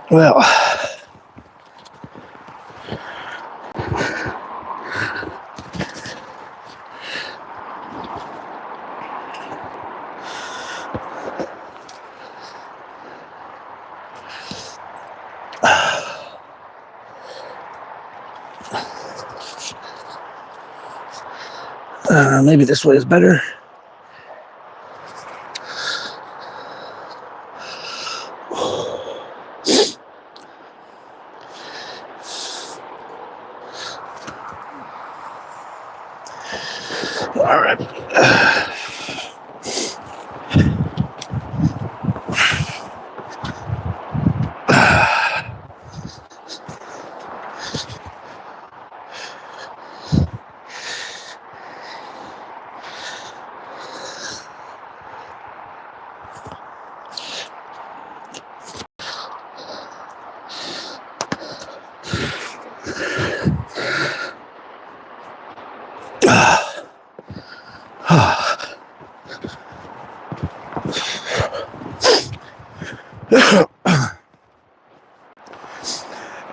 Well, maybe this way is better. All right.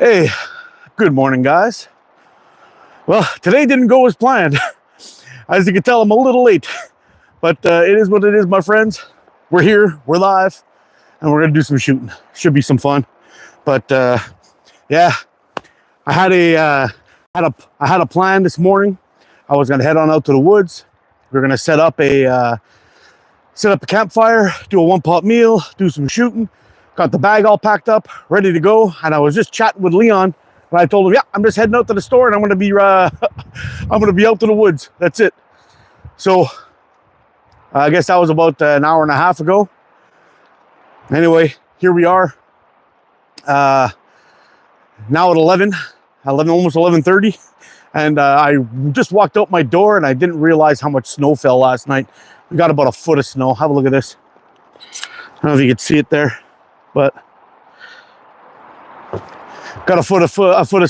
Hey, good morning, guys. Well, today didn't go as planned. As you can tell, I'm a little late, but it is what it is, my friends. We're here, we're live, and we're gonna do some shooting. Should be some fun. But yeah, I had a plan this morning. I was gonna head on out to the woods. We're gonna set up a campfire, do a one-pot meal, do some shooting. Got the bag all packed up, ready to go, and I was just chatting with Leon, and I told him, "Yeah, I'm just heading out to the store, and I'm gonna be out to the woods. That's it." So I guess that was about an hour and a half ago. Anyway, here we are. Now at 11, almost 11:30, and I just walked out my door, and I didn't realize how much snow fell last night. We got about a foot of snow. Have a look at this. I don't know if you can see it there, but got a foot of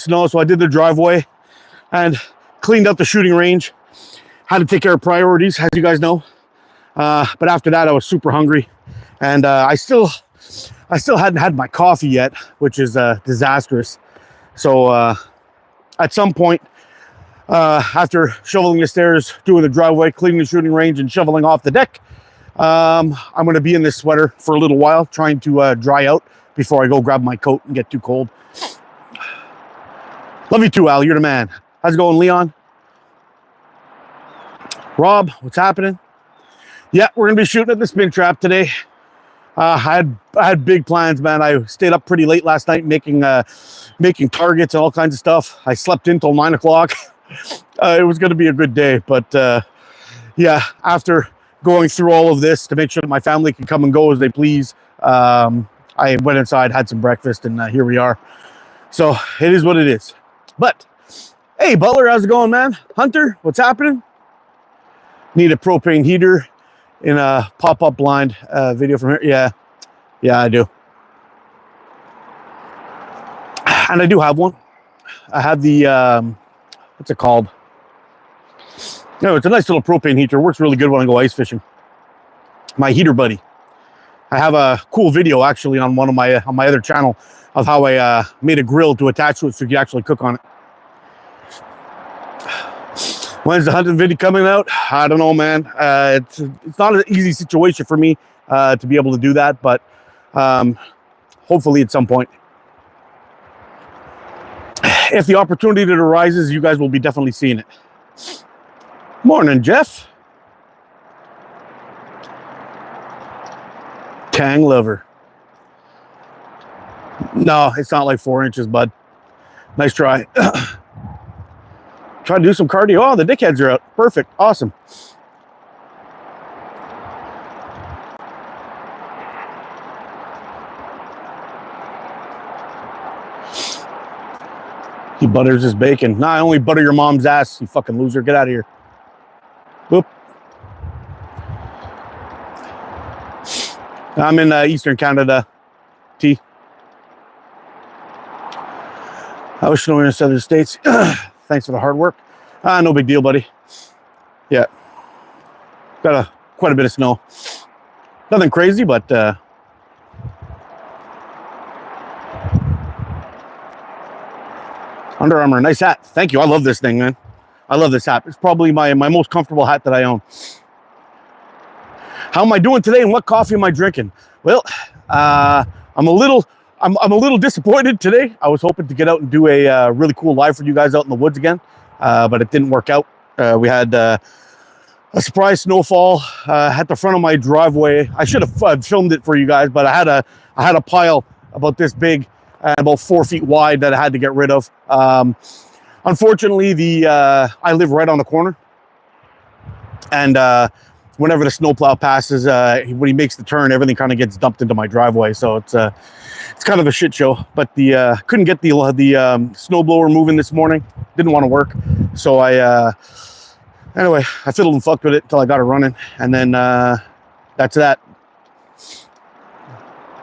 snow. So I did the driveway and cleaned up the shooting range. Had to take care of priorities, as you guys know. But after that, I was super hungry, and I still hadn't had my coffee yet, which is disastrous. So at some point, after shoveling the stairs, doing the driveway, cleaning the shooting range, and shoveling off the deck, I'm going to be in this sweater for a little while, trying to dry out before I go grab my coat and get too cold. Love you too, Al. You're the man. How's it going, Leon? Rob, what's happening? Yeah, we're going to be shooting at the spin trap today. I had big plans, man. I stayed up pretty late last night making targets and all kinds of stuff. I slept in till 9 o'clock. It was going to be a good day, but yeah, after going through all of this to make sure that my family can come and go as they please, I went inside, had some breakfast, and here we are. So it is what it is. But hey, Butler, how's it going, man? Hunter, what's happening? Need a propane heater in a pop-up blind video from here. Yeah, I do. And I do have one. I have the what's it called? No, it's a nice little propane heater. Works really good when I go ice fishing. My heater buddy. I have a cool video actually on one of my on my other channel of how I made a grill to attach to it so you can actually cook on it. When's the hunting video coming out? I don't know, man. It's not an easy situation for me to be able to do that, but hopefully at some point. If the opportunity arises, you guys will be definitely seeing it. Morning, Jeff. Tang lover. No, it's not like 4 inches, bud. Nice try. Try to do some cardio. Oh, the dickheads are out. Perfect. Awesome. He butters his bacon. Nah, I only butter your mom's ass, you fucking loser. Get out of here. Whoop. I'm in Eastern Canada. T. I was snowing in the southern states. Thanks for the hard work. No big deal, buddy. Yeah. Got quite a bit of snow. Nothing crazy, but Under Armour, nice hat. Thank you. I love this thing, man. I love this hat. It's probably my most comfortable hat that I own. How am I doing today, and what coffee am I drinking? Well, I'm a little disappointed today. I was hoping to get out and do a really cool live for you guys out in the woods again, but it didn't work out. We had a surprise snowfall at the front of my driveway. I should have filmed it for you guys, but I had a pile about this big, about 4 feet wide, that I had to get rid of. Unfortunately, I live right on the corner, and whenever the snowplow passes, when he makes the turn, everything kind of gets dumped into my driveway. So it's kind of a shit show. But couldn't get the snowblower moving this morning. Didn't want to work, so anyway, I fiddled and fucked with it until I got it running, and then that's that.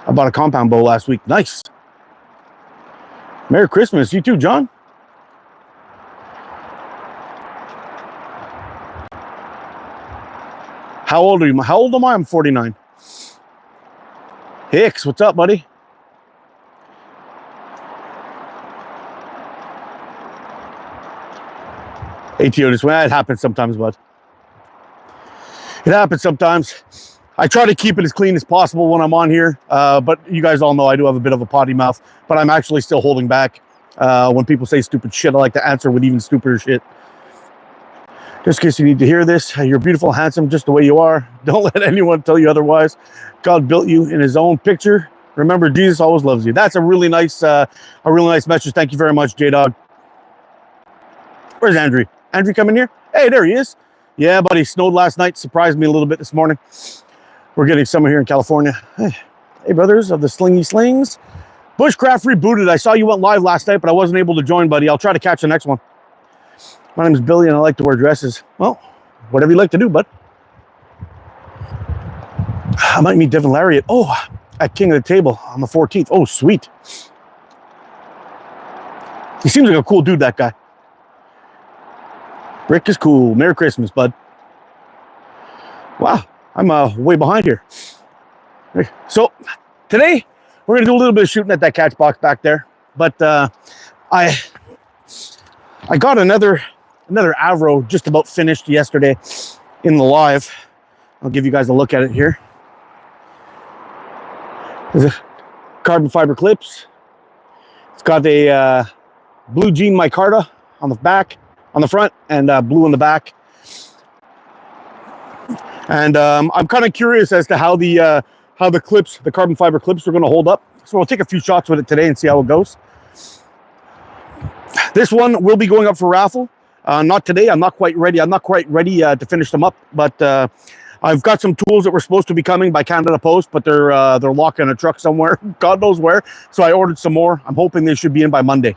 I bought a compound bow last week. Nice. Merry Christmas. You too, John. How old are you? How old am I? I'm 49. Hicks, what's up, buddy? ATO just went. It happens sometimes, bud. It happens sometimes. I try to keep it as clean as possible when I'm on here, but you guys all know I do have a bit of a potty mouth, but I'm actually still holding back. When people say stupid shit, I like to answer with even stupider shit. Just in case you need to hear this, you're beautiful, handsome, just the way you are. Don't let anyone tell you otherwise. God built you in his own picture. Remember, Jesus always loves you. That's a really nice message. Thank you very much, J-Dog. Where's Andrew? Andrew coming here? Hey, there he is. Yeah, buddy, snowed last night. Surprised me a little bit this morning. We're getting summer here in California. Hey, brothers of the Slingy Slings. Bushcraft Rebooted. I saw you went live last night, but I wasn't able to join, buddy. I'll try to catch the next one. My name is Billy, and I like to wear dresses. Well, whatever you like to do, bud. I might meet Devin Lariat. Oh, at King of the Table on the 14th. Oh, sweet. He seems like a cool dude, that guy. Rick is cool. Merry Christmas, bud. Wow, I'm way behind here. So today, we're going to do a little bit of shooting at that catch box back there. But I got another Avro just about finished yesterday in the live. I'll give you guys a look at it here. There's a carbon fiber clips. It's got a blue jean micarta on the back, on the front, and blue in the back. And I'm kind of curious as to how the clips, the carbon fiber clips, are going to hold up. So we'll take a few shots with it today and see how it goes. This one will be going up for raffle. Not today. I'm not quite ready. I'm not quite ready to finish them up. But I've got some tools that were supposed to be coming by Canada Post, but they're locked in a truck somewhere. God knows where. So I ordered some more. I'm hoping they should be in by Monday.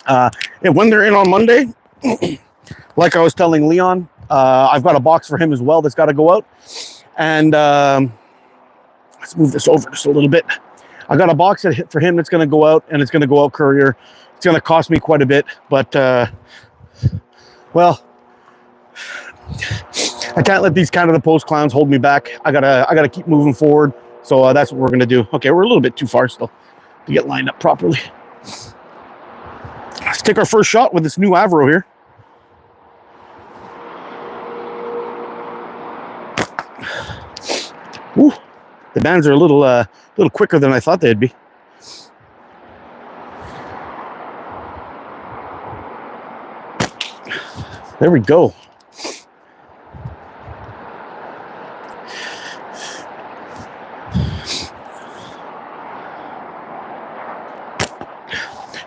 And when they're in on Monday, like I was telling Leon, I've got a box for him as well that's got to go out. And let's move this over just a little bit. I got a box for him that's going to go out, and it's going to go out courier. It's going to cost me quite a bit, but well, I can't let these Canada Post clowns hold me back. I gotta keep moving forward. So that's what we're gonna do. Okay, we're a little bit too far still to get lined up properly. Let's take our first shot with this new Avro here. Ooh, the bands are a little quicker than I thought they'd be. There we go.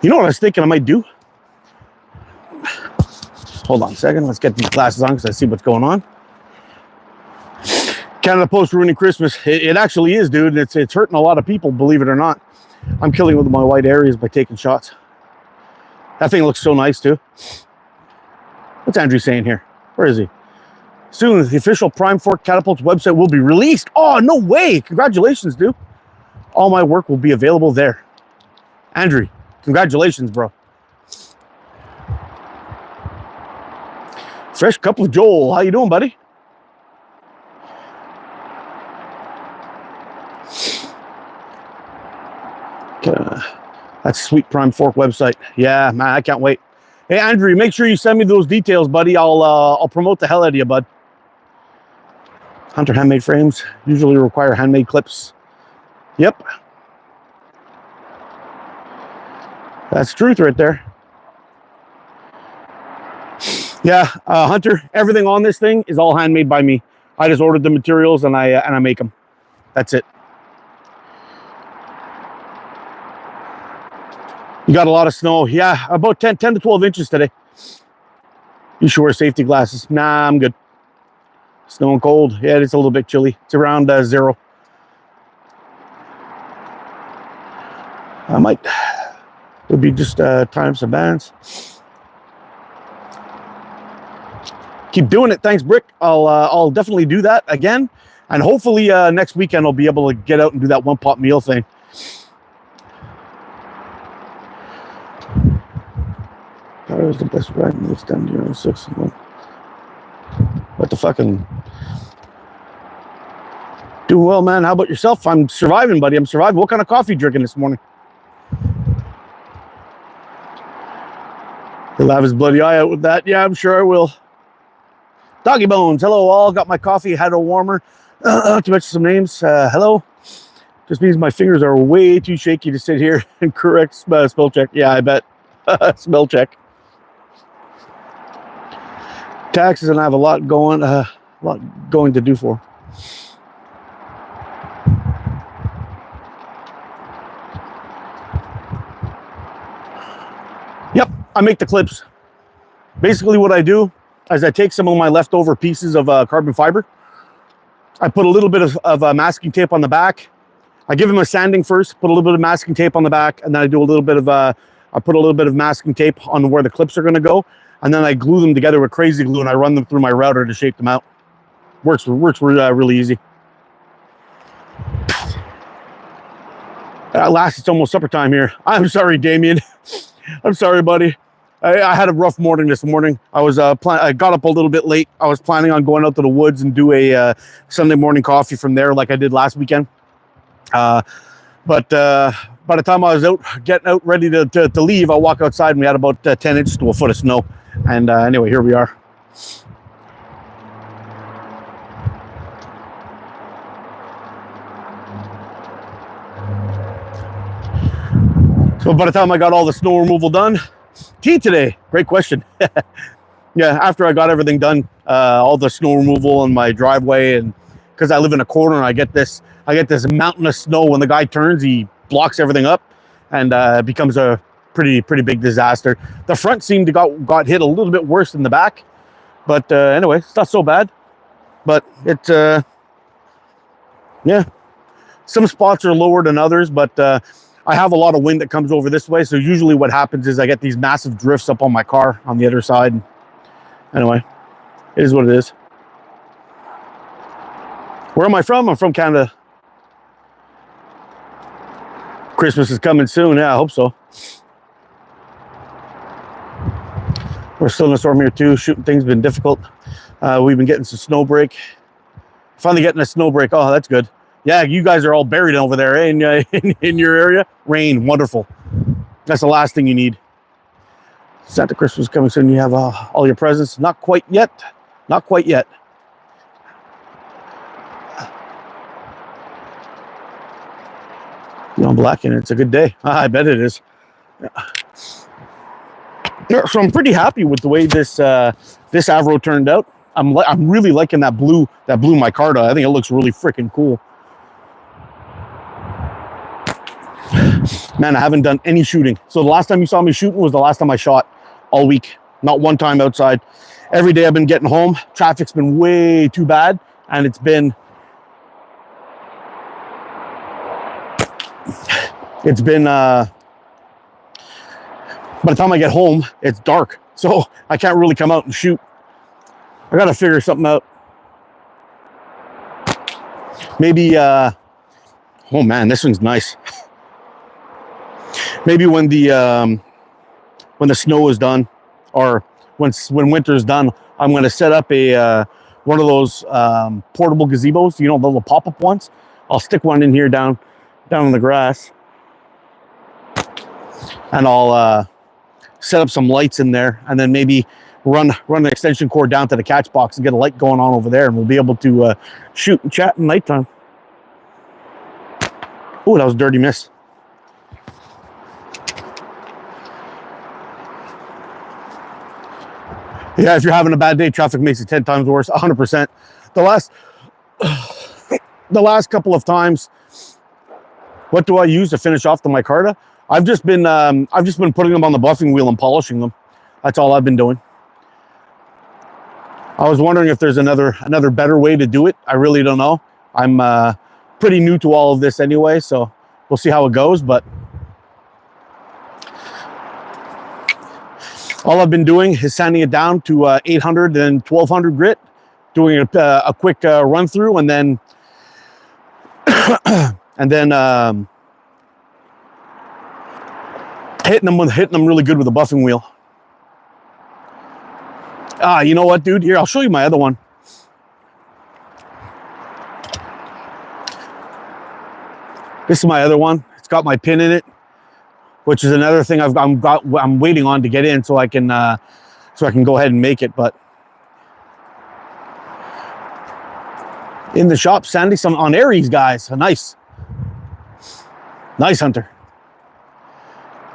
You know what I was thinking I might do? Hold on a second. Let's get these glasses on because I see what's going on. Canada Post ruining Christmas. It actually is, dude. It's hurting a lot of people, believe it or not. I'm killing with my white areas by taking shots. That thing looks so nice, too. What's Andrew saying here? Where is he? Soon, the official Prime Fork Catapults website will be released. Oh, no way. Congratulations, dude. All my work will be available there. Andrew, congratulations, bro. Fresh cup of Joel. How you doing, buddy? That's Sweet Prime Fork website. Yeah, man, I can't wait. Hey, Andrew, make sure you send me those details, buddy. I'll promote the hell out of you, bud. Hunter handmade frames usually require handmade clips. Yep. That's truth right there. Yeah, Hunter, everything on this thing is all handmade by me. I just ordered the materials and I make them. That's it. You got a lot of snow. Yeah, about 10 to 12 inches today. You should wear safety glasses. Nah, I'm good. Snow and cold. Yeah, it's a little bit chilly. It's around 0. I might. It'll be just time some bands. Keep doing it. Thanks, Brick. I'll definitely do that again. And hopefully next weekend I'll be able to get out and do that one pot meal thing. That was the best ride in the extended 06. What the fucking... Doing well, man. How about yourself? I'm surviving, buddy. I'm surviving. What kind of coffee you drinking this morning? He'll have his bloody eye out with that. Yeah, I'm sure I will. Doggy Bones. Hello, all. Got my coffee. Had a warmer. To mention some names. Hello. Just means my fingers are way too shaky to sit here and correct spell check. Yeah, I bet. Spell check. Taxes, and I have a lot going to do for. Yep, I make the clips. Basically what I do is I take some of my leftover pieces of carbon fiber. I put a little bit of masking tape on the back. I give them a sanding first, put a little bit of masking tape on the back, and then I do a little bit of, I put a little bit of masking tape on where the clips are gonna go, and then I glue them together with crazy glue and I run them through my router to shape them out. Works really easy. At last, it's almost supper time here. I'm sorry, Damien. I'm sorry, buddy. I had a rough morning this morning. I was I got up a little bit late. I was planning on going out to the woods and do a Sunday morning coffee from there like I did last weekend. But by the time I was getting out ready to leave, I walk outside and we had about 10 inches to a foot of snow. And anyway, here we are. So by the time I got all the snow removal done, tea today, great question. Yeah, after I got everything done, all the snow removal in my driveway, and because I live in a corner, I get this mountain of snow. When the guy turns, he blocks everything up, and it becomes a pretty big disaster. The front seemed to got hit a little bit worse than the back, but anyway, it's not so bad. But it's yeah, some spots are lower than others, but I have a lot of wind that comes over this way, so usually what happens is I get these massive drifts up on my car on the other side. Anyway, it is what it is. Where am I from? I'm from Canada. Christmas is coming soon. Yeah, I hope so. We're still in a storm here too. Shooting things been difficult. We've been getting some snow break. Finally getting a snow break. Oh, that's good. Yeah, you guys are all buried over there, eh? In your area. Rain, wonderful. That's the last thing you need. Santa Christmas coming soon. You have all your presents. Not quite yet. Not quite yet. Beyond black, and it's a good day. I bet it is. Yeah. So I'm pretty happy with the way this this Avro turned out. I'm really liking that blue micarta. I think it looks really freaking cool. Man, I haven't done any shooting. So the last time you saw me shooting was the last time I shot all week. Not one time outside. Every day I've been getting home. Traffic's been way too bad. And it's been... by the time I get home, it's dark. So I can't really come out and shoot. I got to figure something out. Maybe... oh man, this one's nice. Maybe when the snow is done, or when winter's done, I'm going to set up a one of those portable gazebos, you know, the little pop-up ones. I'll stick one in here down in the grass, and I'll set up some lights in there, and then maybe run an extension cord down to the catch box and get a light going on over there, and we'll be able to shoot and chat in nighttime. Oh, that was a dirty miss. Yeah, if you're having a bad day, traffic makes it 10 times worse. 100%. The last couple of times, what do I use to finish off the micarta? I've just been putting them on the buffing wheel and polishing them. That's all I've been doing. I was wondering if there's another better way to do it. I really don't know. I'm pretty new to all of this anyway, so we'll see how it goes. But all I've been doing is sanding it down to 800 and 1200 grit, doing a quick run through, and then hitting them really good with the buffing wheel. Ah, you know what, dude? Here, I'll show you my other one. This is my other one. It's got my pin in it, which is another thing I'm waiting on to get in so I can go ahead and make it. But in the shop, sanding some on Aries, guys. Nice hunter.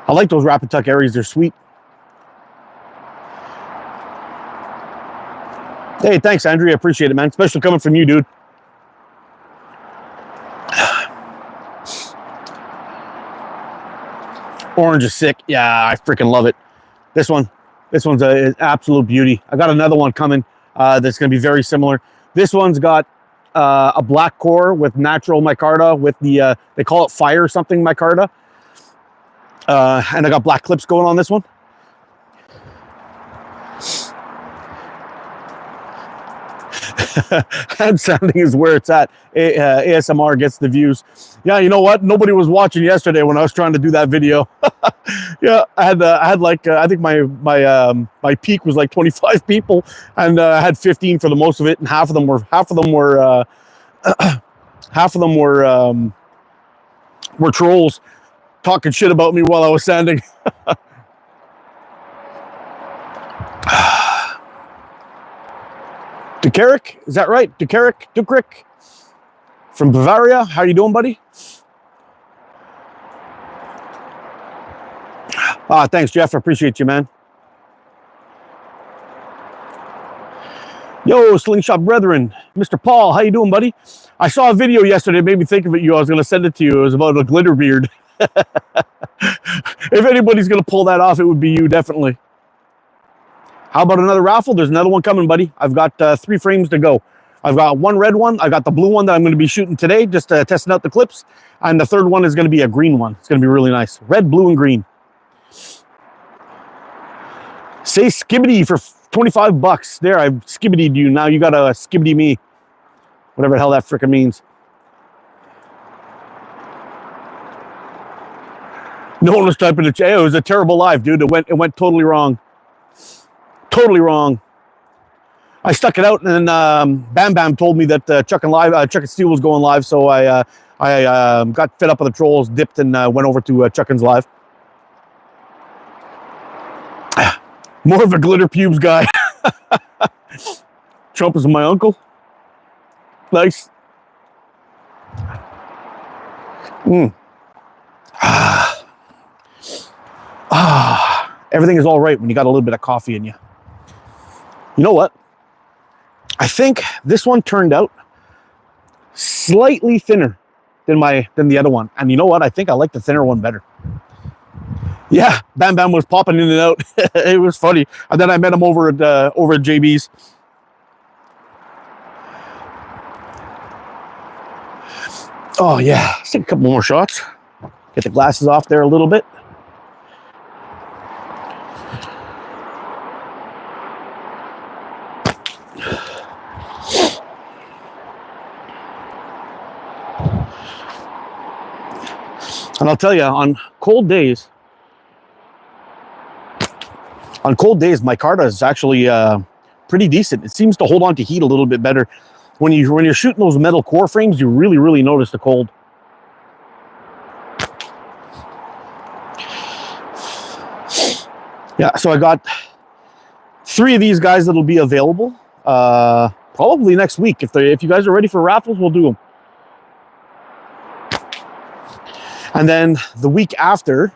I like those Rapid Tuck Aries. They're sweet. Hey, thanks, Andrew. I appreciate it, man. Especially coming from you, dude. Orange is sick. Yeah, I freaking love it. This one's an absolute beauty. I got another one coming that's going to be very similar. This one's got a black core with natural micarta with the, they call it fire something micarta. And I got black clips going on this one. Hand sounding is where it's at. ASMR gets the views. Yeah, you know what? Nobody was watching yesterday when I was trying to do that video. Yeah, I had like I think my peak was like 25 people, and I had 15 for the most of it, and half of them were trolls talking shit about me while I was sanding. Dukerik, is that right? Dukerik from Bavaria. How you doing, buddy? Ah, thanks, Jeff. I appreciate you, man. Yo, Slingshot brethren, Mr. Paul, how you doing, buddy? I saw a video yesterday, it made me think of it. I was going to send it to you. It was about a glitter beard. If anybody's going to pull that off, it would be you, definitely. How about another raffle? There's another one coming, buddy. I've got 3 frames to go. I've got one red one. I got the blue one that I'm going to be shooting today, just testing out the clips. And the third one is going to be a green one. It's going to be really nice. Red, blue, and green. Say skibbity for 25 bucks. There, I've skibbity'd you. Now you got to skibbity me. Whatever the hell that frickin' means. No one was typing the chat. It was a terrible live, dude. It went totally wrong. Totally wrong. I stuck it out, and then Bam Bam told me that Chuck and Steel was going live, so I got fed up with the trolls, dipped, and went over to Chuck and's live. More of a glitter pubes guy. Trump is my uncle. Nice. Everything is all right when you got a little bit of coffee in you. You know what? I think this one turned out slightly thinner than the other one. And you know what? I think I like the thinner one better. Yeah, Bam Bam was popping in and out. It was funny. And then I met him over at JB's. Oh yeah, let's take a couple more shots. Get the glasses off there a little bit. And I'll tell you, on cold days, On cold days, micarta is actually pretty decent. It seems to hold on to heat a little bit better. When you're shooting those metal core frames, you really notice the cold. Yeah, so I got 3 of these guys that'll be available probably next week. If you guys are ready for raffles, we'll do them. And then the week after,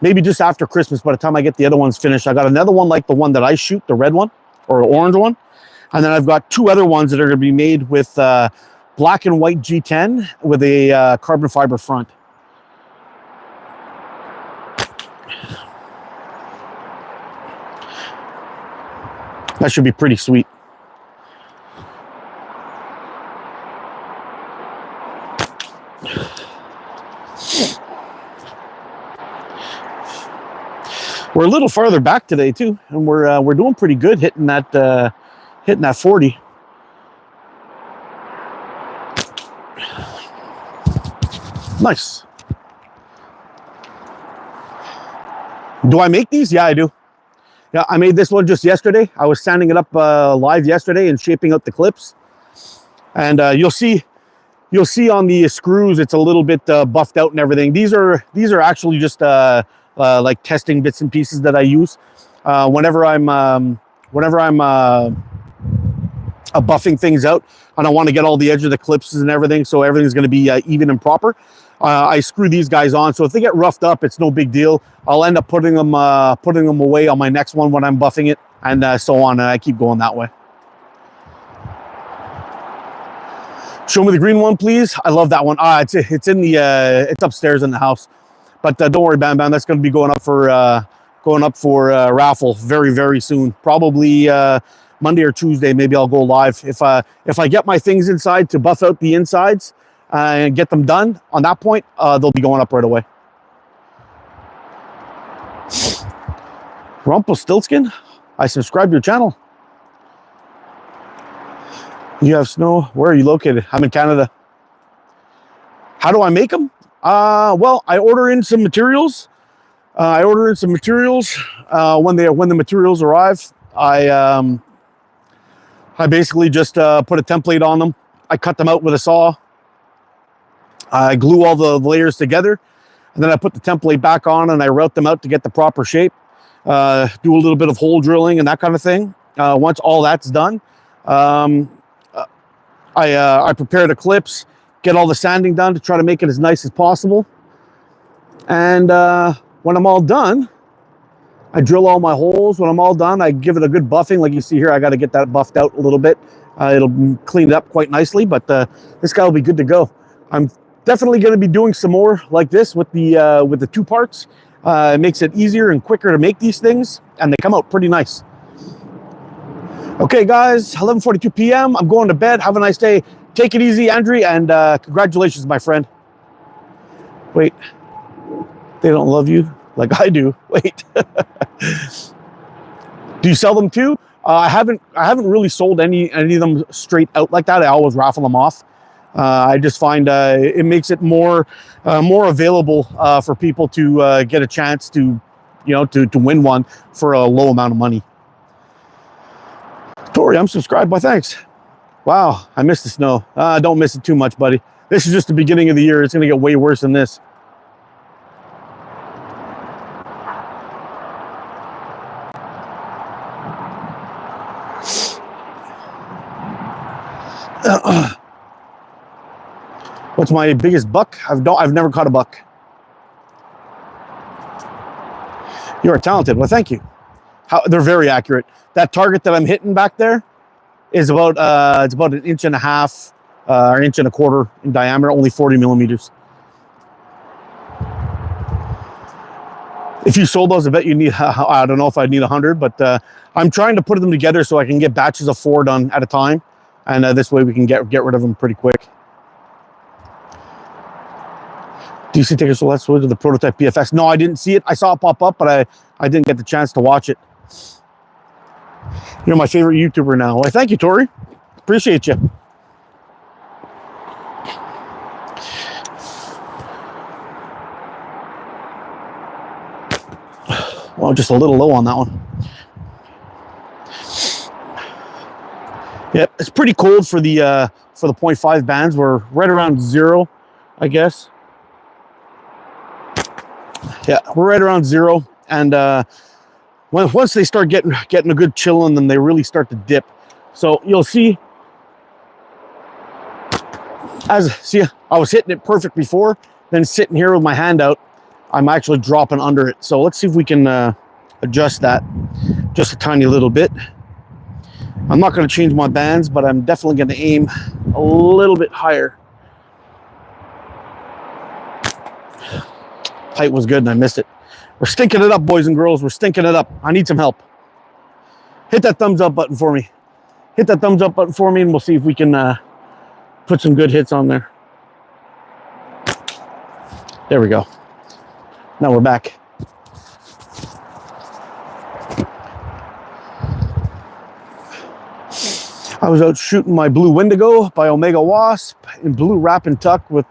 maybe just after Christmas, by the time I get the other ones finished, I got another one like the one that I shoot, the red one or orange one. And then I've got 2 other ones that are going to be made with black and white G10 with a carbon fiber front. That should be pretty sweet. We're a little farther back today too, and we're doing pretty good hitting that 40. Nice. Do I make these? Yeah, I do. Yeah, I made this one just yesterday. I was sanding it up live yesterday and shaping out the clips, and you'll see on the screws it's a little bit buffed out and everything. These are actually just like testing bits and pieces that I use whenever I'm buffing things out and I want to get all the edge of the clips and everything, so everything's going to be even and proper. I screw these guys on, so if they get roughed up, it's no big deal. I'll end up putting them away on my next one when I'm buffing it, and so on. And I keep going that way. Show me the green one, please. I love that one. It's it's upstairs in the house, but don't worry, Bam Bam. That's going to be going up for raffle very soon. Probably Monday or Tuesday. Maybe I'll go live if I get my things inside to buff out the insides and get them done. On that point, they'll be going up right away. Rumpelstiltskin, I subscribe to your channel. You have snow. Where are you located? I'm in Canada. How do I make them? Well, I order in some materials. When the materials arrive, I basically just put a template on them. I cut them out with a saw. I glue all the layers together, and then I put the template back on and I route them out to get the proper shape. Do a little bit of hole drilling and that kind of thing. Once all that's done, I prepare the clips, get all the sanding done to try to make it as nice as possible. And when I'm all done, I drill all my holes. When I'm all done, I give it a good buffing. Like you see here, I got to get that buffed out a little bit. It'll clean it up quite nicely, but this guy will be good to go. I'm definitely going to be doing some more like this with the 2 parts. It makes it easier and quicker to make these things, and they come out pretty nice. Okay, guys, 11:42 p.m. I'm going to bed. Have a nice day. Take it easy, Andrew, and congratulations, my friend. Wait, they don't love you like I do. Wait, do you sell them too? I haven't really sold any of them straight out like that. I always raffle them off. I just find it makes it more available for people to get a chance to, to win one for a low amount of money. Tori, I'm subscribed. Why, thanks. Wow, I missed the snow. Don't miss it too much, buddy. This is just the beginning of the year. It's going to get way worse than this. What's my biggest buck? I've never caught a buck. You are talented. Well, thank you. They're very accurate. That target that I'm hitting back there is about it's about 1.5 inches or 1.25 inches in diameter, only 40 millimeters. If you sold those, I bet you need, I don't know if I'd need 100, but I'm trying to put them together so I can get batches of 4 done at a time, and this way we can get rid of them pretty quick. Do you see tickets to Let's Switch to the prototype PFX? No, I didn't see it. I saw it pop up, but I didn't get the chance to watch it. You're my favorite YouTuber now. Well, thank you, Tori. Appreciate you. Well, just a little low on that one. Yep, it's pretty cold for the 0.5 bands. We're right around 0, I guess. Yeah, we're right around 0, and once they start getting a good chill in them, they really start to dip. So you'll see, I was hitting it perfect before, then sitting here with my hand out, I'm actually dropping under it. So let's see if we can adjust that just a tiny little bit. I'm not going to change my bands, but I'm definitely going to aim a little bit higher. Height was good and I missed it. We're stinking it up, boys and girls. We're stinking it up. I need some help. Hit that thumbs up button for me. Hit that thumbs up button for me, and we'll see if we can put some good hits on there. There we go. Now we're back. I was out shooting my blue Wendigo by Omega Wasp in blue wrap and tuck with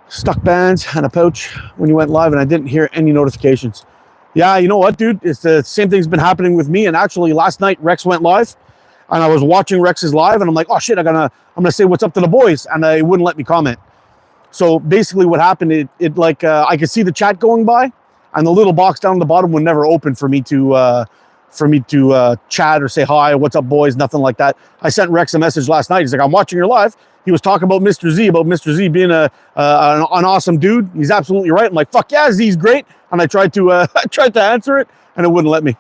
stuck bands and a pouch when you went live, and I didn't hear any notifications. Yeah, you know what, dude? It's the same thing's been happening with me. And actually, last night Rex went live, and I was watching Rex's live, and I'm like, oh shit, I'm gonna say what's up to the boys, and it wouldn't let me comment. So basically, what happened? It like I could see the chat going by, and the little box down at the bottom would never open for me to chat or say hi, what's up, boys, nothing like that. I sent Rex a message last night. He's like, I'm watching your live. He was talking about Mr. Z being an awesome dude. He's absolutely right. I'm like, fuck yeah, Z's great. And I tried to answer it, and it wouldn't let me.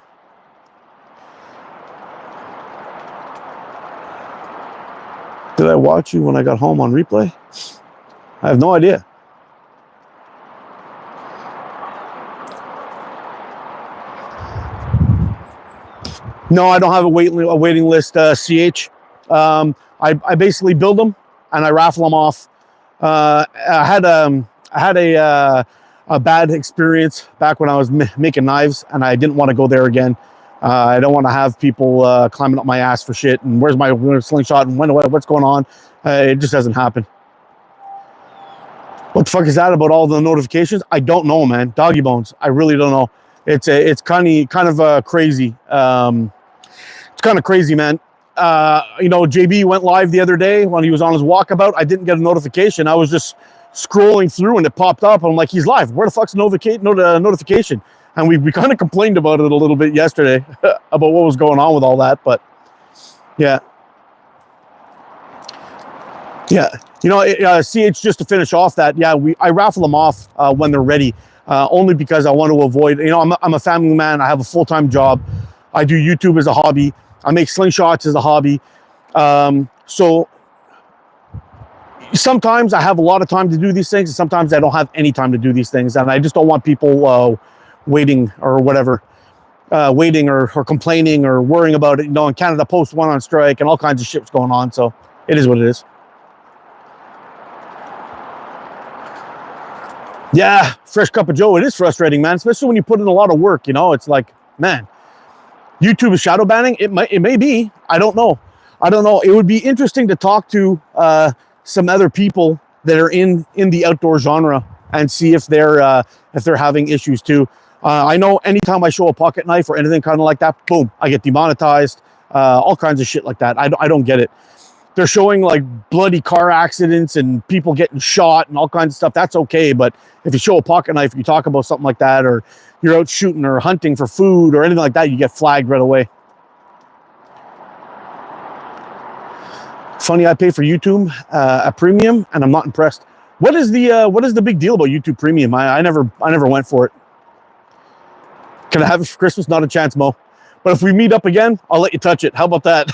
Did I watch you when I got home on replay? I have no idea. No, I don't have a waiting list, CH. I basically build them and I raffle them off. I had a bad experience back when I was making knives, and I didn't want to go there again. I don't want to have people climbing up my ass for shit and where's my slingshot and what's going on. It just doesn't happen. What the fuck is that about all the notifications? I don't know, man. Doggy bones. I really don't know. It's kind of crazy. It's kind of crazy, man. You know, JB went live the other day when he was on his walkabout. I didn't get a notification. I was just scrolling through and it popped up. I'm like, he's live. Where the fuck's notification? And we kind of complained about it a little bit yesterday about what was going on with all that. But yeah. Yeah. You know, CH, just to finish off that, yeah, I raffle them off when they're ready, only because I want to avoid, you know, I'm a family man. I have a full-time job. I do YouTube as a hobby. I make slingshots as a hobby. So sometimes I have a lot of time to do these things, and sometimes I don't have any time to do these things. And I just don't want people waiting or whatever, waiting or complaining or worrying about it. You know, in Canada Post went on strike and all kinds of shit's going on. So it is what it is. Yeah, fresh cup of Joe. It is frustrating, man, especially when you put in a lot of work. You know, it's like, man, YouTube is shadow banning. It may be. I don't know. It would be interesting to talk to some other people that are in the outdoor genre and see if they're having issues too. I know anytime I show a pocket knife or anything kind of like that, boom, I get demonetized. All kinds of shit like that. I don't get it. They're showing like bloody car accidents and people getting shot and all kinds of stuff. That's okay. But if you show a pocket knife, you talk about something like that, or you're out shooting or hunting for food or anything like that, you get flagged right away. Funny, I pay for YouTube a premium and I'm not impressed. What is the big deal about YouTube Premium? I never went for it. Can I have it for Christmas? Not a chance, Mo. But if we meet up again, I'll let you touch it. How about that?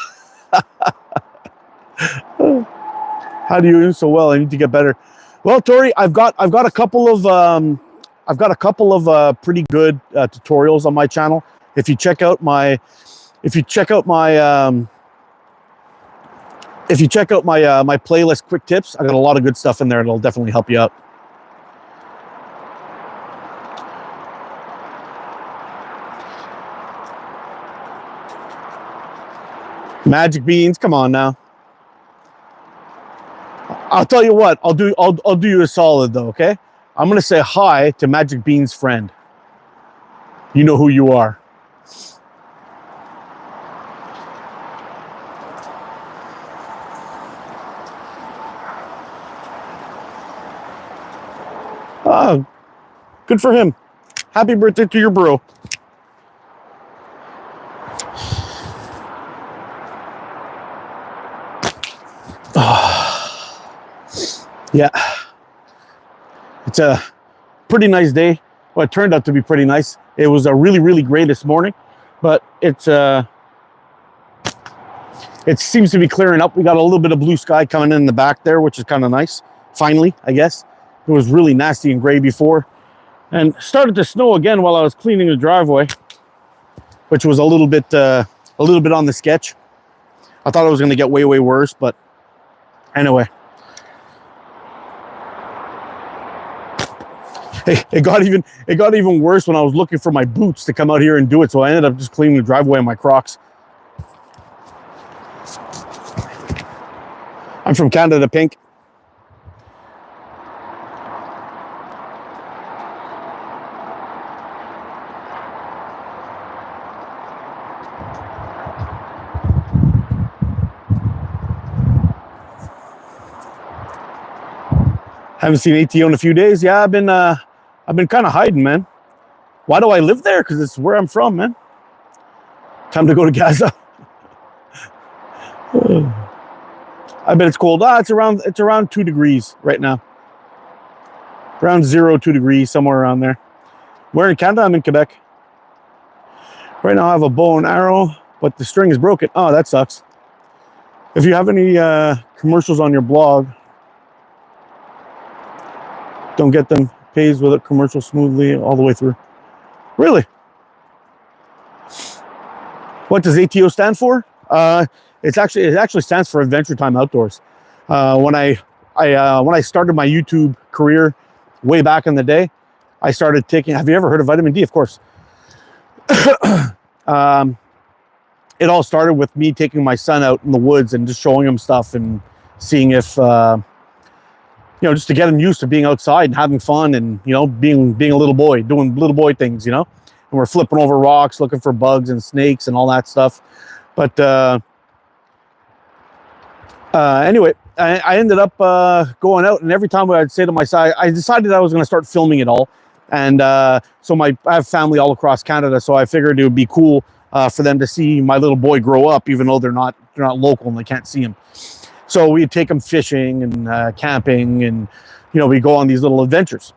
How do you do so well? I need to get better. Well, Tori, I've got a couple of pretty good tutorials on my channel. If you check out my playlist, quick tips, I got a lot of good stuff in there. It'll definitely help you out. Magic beans, come on now. I'll tell you what, I'll do you a solid though, okay? I'm gonna say hi to Magic Bean's friend. You know who you are. Oh, good for him. Happy birthday to your bro. Yeah, it's a pretty nice day. Well, it turned out to be pretty nice. It was a really gray this morning, but it seems to be clearing up. We got a little bit of blue sky coming in the back there, which is kind of nice. Finally, I guess. It was really nasty and gray before, and started to snow again while I was cleaning the driveway, which was a little bit on the sketch. I thought it was going to get way worse, but anyway. It got even worse when I was looking for my boots to come out here and do it. So I ended up just cleaning the driveway in my Crocs. I'm from Canada Pink. Haven't seen ATO in a few days. Yeah, I've been kind of hiding, man. Why do I live there? Because it's where I'm from, man. Time to go to Gaza. I bet it's cold. It's around 2 degrees right now. Around 2 degrees, somewhere around there. Where in Canada? I'm in Quebec. Right now I have a bow and arrow, but the string is broken. Oh, that sucks. If you have any commercials on your blog, don't get them. Pays with a commercial smoothly all the way through. Really? What does ATO stand for? It actually stands for Adventure Time Outdoors. When I started my YouTube career way back in the day, I started taking. Have you ever heard of vitamin D? Of course. It all started with me taking my son out in the woods and just showing him stuff and seeing if just to get him used to being outside and having fun and being a little boy, doing little boy things, and we're flipping over rocks, looking for bugs and snakes and all that stuff. But anyway, I ended up going out, and every time I'd say to my son, I decided I was going to start filming it all. And so I have family all across Canada, so I figured it would be cool for them to see my little boy grow up, even though they're not local and they can't see him. So we'd take them fishing and camping, and we go on these little adventures.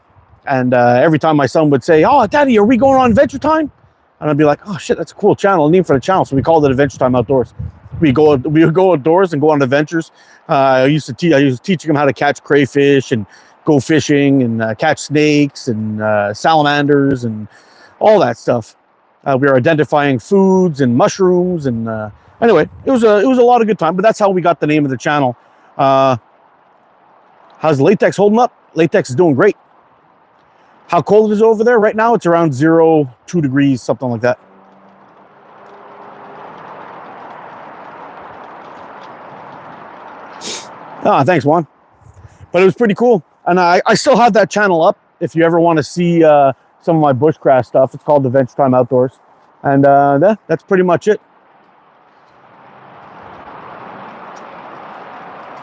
And every time my son would say, "Oh, Daddy, are we going on Adventure Time?" And I'd be like, "Oh shit, that's a cool channel, name for the channel." So we called it Adventure Time Outdoors. We would go outdoors and go on adventures. I was teaching them how to catch crayfish and go fishing and catch snakes and salamanders and all that stuff. We were identifying foods and mushrooms, and anyway, it was a lot of good time. But that's how we got the name of the channel. How's latex holding up? Latex is doing great. How cold it is over there right now? It's around 2 degrees, something like that. Ah, thanks, Juan. But it was pretty cool. And I still have that channel up. If you ever want to see some of my bushcraft stuff, it's called Adventure Time Outdoors. And that's pretty much it.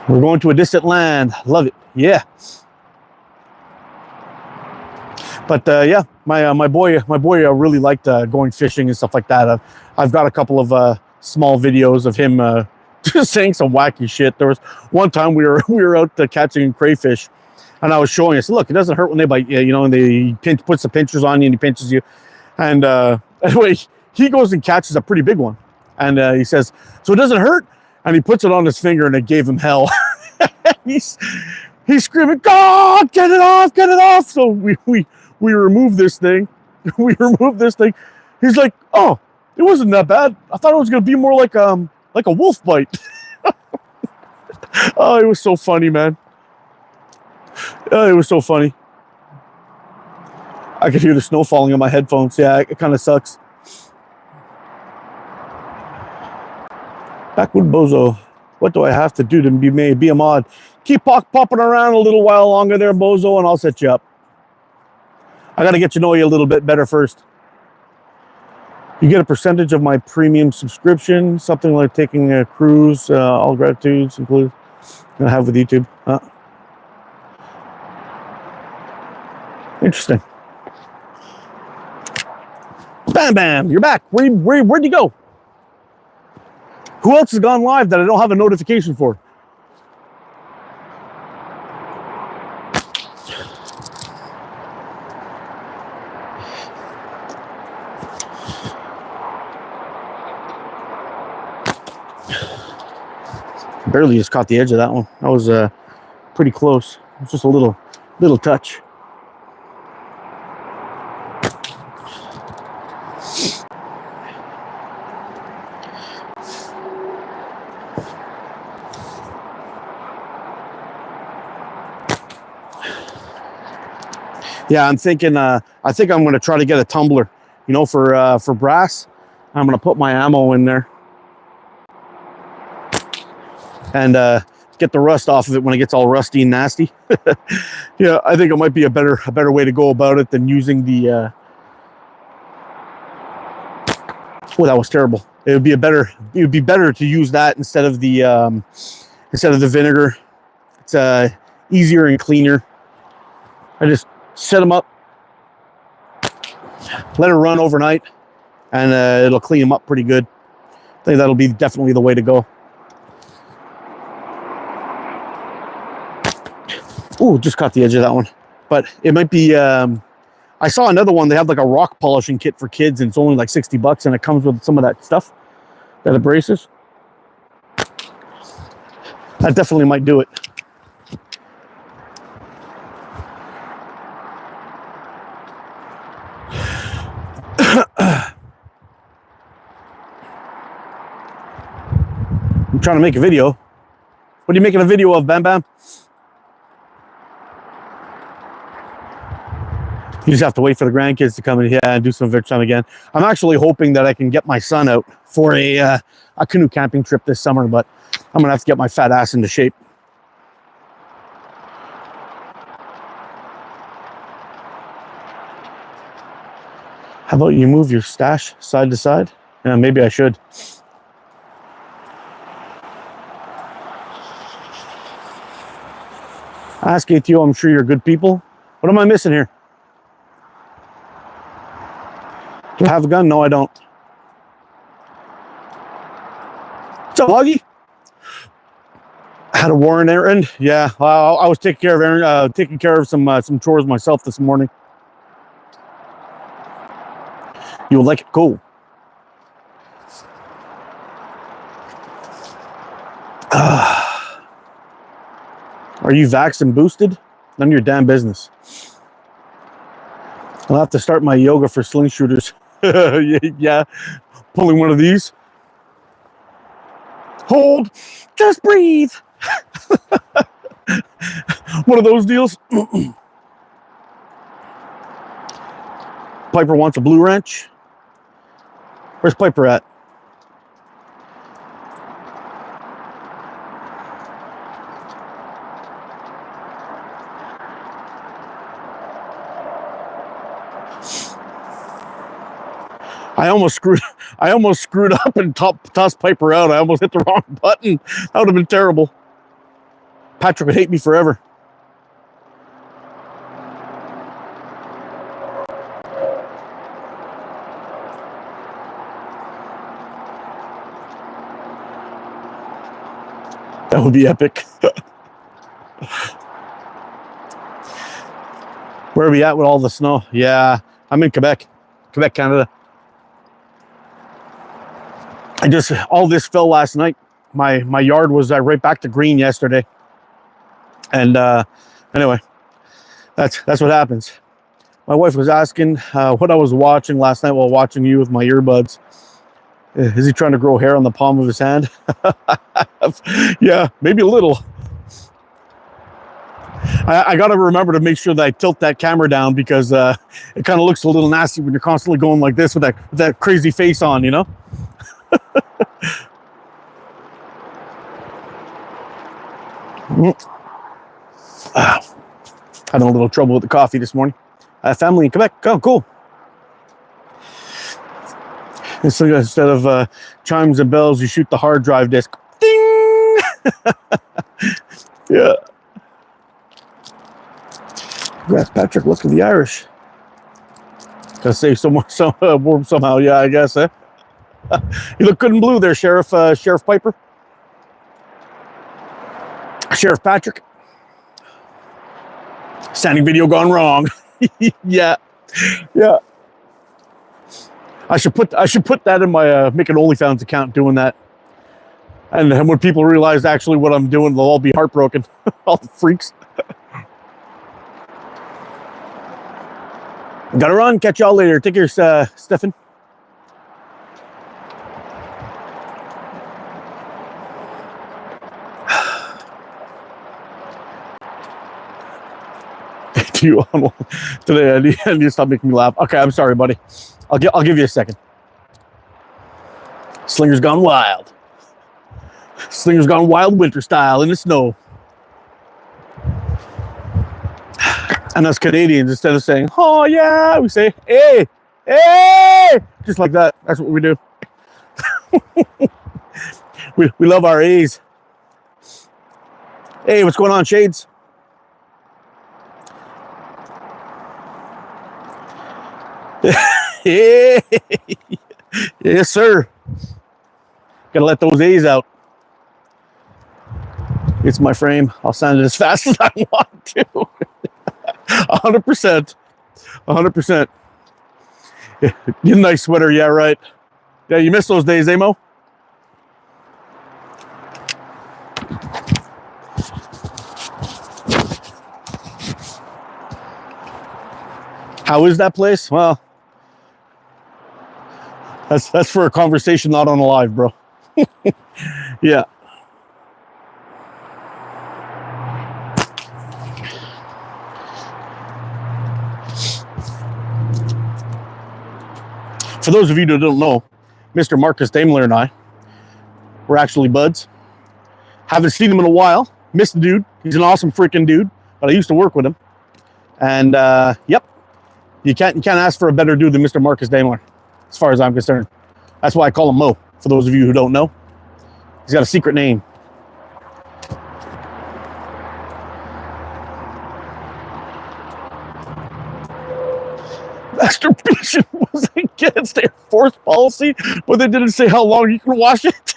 We're going to a distant land. Love it. Yeah. But yeah, my boy really liked going fishing and stuff like that. I've got a couple of small videos of him just saying some wacky shit. There was one time we were out catching crayfish, and I was showing us, look, it doesn't hurt when they bite you, and they puts the pinchers on you and he pinches you. And anyway, he goes and catches a pretty big one, and he says, "So it doesn't hurt?" And he puts it on his finger, and it gave him hell. He's screaming, "God, get it off, get it off!" So we removed this thing. We removed this thing. He's like, "Oh, it wasn't that bad. I thought it was gonna be more like a wolf bite." Oh, it was so funny, man. It was so funny. I could hear the snow falling on my headphones. Yeah, it kind of sucks. Backwood Bozo. What do I have to do to be a mod? Keep popping around a little while longer there, Bozo, and I'll set you up. I got to get to know you a little bit better first. You get a percentage of my premium subscription, something like taking a cruise, all gratitudes included. I have with YouTube. Interesting. Bam, bam, you're back. Where'd you go? Who else has gone live that I don't have a notification for? Barely just caught the edge of that one. That was pretty close. It was just a little touch. Yeah, I'm thinking. I think I'm going to try to get a tumbler. You know, for brass. I'm going to put my ammo in there and get the rust off of it when it gets all rusty and nasty. Yeah, I think it might be a better way to go about it than using the. Oh, that was terrible. It would be better to use that instead of the vinegar. It's easier and cleaner. I just set them up, let it run overnight, and it'll clean them up pretty good. I think that'll be definitely the way to go. Ooh, just caught the edge of that one. But it might be, I saw another one. They have like a rock polishing kit for kids, and it's only like $60, and it comes with some of that stuff that abrases. That definitely might do it. I'm trying to make a video. What are you making a video of, Bam Bam? You just have to wait for the grandkids to come in here and do some adventure time again. I'm actually hoping that I can get my son out for a canoe camping trip this summer, but I'm gonna have to get my fat ass into shape. How about you move your stash side to side? Yeah, maybe I should. Ask ATO, I'm sure you're good people. What am I missing here? Do I have a gun? No, I don't. What's up, Loggy? Had a Warren errand. Yeah, I was taking care of some chores myself this morning. You would like it? Cool. Are you vaxxed and boosted? None of your damn business. I'll have to start my yoga for sling shooters. Yeah, pulling one of these. Hold, just breathe. One of those deals. Piper wants a blue wrench. Where's Piper at? I almost screwed up and tossed Piper out. I almost hit the wrong button. That would have been terrible. Patrick would hate me forever. That would be epic. Where are we at with all the snow? Yeah, I'm in Quebec, Canada. All this fell last night. My yard was right back to green yesterday. And anyway, that's what happens. My wife was asking what I was watching last night while watching you with my earbuds. Is he trying to grow hair on the palm of his hand? Yeah, maybe a little. I got to remember to make sure that I tilt that camera down because it kind of looks a little nasty when you're constantly going like this with that crazy face on, you know? Had a little trouble with the coffee this morning. Family in Quebec. Oh, cool. Instead of chimes and bells, you shoot the hard drive disk. Ding! Yeah. Congrats, Patrick. Look at the Irish. Gotta save warm somehow. Yeah, I guess. You look good in blue there, Sheriff Piper. Sheriff Patrick. Standing video gone wrong. Yeah. I should put that in my make an OnlyFans account doing that. And then when people realize actually what I'm doing, they'll all be heartbroken. All the freaks. Gotta run. Catch y'all later. Take care, Stefan. Do you want today? I need to stop making me laugh. Okay, I'm sorry, buddy. I'll give you a second. Slinger's gone wild. Slinger's gone wild winter style in the snow. And us Canadians, instead of saying, oh yeah, we say, hey, hey, just like that. That's what we do. we love our A's. Hey, what's going on, Shades? Hey. Yes, sir. Gotta let those A's out. It's my frame. I'll sand it as fast as I want to. 100%. 100%. Yeah, you nice sweater, yeah, right. Yeah, you miss those days, Mo? How is that place? Well, that's for a conversation not on a live, bro. Yeah. For those of you that don't know, Mr. Marcus Daimler and I, we're actually buds. Haven't seen him in a while. Missed the dude. He's an awesome freaking dude, but I used to work with him. And yep, you can't ask for a better dude than Mr. Marcus Daimler, as far as I'm concerned. That's why I call him Mo, for those of you who don't know. He's got a secret name. Masturbation was against Air Force policy, but they didn't say how long you can wash it.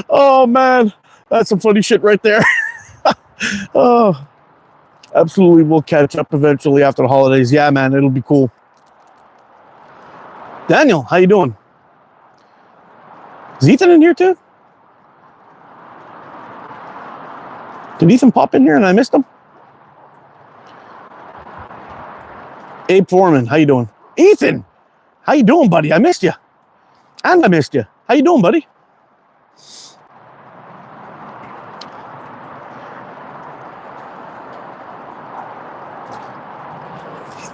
Oh man, that's some funny shit right there. Oh, absolutely. We'll catch up eventually after the holidays. Yeah, man, it'll be cool. Daniel, how you doing? Is Ethan in here too? Did Ethan pop in here and I missed him? Abe Foreman, how you doing? Ethan, how you doing, buddy? I missed you. And I missed you. How you doing, buddy?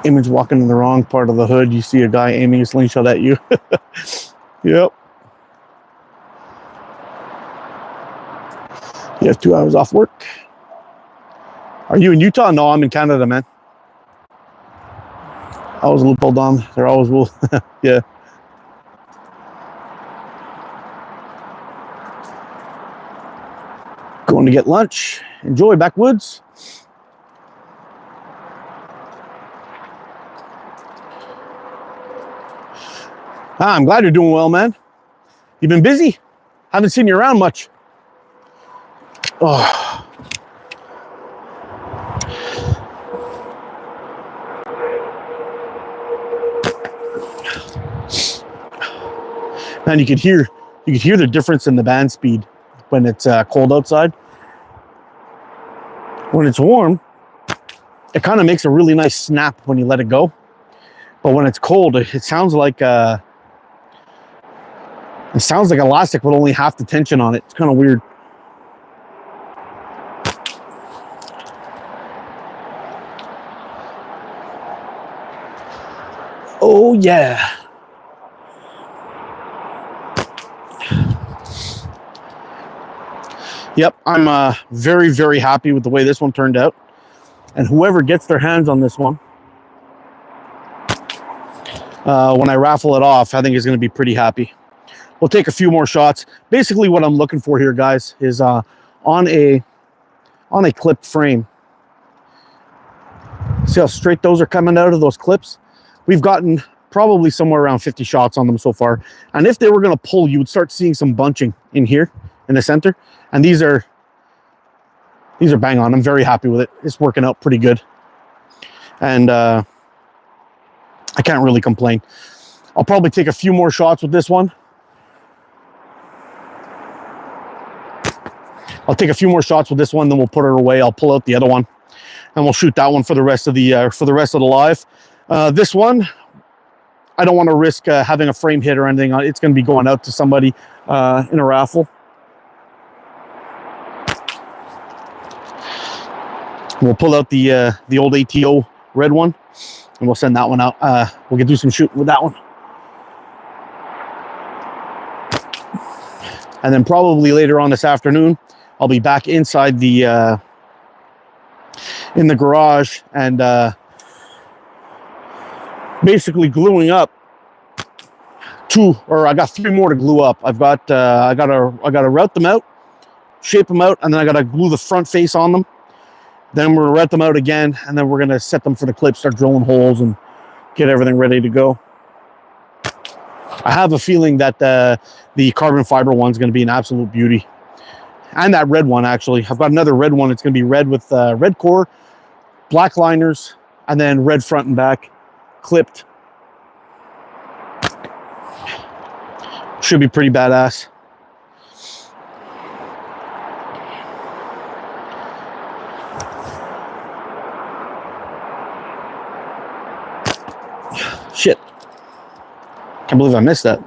Image walking in the wrong part of the hood. You see a guy aiming a slingshot at you. Yep. You have 2 hours off work. Are you in Utah? No, I'm in Canada, man. I was a little pulled on. There always will. Yeah. Going to get lunch. Enjoy backwoods. I'm glad you're doing well, man. You've been busy. Haven't seen you around much. Oh. Man, you could hear the difference in the band speed when it's cold outside. When it's warm, it kind of makes a really nice snap when you let it go. But when it's cold, it sounds like elastic with only half the tension on it. It's kind of weird. Oh yeah. Yep, I'm very, very happy with the way this one turned out. And whoever gets their hands on this one when I raffle it off, I think he's going to be pretty happy. We'll take a few more shots. Basically, what I'm looking for here, guys, is on a clipped frame. See how straight those are coming out of those clips? We've gotten probably somewhere around 50 shots on them so far. And if they were going to pull, you would start seeing some bunching in here in the center. And these are bang on. I'm very happy with it. It's working out pretty good. And I can't really complain. I'll probably take a few more shots with this one. I'll take a few more shots with this one, then we'll put it away. I'll pull out the other one, and we'll shoot that one for the rest of the live. This one, I don't want to risk having a frame hit or anything. It's going to be going out to somebody in a raffle. We'll pull out the old ATO red one, and we'll send that one out. We'll get do some shooting with that one. And then probably later on this afternoon, I'll be back inside the in the garage and basically gluing up I got 3 more to glue up. I gotta route them out, shape them out, and then I gotta glue the front face on them. Then we're gonna route them out again, and then we're gonna set them for the clip, start drilling holes, and get everything ready to go. I have a feeling that the carbon fiber one's going to be an absolute beauty. And that red one, actually. I've got another red one. It's going to be red with red core, black liners, and then red front and back, clipped. Should be pretty badass. Shit. Can't believe I missed that.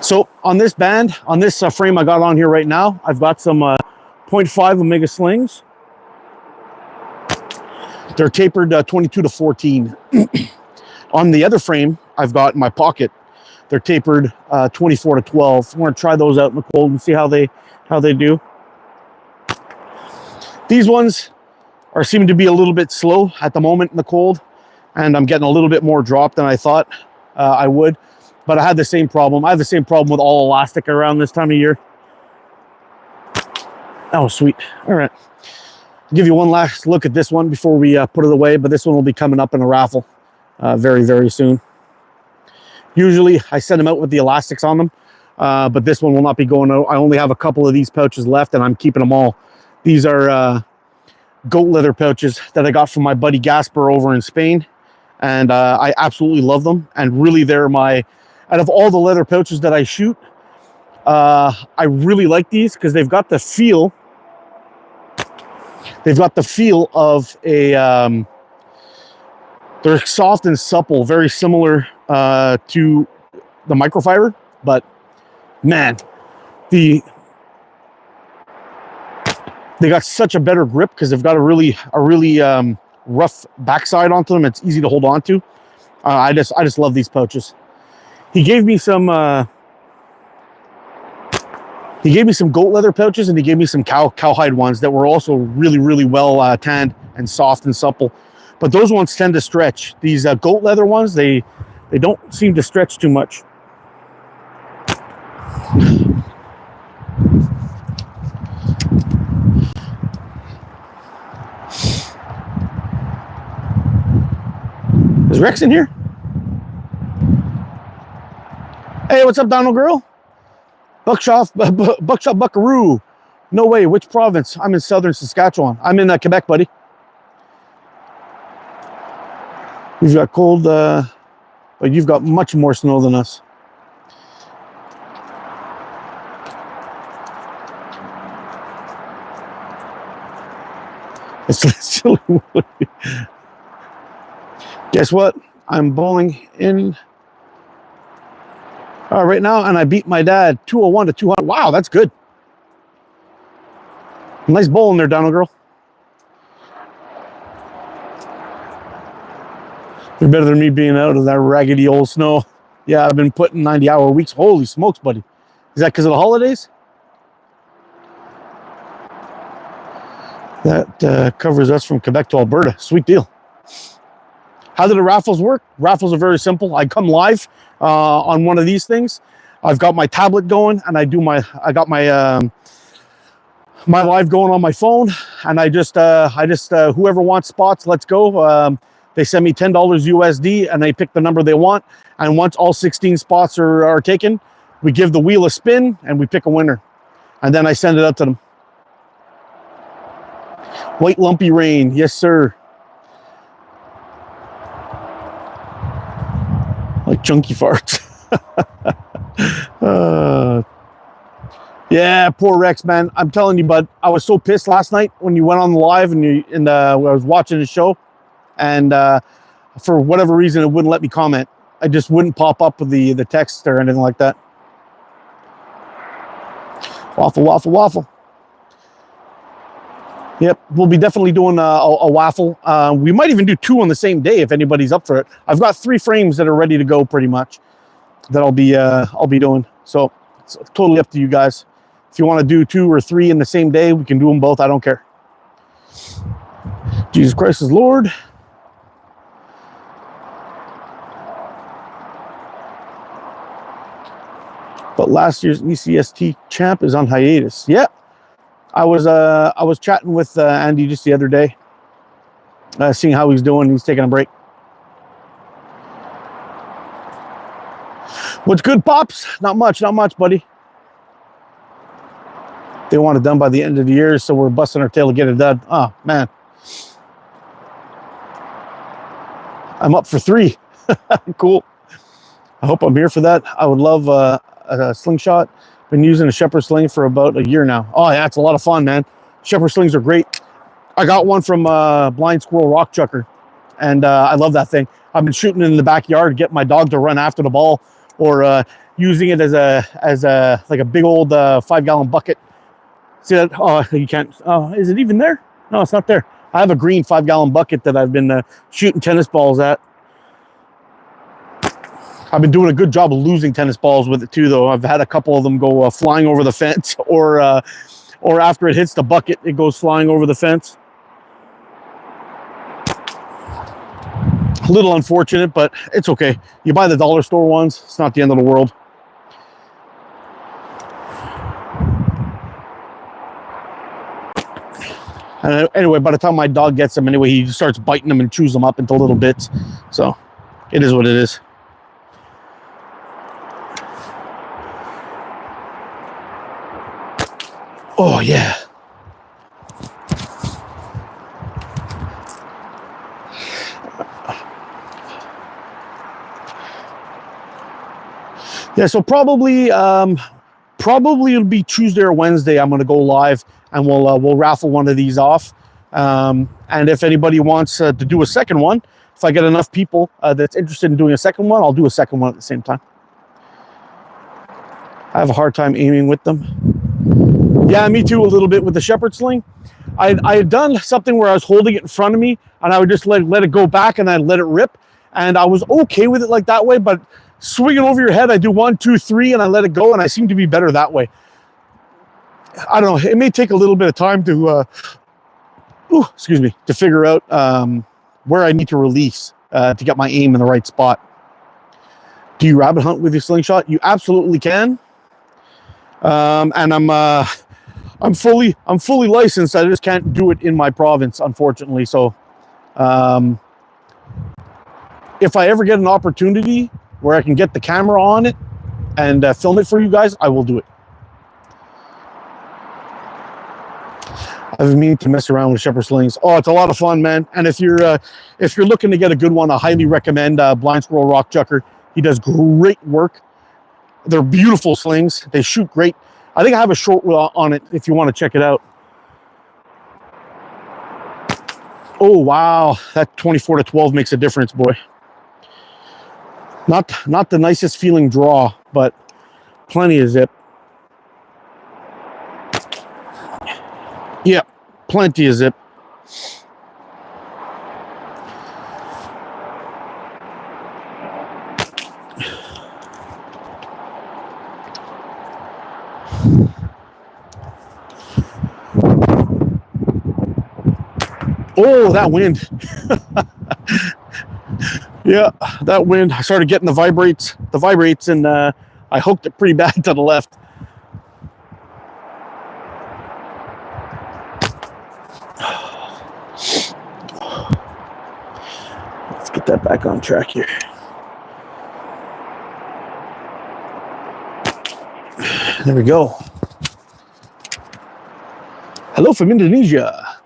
So on this band, on this frame I got on here right now, I've got some 0.5 Omega slings. They're tapered 22 to 14. On the other frame I've got in my pocket, they're tapered 24 to 12. I'm going to try those out in the cold and see how they do. These ones are seeming to be a little bit slow at the moment in the cold. And I'm getting a little bit more drop than I thought I would. But I had the same problem. I have the same problem with all elastic around this time of year. Oh, sweet. All right. I'll give you one last look at this one before we put it away. But this one will be coming up in a raffle very, very soon. Usually, I send them out with the elastics on them. But this one will not be going out. I only have a couple of these pouches left, and I'm keeping them all. These are goat leather pouches that I got from my buddy Gasper over in Spain. And I absolutely love them. And really, they're my, out of all the leather pouches that I shoot, I really like these because they've got the feel. They've got the feel of a, they're soft and supple, very similar to the microfiber. But man, they got such a better grip because they've got a really rough backside onto them. It's easy to hold on to. I just love these pouches. He gave me some goat leather pouches, and he gave me some cowhide ones that were also really well tanned and soft and supple. But those ones tend to stretch. These goat leather ones, they don't seem to stretch too much. Is Rex in here? Hey, what's up, Donald Girl? Buckshot Buckaroo. No way, which province? I'm in southern Saskatchewan. I'm in Quebec, buddy. You've got cold, but you've got much more snow than us. It's silly. Guess what? I'm bowling in right now, and I beat my dad 201 to 200. Wow, that's good. Nice bowling there, Donald Girl. You're better than me being out of that raggedy old snow. Yeah, I've been putting 90-hour weeks. Holy smokes, buddy. Is that because of the holidays? That covers us from Quebec to Alberta. Sweet deal. How do the raffles work? Raffles are very simple. I come live on one of these things. I've got my tablet going, and I got my my live going on my phone, and I just whoever wants spots, let's go. They send me $10 USD, and they pick the number they want. And once all 16 spots are taken, we give the wheel a spin, and we pick a winner. And then I send it out to them. White lumpy rain, yes sir. Like chunky farts. Yeah, poor Rex, man. I'm telling you, bud. I was so pissed last night when you went on the live and I was watching the show, and for whatever reason, it wouldn't let me comment. I just wouldn't pop up with the text or anything like that. Waffle, waffle, waffle. Yep, we'll be definitely doing a waffle. We might even do 2 on the same day if anybody's up for it. I've got 3 frames that are ready to go pretty much that I'll be doing. So it's totally up to you guys. If you want to do 2 or 3 in the same day, we can do them both. I don't care. Jesus Christ is Lord. But last year's ECST champ is on hiatus. Yeah. I was chatting with Andy just the other day, seeing how he's doing. He's taking a break. What's good, Pops? Not much, buddy. They want it done by the end of the year, so we're busting our tail to get it done. Oh, man. I'm up for 3. Cool. I hope I'm here for that. I would love a slingshot. Been using a shepherd sling for about a year now. Oh, yeah, it's a lot of fun, man. Shepherd slings are great. I got one from Blind Squirrel Rock Chucker, and I love that thing. I've been shooting it in the backyard, get my dog to run after the ball, or using it as a like a big old 5-gallon bucket. See that? Oh, you can't. Oh, is it even there? No, it's not there. I have a green 5-gallon bucket that I've been shooting tennis balls at. I've been doing a good job of losing tennis balls with it too, though. I've had a couple of them go flying over the fence, or after it hits the bucket, it goes flying over the fence. A little unfortunate, but it's okay. You buy the dollar store ones, it's not the end of the world. And anyway, by the time my dog gets them, anyway, he starts biting them and chews them up into little bits. So it is what it is. Oh, yeah. Yeah, so probably it'll be Tuesday or Wednesday. I'm going to go live, and we'll raffle one of these off. And if anybody wants to do a second one, if I get enough people that's interested in doing a second one, I'll do a second one at the same time. I have a hard time aiming with them. Yeah, me too, a little bit with the shepherd sling. I had done something where I was holding it in front of me, and I would just let it go back, and I'd let it rip. And I was okay with it like that way, but swinging over your head, I do 1, 2, 3, and I let it go, and I seem to be better that way. I don't know. It may take a little bit of time to, to figure out where I need to release to get my aim in the right spot. Do you rabbit hunt with your slingshot? You absolutely can. And I'm fully licensed. I just can't do it in my province, unfortunately. So, if I ever get an opportunity where I can get the camera on it and film it for you guys, I will do it. I've been meaning to mess around with shepherd slings. Oh, it's a lot of fun, man. And if you're looking to get a good one, I highly recommend Blind Squirrel Rock Chucker. He does great work. They're beautiful slings. They shoot great. I think I have a short reel on it if you want to check it out. Oh, wow. That 24-12 makes a difference, boy. Not the nicest feeling draw, but plenty of zip. Yeah, plenty of zip. Oh, that wind. Yeah, that wind, I started getting the vibrates, and I hooked it pretty bad to the left. Let's get that back on track here. There we go. Hello from Indonesia.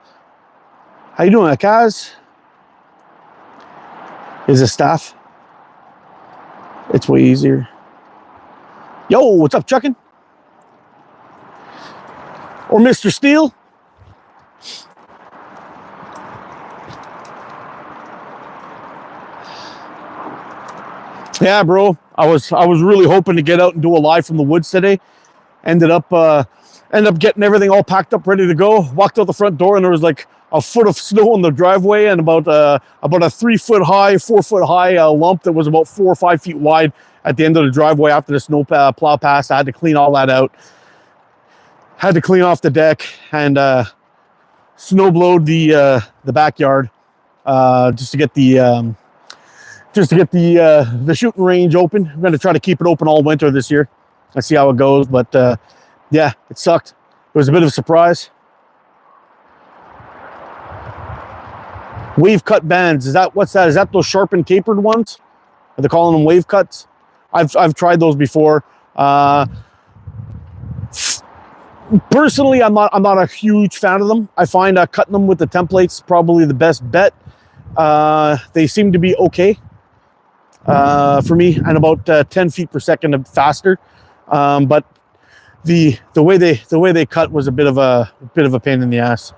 How you doing, Akaz? Is it staff? It's way easier. Yo, what's up, Chuckin? Or Mr. Steele? Yeah, bro. I was really hoping to get out and do a live from the woods today. Ended up getting everything all packed up, ready to go. Walked out the front door, and there was like a foot of snow in the driveway, and about a 3 foot high, 4 foot high lump that was about 4 or 5 feet wide at the end of the driveway after the snow plow pass. I had to clean all that out. Had to clean off the deck and snow blowed the backyard just to get the shooting range open. I'm going to try to keep it open all winter this year. Let's see how it goes, but yeah, it sucked. It was a bit of a surprise. Wave cut bands, what's that? Is that those sharpened tapered ones? Are they calling them wave cuts? I've tried those before. Personally, I'm not a huge fan of them. I find cutting them with the templates probably the best bet. They seem to be okay for me, and about 10 feet per second faster. But the way they cut was a bit of a pain in the ass.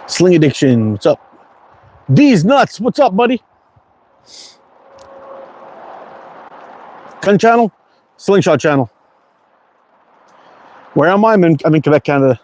Sling Addiction, what's up? These nuts, what's up, buddy? Gun channel, Slingshot channel. Where am I? I'm in Quebec, Canada.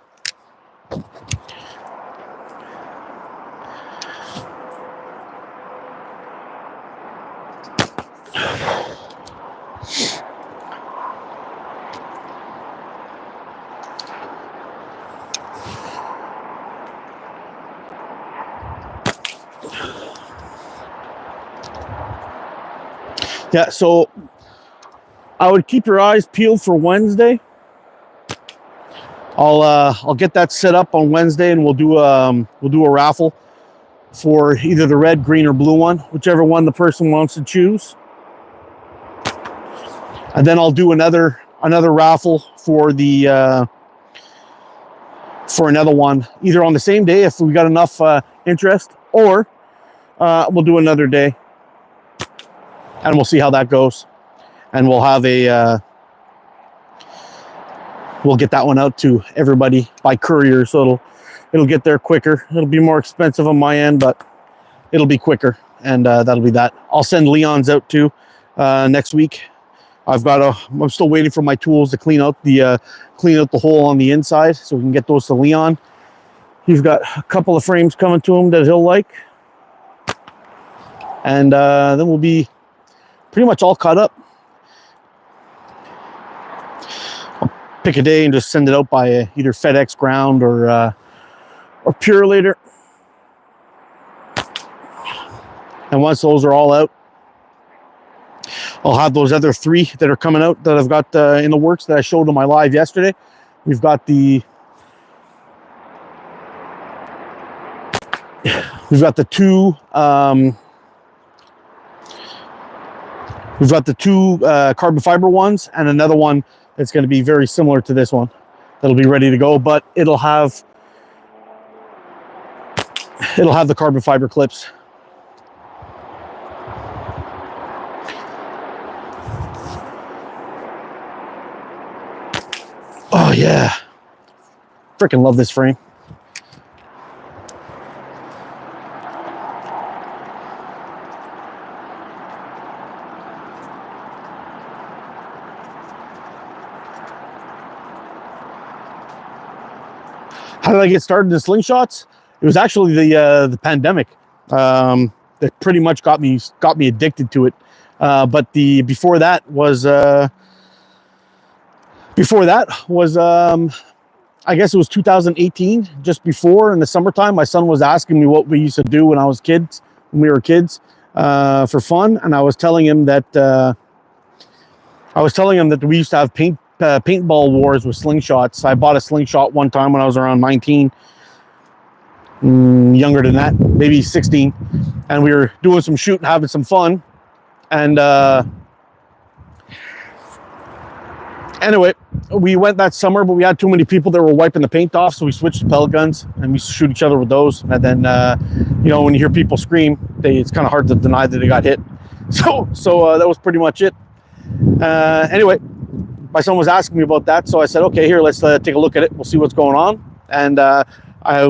Yeah, so I would keep your eyes peeled for Wednesday. I'll get that set up on Wednesday, and we'll do a raffle for either the red, green, or blue one, whichever one the person wants to choose. And then I'll do another raffle for the for another one, either on the same day if we got enough interest, or we'll do another day, and we'll see how that goes. And we'll have we'll get that one out to everybody by courier, so it'll get there quicker. It'll be more expensive on my end, but it'll be quicker, and that'll be that. I'll send Leon's out too next week. I'm still waiting for my tools to clean out the hole on the inside, so we can get those to Leon. He's got a couple of frames coming to him that he'll like, and then we'll be pretty much all caught up. I'll pick a day and just send it out by either FedEx Ground or Purelator. And once those are all out, I'll have those other 3 that are coming out that I've got in the works that I showed on my live yesterday. We've got the 2 carbon fiber ones, and another one that's going to be very similar to this one that'll be ready to go, but it'll have the carbon fiber clips. Oh yeah, freaking love this frame. How did I get started in slingshots? It was actually the pandemic that pretty much got me addicted to it. But before that was Before that was, I guess it was 2018, just before in the summertime. My son was asking me what we used to do when we were kids, for fun, and I was telling him that we used to have paintball wars with slingshots. I bought a slingshot one time when I was around 19, younger than that, maybe 16, and we were doing some shooting, having some fun, and anyway, we went that summer, but we had too many people that were wiping the paint off, so we switched to pellet guns, and we used to shoot each other with those. And then, you know, when you hear people scream, it's kind of hard to deny that they got hit. So that was pretty much it. Anyway, my son was asking me about that, so I said, okay, here, let's take a look at it. We'll see what's going on. And I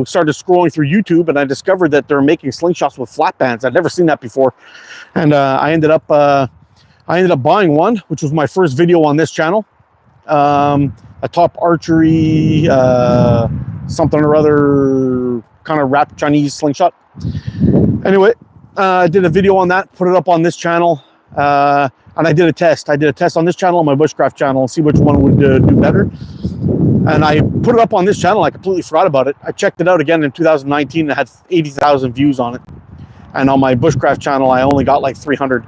started scrolling through YouTube, and I discovered that they're making slingshots with flat bands. I'd never seen that before, and I ended up buying one, which was my first video on this channel. A top archery, something or other, kind of wrapped Chinese slingshot. Anyway, I did a video on that, put it up on this channel, and I did a test. I did a test on this channel, on my bushcraft channel, and see which one would do better. And I put it up on this channel. I completely forgot about it. I checked it out again in 2019. It had 80,000 views on it. And on my bushcraft channel, I only got like 300.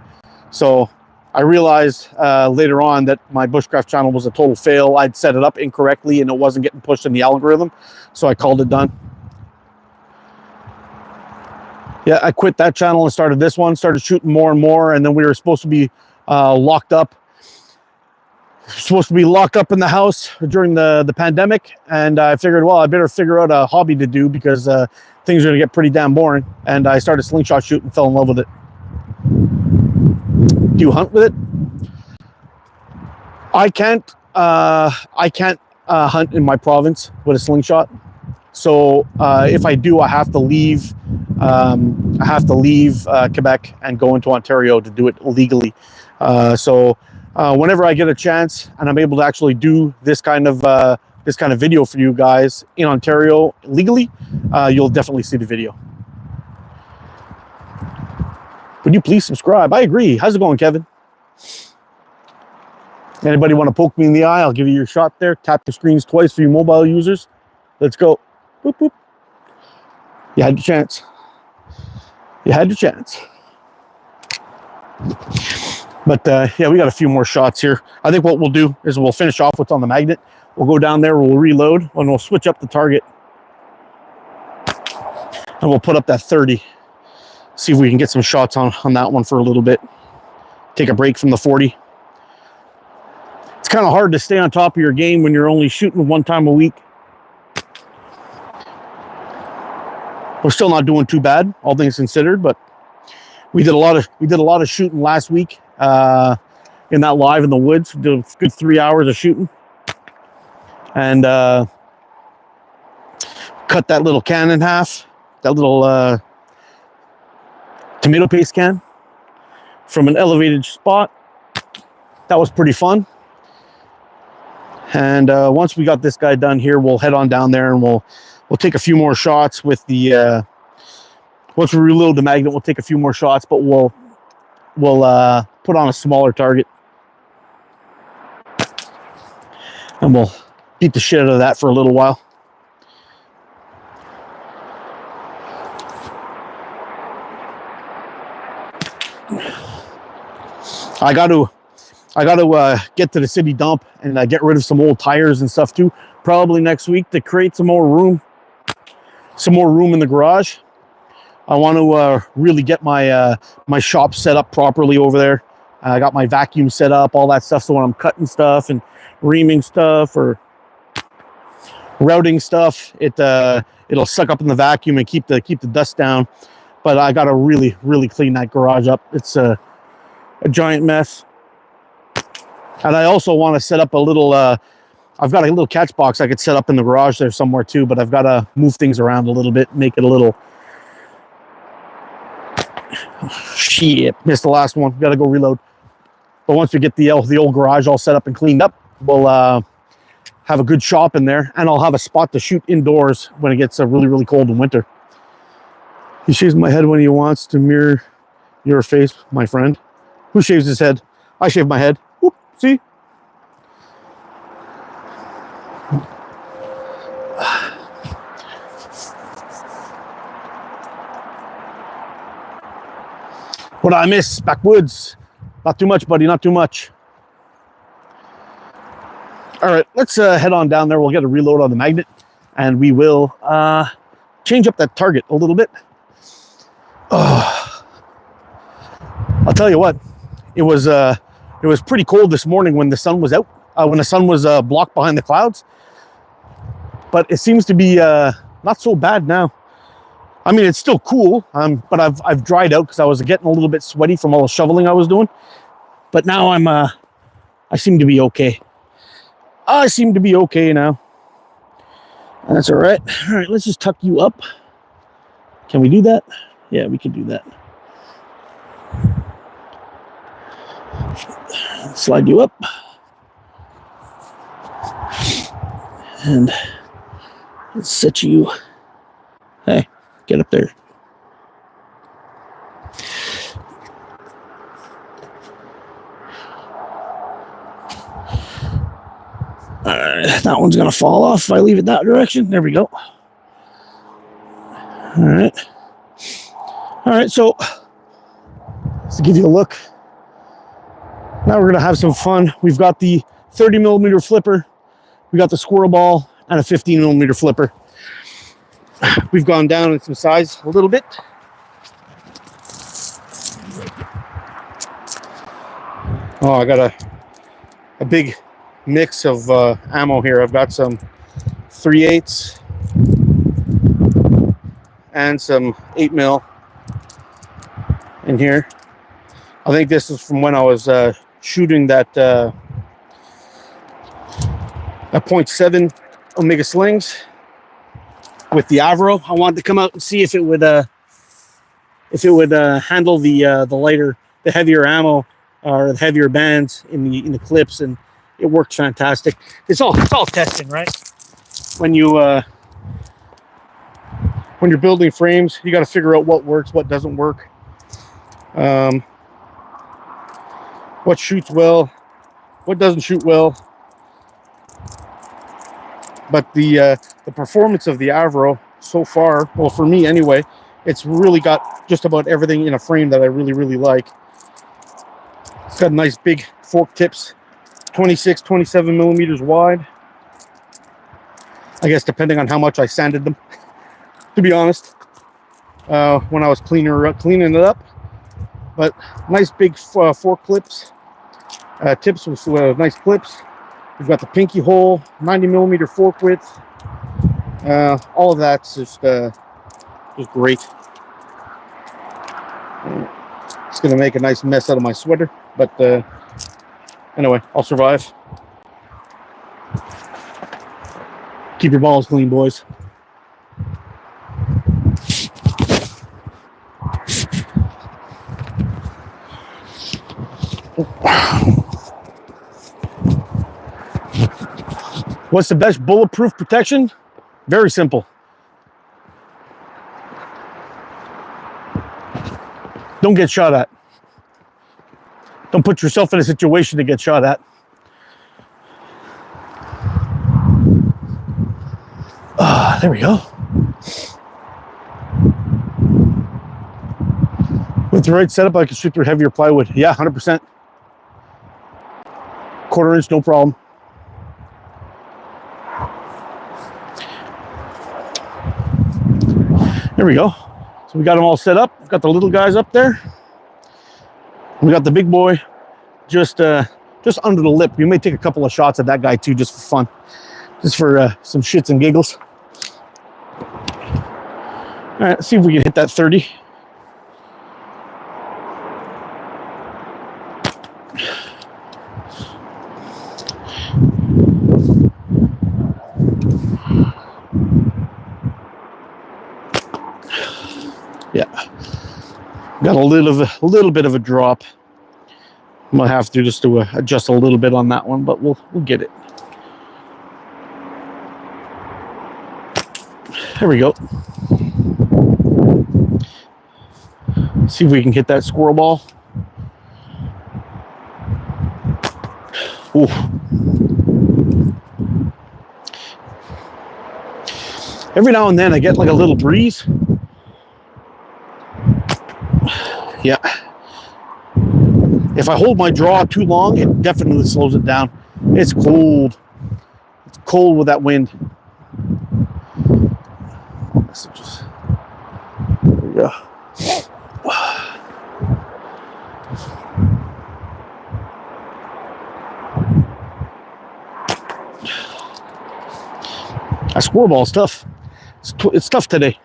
So I realized later on that my bushcraft channel was a total fail. I'd set it up incorrectly and it wasn't getting pushed in the algorithm. So I called it done. Yeah, I quit that channel and started this one, started shooting more and more. And then we were supposed to be locked up in the house during the pandemic. And I figured, well, I better figure out a hobby to do because things are going to get pretty damn boring. And I started slingshot shooting, fell in love with it. Do you hunt with it? I can't hunt in my province with a slingshot. So if I do, I have to leave Quebec and go into Ontario to do it legally. So whenever I get a chance and I'm able to actually do this kind of video for you guys in Ontario legally, you'll definitely see the video. Would you please subscribe? I agree. How's it going, Kevin? Anybody want to poke me in the eye? I'll give you your shot there. Tap the screens twice for you mobile users. Let's go. Boop, boop. You had your chance. You had your chance. But yeah, we got a few more shots here. I think what we'll do is we'll finish off what's on the magnet. We'll go down there, we'll reload, and we'll switch up the target. And we'll put up that 30. See if we can get some shots on that one for a little bit. Take a break from the 40. It's kind of hard to stay on top of your game when you're only shooting one time a week. We're still not doing too bad, all things considered, but we did a lot of shooting last week in that live in the woods. We did a good 3 hours of shooting, and cut that little can in half. That little tomato paste can from an elevated spot. That was pretty fun. And once we got this guy done here, we'll head on down there and we'll take a few more shots with the once we reload the magnet, we'll take a few more shots, but we'll put on a smaller target and we'll beat the shit out of that for a little while. I got to get to the city dump and get rid of some old tires and stuff too. Probably next week to create some more room in the garage. I want to really get my my shop set up properly over there. I got my vacuum set up, all that stuff. So when I'm cutting stuff and reaming stuff or routing stuff, it'll suck up in the vacuum and keep the dust down. But I got to really clean that garage up. It's a giant mess. And I also want to set up a little I've got a little catch box I could set up in the garage there somewhere too, but I've got to move things around a little bit, make it a little... Shit, missed the last one. Got to go reload. But once we get the old garage all set up and cleaned up, we'll have a good shop in there, and I'll have a spot to shoot indoors when it gets really cold in winter. He shaves my head when he wants to mirror your face, my friend. Who shaves his head? I shave my head. Whoop, see? What did I miss? Backwoods. Not too much, buddy, not too much. All right, let's head on down there. We'll get a reload on the magnet, and we will change up that target a little bit. Oh, I'll tell you what, it was pretty cold this morning when the sun was out, when the sun was blocked behind the clouds. But it seems to be not so bad now. I mean, it's still cool, but I've dried out because I was getting a little bit sweaty from all the shoveling I was doing. But now I seem to be okay. I seem to be okay now. That's all right. All right, let's just tuck you up. Can we do that? Yeah, we can do that. Slide you up. And let's set you. Hey, get up there. All right, that one's gonna fall off if I leave it that direction. There we go. All right. So to give you a look, now we're gonna have some fun. We've got the 30 millimeter flipper, we got the squirrel ball, and a 15 millimeter flipper. We've gone down in some size a little bit. Oh, I got a big mix of ammo here. I've got some 3/8 and some 8 mil in here. I think this is from when I was shooting that .7 Omega slings with the Avro. I wanted to come out and see if it would handle the heavier ammo or the heavier bands in the clips, and it worked fantastic. It's all testing, right? When you're building frames, you got to figure out what works, what doesn't work, what shoots well, what doesn't shoot well. But the performance of the Avro so far, well, for me anyway, it's really got just about everything in a frame that I really like. It's got nice big fork tips, 26, 27 millimeters wide. I guess depending on how much I sanded them, to be honest, when I was cleaning it up. But nice big fork clips, tips with nice clips. We've got the pinky hole, 90 millimeter fork width. All of that's just great. It's gonna make a nice mess out of my sweater, but anyway, I'll survive. Keep your balls clean, boys. What's the best bulletproof protection? Very simple. Don't get shot at. Don't put yourself in a situation to get shot at. There we go. With the right setup, I can shoot through heavier plywood. Yeah, 100%. Quarter inch, no problem. There we go. So we got them all set up. We've got the little guys up there. We got the big boy just under the lip. We may take a couple of shots at that guy too, just for fun, just for some shits and giggles. All right, let's see if we can hit that 30. Yeah, got a little bit of a drop. I'm gonna have to just do adjust a little bit on that one, but we'll get it. There we go. See if we can hit that squirrel ball. Ooh. Every now and then I get like a little breeze. Yeah, If I hold my draw too long, it definitely slows it down. It's cold. It's cold with that wind. Messages. There we go. That squirrel ball is tough. It's tough today.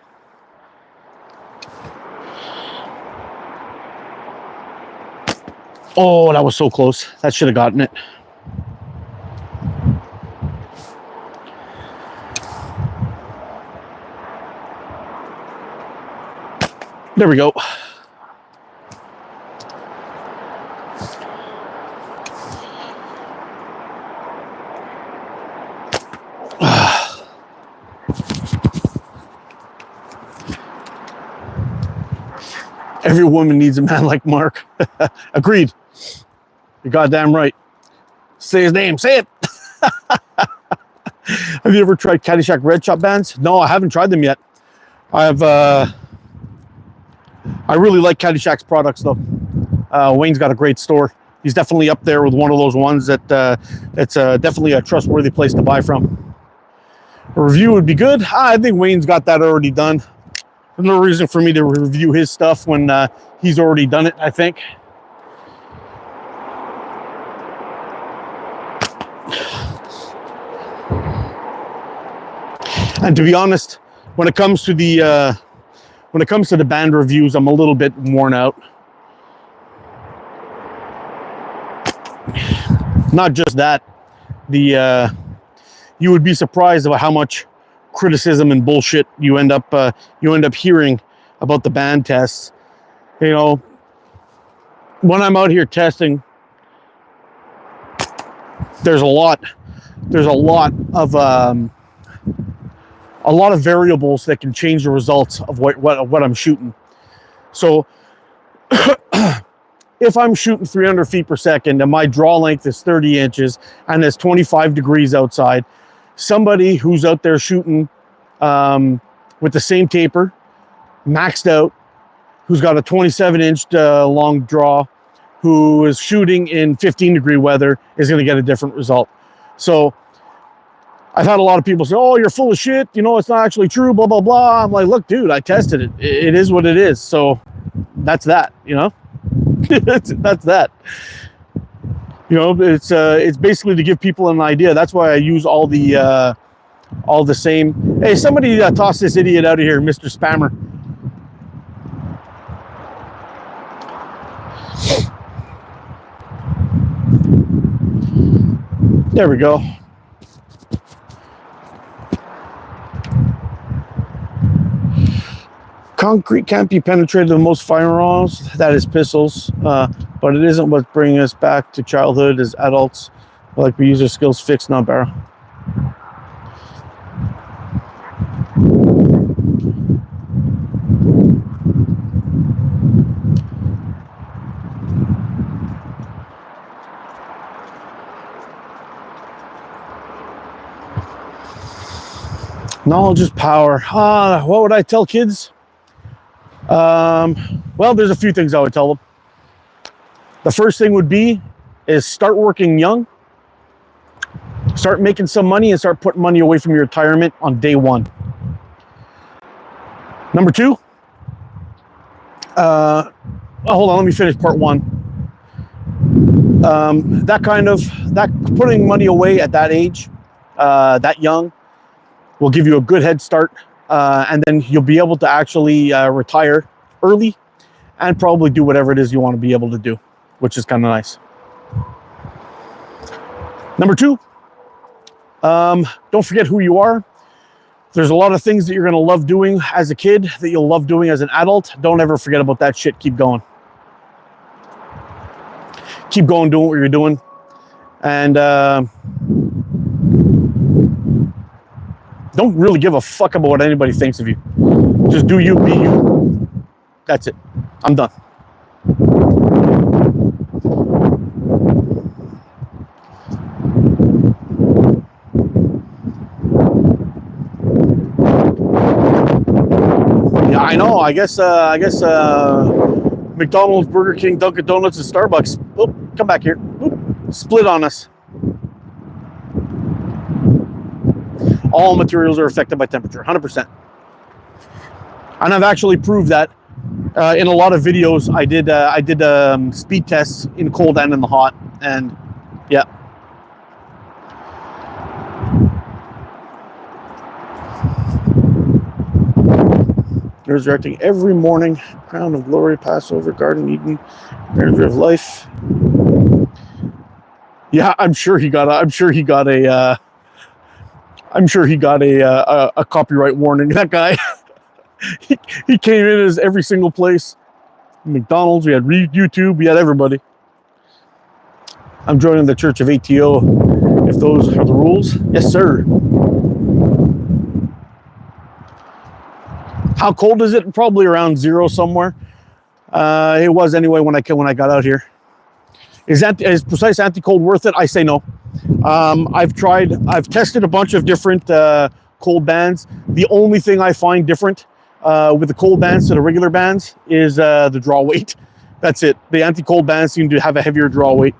Oh, that was so close. That should have gotten it. There we go. Every woman needs a man like Mark. Agreed. You're goddamn right. Say his name. Say it. Have you ever tried Caddyshack Red Shot bands? No, I haven't tried them yet. I really like Caddyshack's products though. Wayne's got a great store. He's definitely up there with one of those ones that that's definitely a trustworthy place to buy from. A review would be good. I think Wayne's got that already done. There's no reason for me to review his stuff when he's already done it, I think. And to be honest, when it comes to the band reviews, I'm a little bit worn out. Not just that, you would be surprised about how much criticism and bullshit you end up hearing about the band tests. You know, when I'm out here testing, there's a lot of variables that can change the results of what I'm shooting. So if I'm shooting 300 feet per second and my draw length is 30 inches and there's 25 degrees outside, somebody who's out there shooting with the same taper, maxed out, who's got a 27-inch long draw, who is shooting in 15-degree weather is going to get a different result. So I've had a lot of people say, oh, you're full of shit. You know, it's not actually true, blah, blah, blah. I'm like, look, dude, I tested it. It is what it is. So that's that, you know? that's that. You know, it's basically to give people an idea. That's why I use all the same. Hey, somebody toss this idiot out of here, Mr. Spammer. There we go. Concrete can't be penetrated with most firearms. That is pistols, but it isn't what's bringing us back to childhood as adults. Like we use our skills fixed, not barrel. Knowledge is power. What would I tell kids? Well, there's a few things I would tell them. The first thing would be is start working young. Start making some money and start putting money away from your retirement on day one. Number two, hold on, let me finish part one. That putting money away at that age, that young, will give you a good head start. And then you'll be able to actually retire early and probably do whatever it is you want to be able to do, which is kind of nice. Number two, don't forget who you are. There's a lot of things that you're going to love doing as a kid that you'll love doing as an adult. Don't ever forget about that shit. Keep going. Keep going doing what you're doing. And don't really give a fuck about what anybody thinks of you. Just do you, be you. That's it. I'm done. Yeah, I know. I guess McDonald's, Burger King, Dunkin' Donuts, and Starbucks. Oh, come back here. Oop, split on us. All materials are affected by temperature, 100%. And I've actually proved that in a lot of videos. I did speed tests in cold and in the hot, and yeah. Resurrecting every morning, crown of glory, Passover, Garden Eden, Manager of life. Yeah, I'm sure he got a copyright warning. That guy, he came in as every single place. McDonald's, we had YouTube, we had everybody. I'm joining the Church of ATO, if those are the rules. Yes, sir. How cold is it? Probably around 0 somewhere. It was anyway when I got out here. Is precise anti-cold worth it? I say no. I've tested a bunch of different cold bands. The only thing I find different with the cold bands to the regular bands is the draw weight. That's it. The anti-cold bands seem to have a heavier draw weight.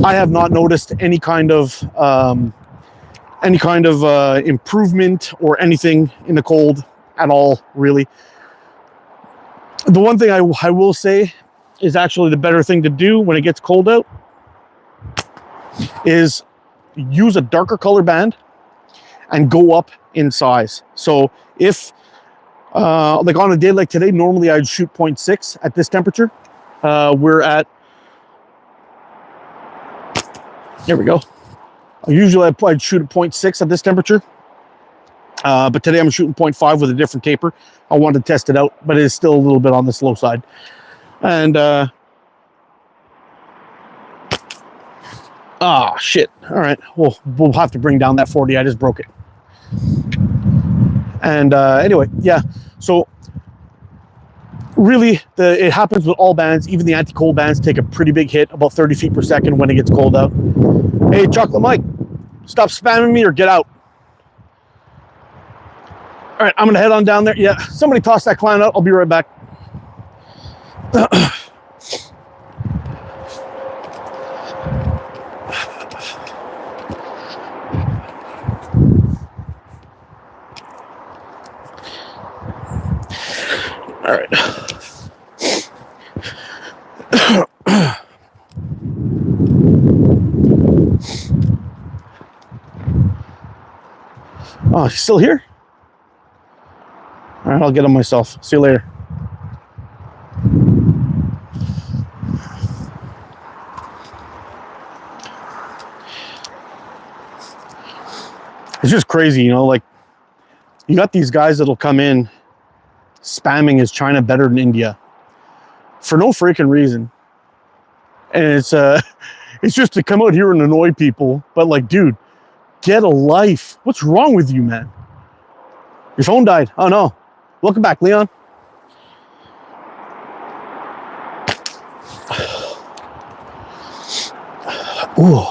I have not noticed any kind of improvement or anything in the cold at all, really. The one thing I will say is actually the better thing to do when it gets cold out is use a darker color band and go up in size. So if like on a day like today, normally I'd shoot 0.6 at this temperature. We're at, there we go. Usually I'd shoot at 0.6 at this temperature. But today I'm shooting 0.5 with a different taper. I wanted to test it out, but it's still a little bit on the slow side. And shit. All right. Well, we'll have to bring down that 40. I just broke it. And anyway, yeah. So really, it happens with all bands. Even the anti-cold bands take a pretty big hit, about 30 feet per second when it gets cold out. Hey, Chocolate Mike, stop spamming me or get out. All right, I'm gonna head on down there. Yeah, somebody toss that clown out. I'll be right back. All right. Oh, he's still here? All right, I'll get him myself. See you later. It's just crazy, you know, like you got these guys that'll come in spamming is China better than India for no freaking reason. And it's just to come out here and annoy people. But like, dude, get a life. What's wrong with you, man? Your phone died. Oh no. Welcome back, Leon. Ooh.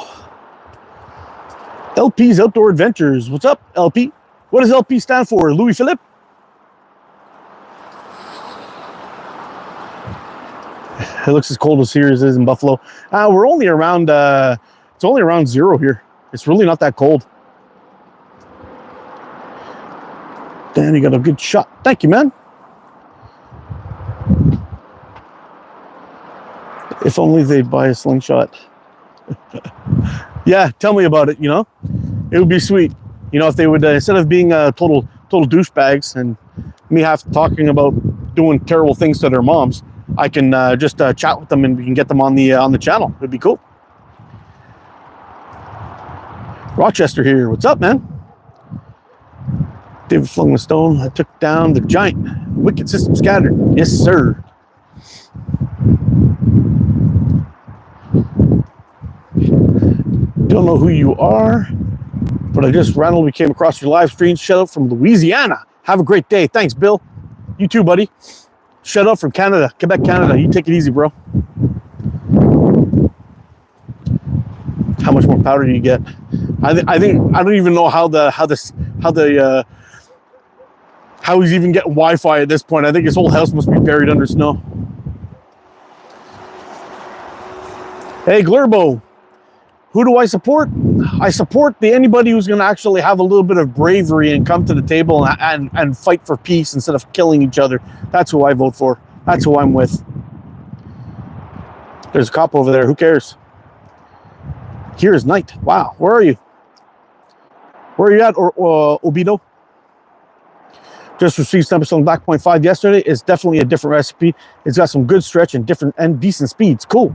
LP's Outdoor Adventures. What's up, LP? What does LP stand for? Louis Philippe? It looks as cold as here as it is in Buffalo. We're only around, it's only around 0 here. It's really not that cold. Dan, you got a good shot. Thank you, man. If only they'd buy a slingshot. Yeah, tell me about it, you know? It would be sweet. You know, if they would, instead of being total douchebags and me talking about doing terrible things to their moms, I can just chat with them and we can get them on the channel. It'd be cool. Rochester here. What's up, man? David flung the stone. I took down the giant. Wicked system scattered. Yes, sir. Don't know who you are, but I just randomly came across your live stream. Shout out from Louisiana. Have a great day. Thanks, Bill. You too, buddy. Shout out from Canada, Quebec, Canada. You take it easy, bro. How much more powder do you get? I think I don't even know how the how he's even getting Wi-Fi at this point. I think his whole house must be buried under snow. Hey, Glurbo, who do I support? I support anybody who's going to actually have a little bit of bravery and come to the table and fight for peace instead of killing each other. That's who I vote for. That's who I'm with. There's a cop over there. Who cares? Here is night. Wow. Where are you? Where are you at, Obito? Just received 10% back 0.5 yesterday. It's definitely a different recipe. It's got some good stretch and different and decent speeds. Cool.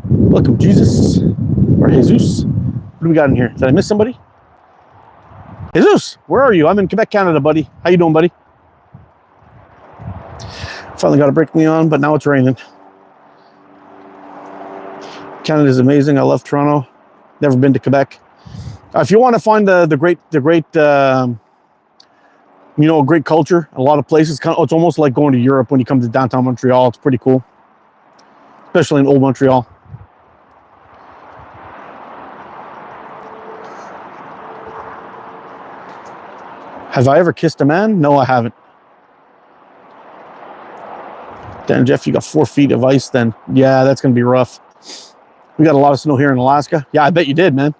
Welcome, Jesus. Or Jesus. What do we got in here? Did I miss somebody? Jesus, where are you? I'm in Quebec, Canada, buddy. How you doing, buddy? Finally got a break me on, but now it's raining. Canada is amazing. I love Toronto. Never been to Quebec. If you want to find the great you know, great culture, a lot of places, it's almost like going to Europe when you come to downtown Montreal. It's pretty cool, especially in old Montreal. Have I ever kissed a man? No, I haven't. Damn, Jeff, you got 4 feet of ice then. Yeah, that's going to be rough. We got a lot of snow here in Alaska. Yeah, I bet you did, man.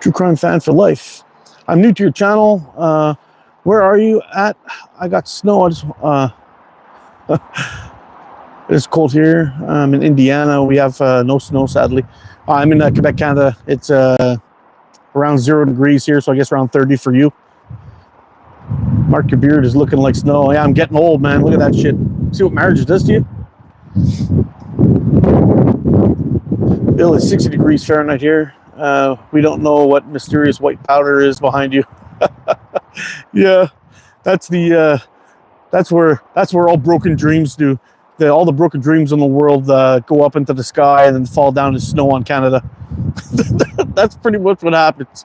True crime fan for life. I'm new to your channel. Where are you at? I got snow. I just, it's cold here. I'm in Indiana. We have no snow, sadly. I'm in Quebec, Canada. It's around 0 degrees here, so I guess around 30 for you. Mark, your beard is looking like snow. Yeah, I'm getting old, man. Look at that shit. See what marriage does to you? Bill, it's 60 degrees Fahrenheit here. We don't know what mysterious white powder is behind you. Yeah, that's where all broken dreams do. All the broken dreams in the world go up into the sky and then fall down as snow on Canada. That's pretty much what happens.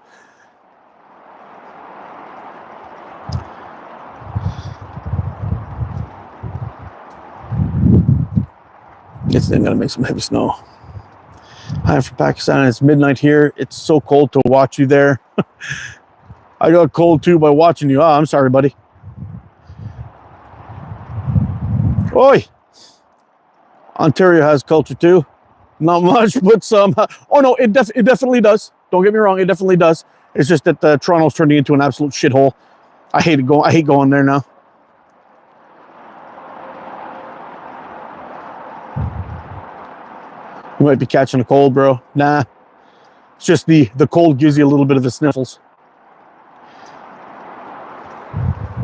This thing gonna make some heavy snow. Hi, I'm from Pakistan. It's midnight here. It's so cold to watch you there. I got cold too by watching you. Oh, I'm sorry, buddy. Oi! Ontario has culture too. Not much, but some. Oh no, it definitely does. Don't get me wrong, it definitely does. It's just that Toronto's turning into an absolute shithole. I hate going there now. You might be catching a cold, bro. Nah. It's just the cold gives you a little bit of the sniffles.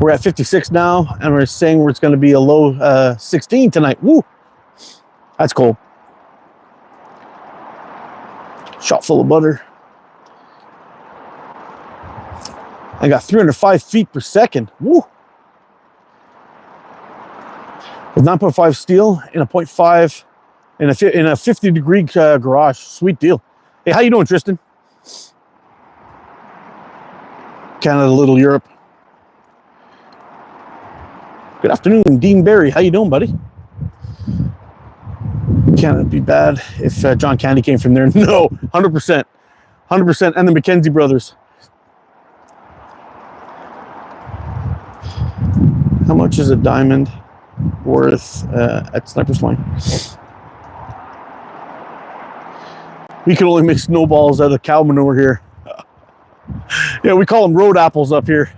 We're at 56 now, and we're saying it's going to be a low 16 tonight. Woo! That's cold. Shot full of butter. I got 305 feet per second. Woo! With 9.5 steel in a 0.5 in a 50-degree garage. Sweet deal. Hey, how you doing, Tristan? Canada, Little Europe. Good afternoon, Dean Barry. How you doing, buddy? Canada be bad if John Candy came from there. No, 100%. 100%. And the McKenzie brothers. How much is a diamond worth at Sniper's Line? We can only make snowballs out of cow manure here. Yeah, we call them road apples up here.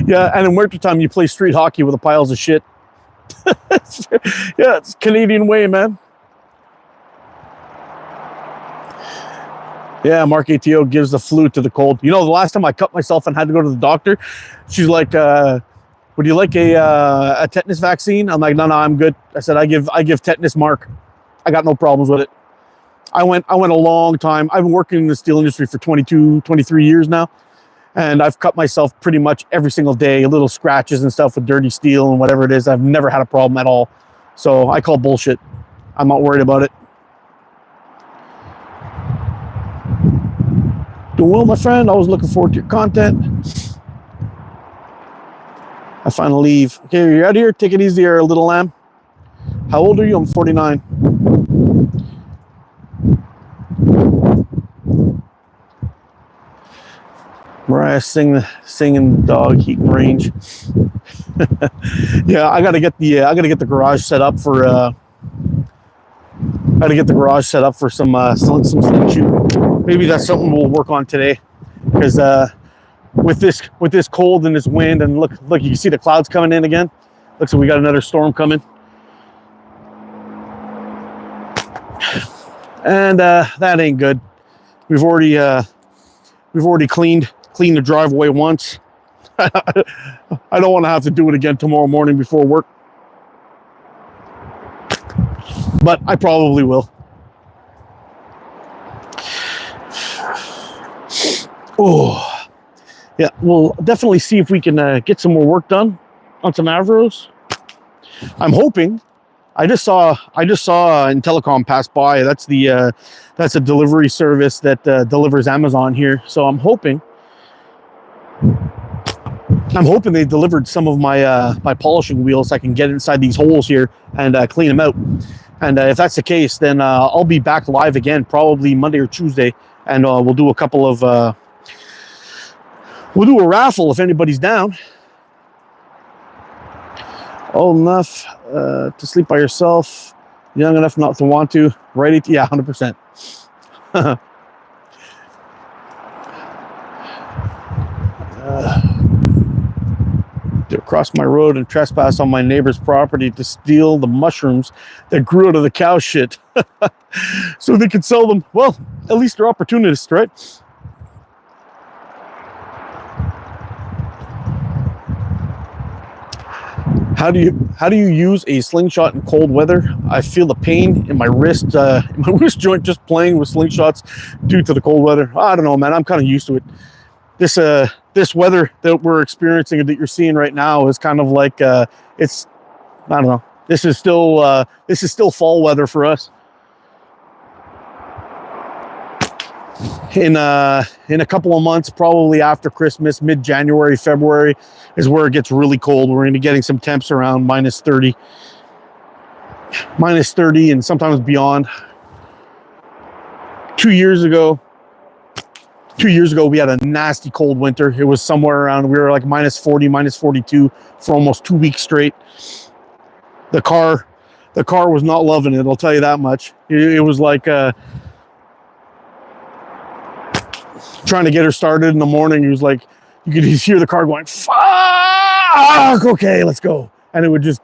Yeah, and in wintertime, you play street hockey with the piles of shit. Yeah, it's Canadian way, man. Yeah, Mark ATO gives the flu to the cold. You know, the last time I cut myself and had to go to the doctor, she's like, would you like a tetanus vaccine? I'm like, no, I'm good. I said, I give tetanus Mark. I got no problems with it. I went a long time. I've been working in the steel industry for 22, 23 years now. And I've cut myself pretty much every single day, little scratches and stuff with dirty steel and whatever it is. I've never had a problem at all. So I call bullshit. I'm not worried about it. Doing well, my friend. Always looking forward to your content. I finally leave. Okay, you're out here. Take it easy, little lamb. How old are you? I'm 49. Mariah singing dog heat and range. Yeah, I gotta get the garage set up for some sling shoot. Maybe that's something we'll work on today, because with this cold and this wind, and look, you can see the clouds coming in again. Looks like we got another storm coming, and that ain't good. We've already cleaned the driveway once. I don't want to have to do it again tomorrow morning before work, but I probably will. Oh, yeah, we'll definitely see if we can get some more work done on some Avros. I'm hoping. I just saw Telecom pass by. That's a delivery service that delivers Amazon here. So I'm hoping they delivered some of my my polishing wheels so I can get inside these holes here and clean them out. And if that's the case, then I'll be back live again, probably Monday or Tuesday, and we'll do a couple of we'll do a raffle if anybody's down. Old enough to sleep by yourself, young enough not to want to. Right? Yeah, 100%. To cross my road and trespass on my neighbor's property to steal the mushrooms that grew out of the cow shit so they could sell them. Well, at least they're opportunists, right? How do you use a slingshot in cold weather? I feel the pain in my wrist joint just playing with slingshots due to the cold weather. I don't know, man. I'm kind of used to it. This weather that we're experiencing, that you're seeing right now, is kind of like it's, I don't know. This is still fall weather for us. In a couple of months, probably after Christmas, mid-January, February, is where it gets really cold. We're going to be getting some temps around minus 30, and sometimes beyond. 2 years ago, we had a nasty cold winter. It was somewhere around, we were like minus 40, minus 42 for almost 2 weeks straight. The car was not loving it, I'll tell you that much. It was like trying to get her started in the morning. It was like you could just hear the car going, fuck, okay, let's go. And it would just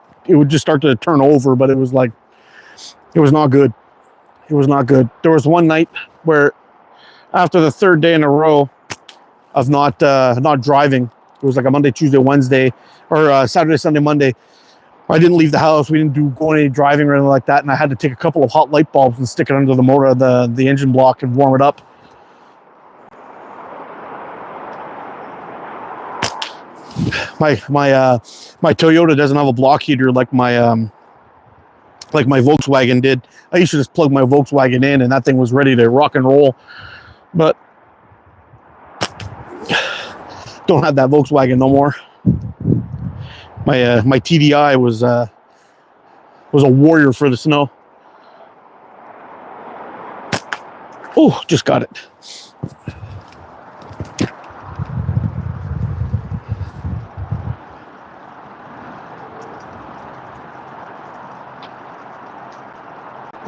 start to turn over, but it was like, it was not good. It was not good. There was one night where, after the third day in a row of not driving, it was like a Monday, Tuesday, Wednesday, or Saturday, Sunday, Monday, I didn't leave the house. We didn't go any driving or anything like that, and I had to take a couple of hot light bulbs and stick it under the motor, the engine block, and warm it up. My Toyota doesn't have a block heater like my Volkswagen did. I used to just plug my Volkswagen in, and that thing was ready to rock and roll. But don't have that Volkswagen no more. My TDI was a warrior for the snow. Oh, just got it.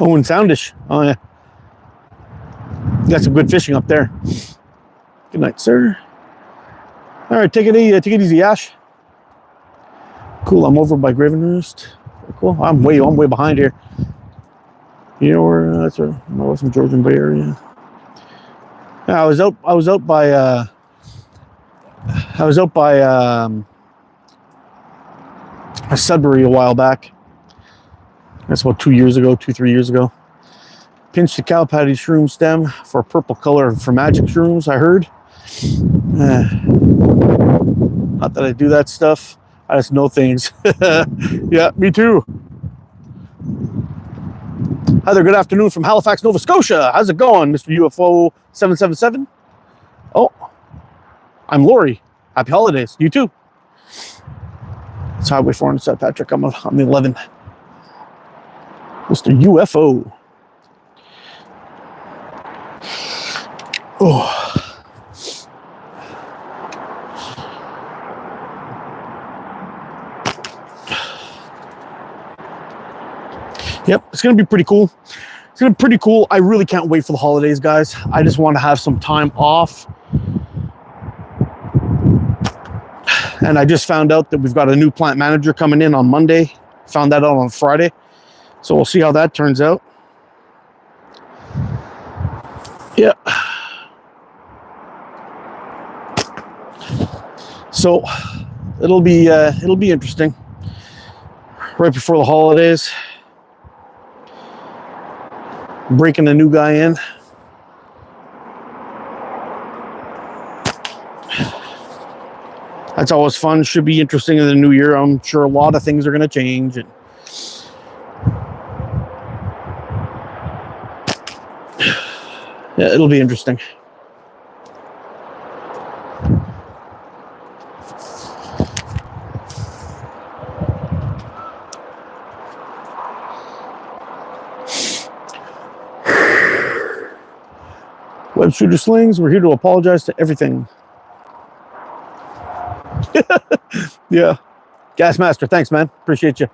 Oh, in Soundish. Oh, yeah. Got some good fishing up there. Good night, sir. All right, take it easy, Ash. Cool, I'm over by Graven Roost. Cool, I'm way behind here. You know where that's where I was from, Georgian Bay area. Yeah, I was out by Sudbury a while back. That's about 3 years ago. Pinched the cow patty shroom stem for a purple color for magic shrooms, I heard. Not that I do that stuff. I just know things. Yeah, me too. Hi there, good afternoon from Halifax, Nova Scotia. How's it going, Mr. UFO 777? Oh, I'm Lori. Happy holidays. You too. It's Highway 4 in St. Patrick. I'm the 11. Mr. UFO. Oh. it's going to be pretty cool. It's going to be pretty cool. I really can't wait for the holidays, guys. I just want to have some time off. And I just found out that we've got a new plant manager coming in on Monday. Found that out on Friday. So we'll see how that turns out. Yeah. So it'll be interesting. Right before the holidays. Breaking a new guy in. That's always fun. Should be interesting in the new year. I'm sure a lot of things are going to change. And yeah, it'll be interesting. Web Shooter Slings, we're here to apologize to everything. Yeah. Gas Master, thanks, man. Appreciate you.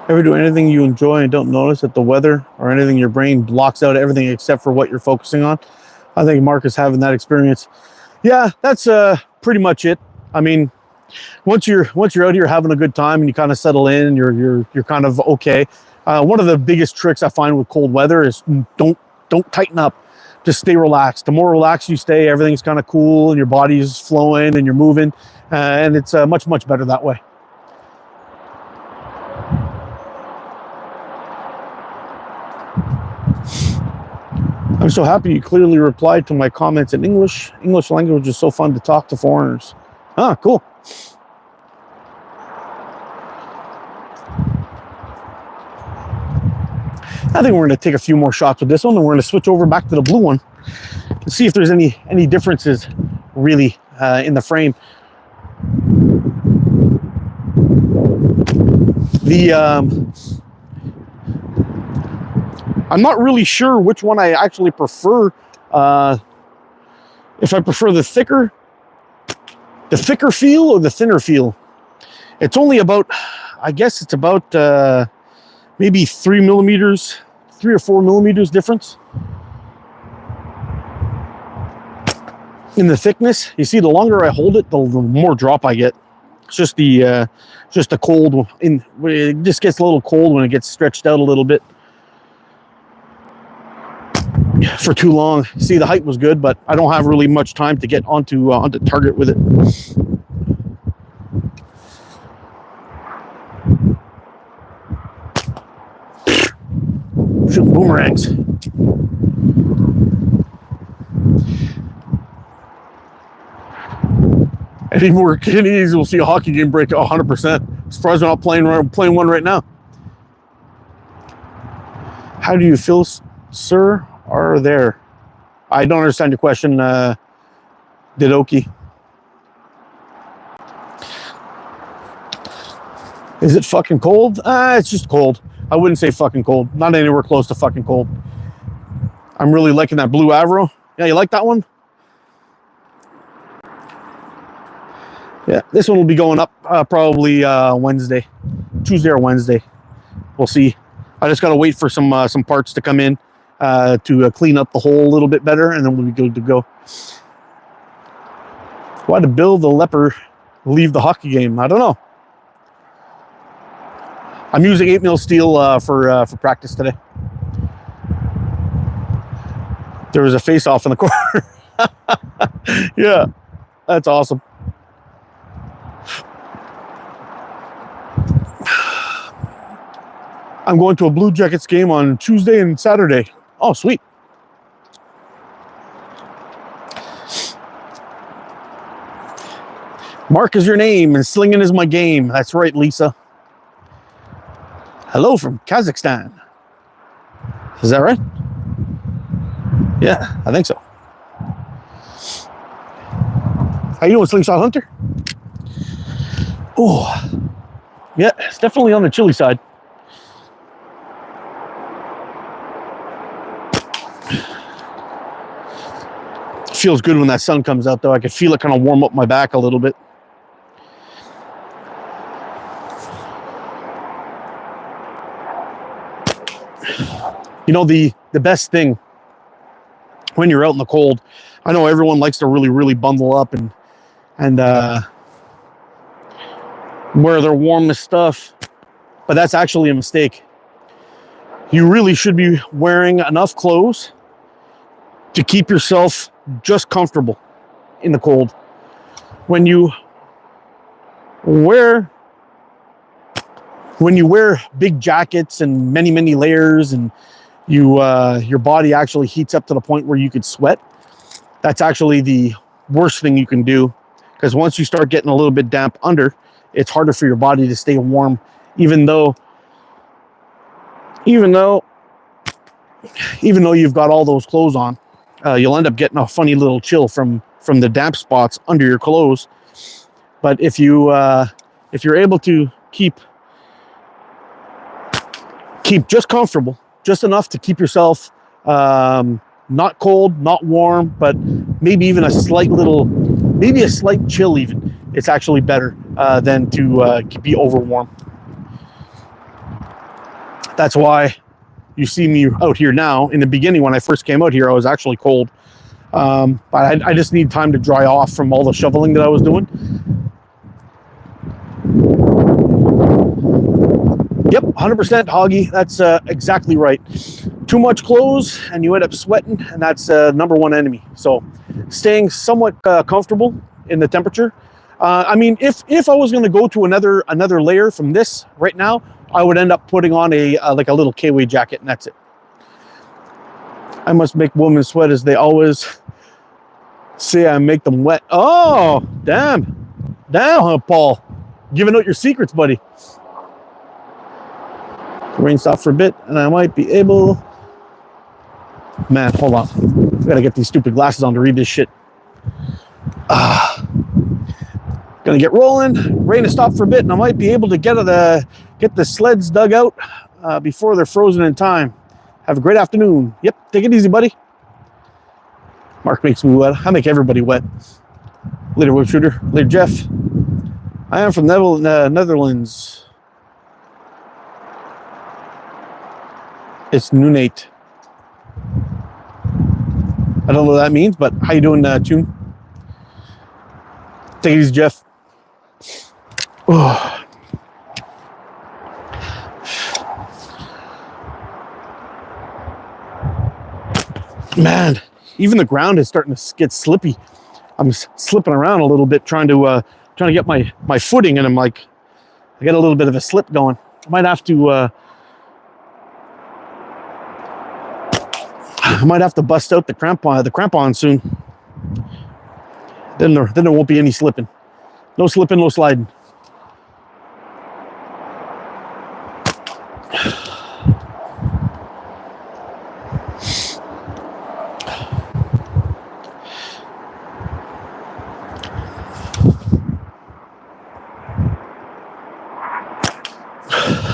Ever do anything you enjoy and don't notice that the weather or anything your brain blocks out everything except for what you're focusing on? I think Mark is having that experience. Yeah, that's pretty much it. I mean, once you're out here having a good time and you kind of settle in, you're kind of okay. One of the biggest tricks I find with cold weather is don't tighten up. Just stay relaxed. The more relaxed you stay, everything's kind of cool and your body's flowing and you're moving, and it's much better that way. I'm so happy you clearly replied to my comments in English. English language is so fun to talk to foreigners. Ah, cool. I think we're going to take a few more shots with this one, and we're going to switch over back to the blue one and see if there's any differences really in the frame. I'm not really sure which one I actually prefer. If I prefer the thicker feel or the thinner feel. It's only about, I guess it's about maybe 3 or 4 millimeters difference in the thickness. You see, the longer I hold it, the more drop I get. It's just the cold in. It just gets a little cold when it gets stretched out a little bit for too long. See, the height was good, but I don't have really much time to get onto target with it. Shoot boomerangs. Any more Canadians will see a hockey game break 100%. Surprised we're not playing one right now. How do you feel, sir? Are there? I don't understand your question, Didoki. Is it fucking cold? It's just cold. I wouldn't say fucking cold. Not anywhere close to fucking cold. I'm really liking that blue Avro. Yeah, you like that one? Yeah, this one will be going up probably Wednesday, Tuesday or Wednesday. We'll see. I just got to wait for some parts to come in to clean up the hole a little bit better, and then we'll be good to go. Why did Bill the Leper leave the hockey game? I don't know. I'm using 8mm steel for practice today. There was a face-off in the corner. Yeah, that's awesome. I'm going to a Blue Jackets game on Tuesday and Saturday. Oh, sweet. Mark is your name and slinging is my game. That's right, Lisa. Hello from Kazakhstan. Is that right? Yeah, I think so. How you doing, Slingshot Hunter? Oh, yeah, it's definitely on the chilly side. feels good when that sun comes out, though. I can feel it kind of warm up my back a little bit. You know, the best thing when you're out in the cold, I know everyone likes to really bundle up and wear their warmest stuff, but that's actually a mistake. You really should be wearing enough clothes to keep yourself just comfortable in the cold. When you wear big jackets and many layers, and your body actually heats up to the point where you could sweat, that's actually the worst thing you can do, because once you start getting a little bit damp under, it's harder for your body to stay warm, even though you've got all those clothes on. You'll end up getting a funny little chill from the damp spots under your clothes. But if you're able to keep just comfortable, just enough to keep yourself not cold, not warm, but maybe even a slight chill even, it's actually better than to be overwarm. That's why you see me out here now. In the beginning, when I first came out here, I was actually cold. But I just need time to dry off from all the shoveling that I was doing. Yep, 100% Hoggy. That's exactly right. Too much clothes and you end up sweating, and that's number one enemy. So staying somewhat comfortable in the temperature. I mean, if I was going to go to another layer from this right now, I would end up putting on like a little K-way jacket, and that's it. I must make women sweat as they always say I make them wet. Oh, damn, huh, Paul? Giving out your secrets, buddy. The rain stopped for a bit, and I might be able... Man, hold on. I gotta get these stupid glasses on to read this shit. Gonna get rolling. Rain has stopped for a bit, and I might be able to get the sleds dug out before they're frozen in time. Have a great afternoon. Yep, take it easy, buddy. Mark makes me wet. I make everybody wet. Later, Web Shooter. Later, Jeff. I am from Netherlands. It's Noonate. I don't know what that means, but how you doing, Tune? Take it easy, Jeff. Oh. Man, even the ground is starting to get slippy. I'm slipping around a little bit, trying to get my footing, and I'm like, I got a little bit of a slip going. I might have to bust out the crampon soon. Then there won't be any slipping. No slipping, no sliding.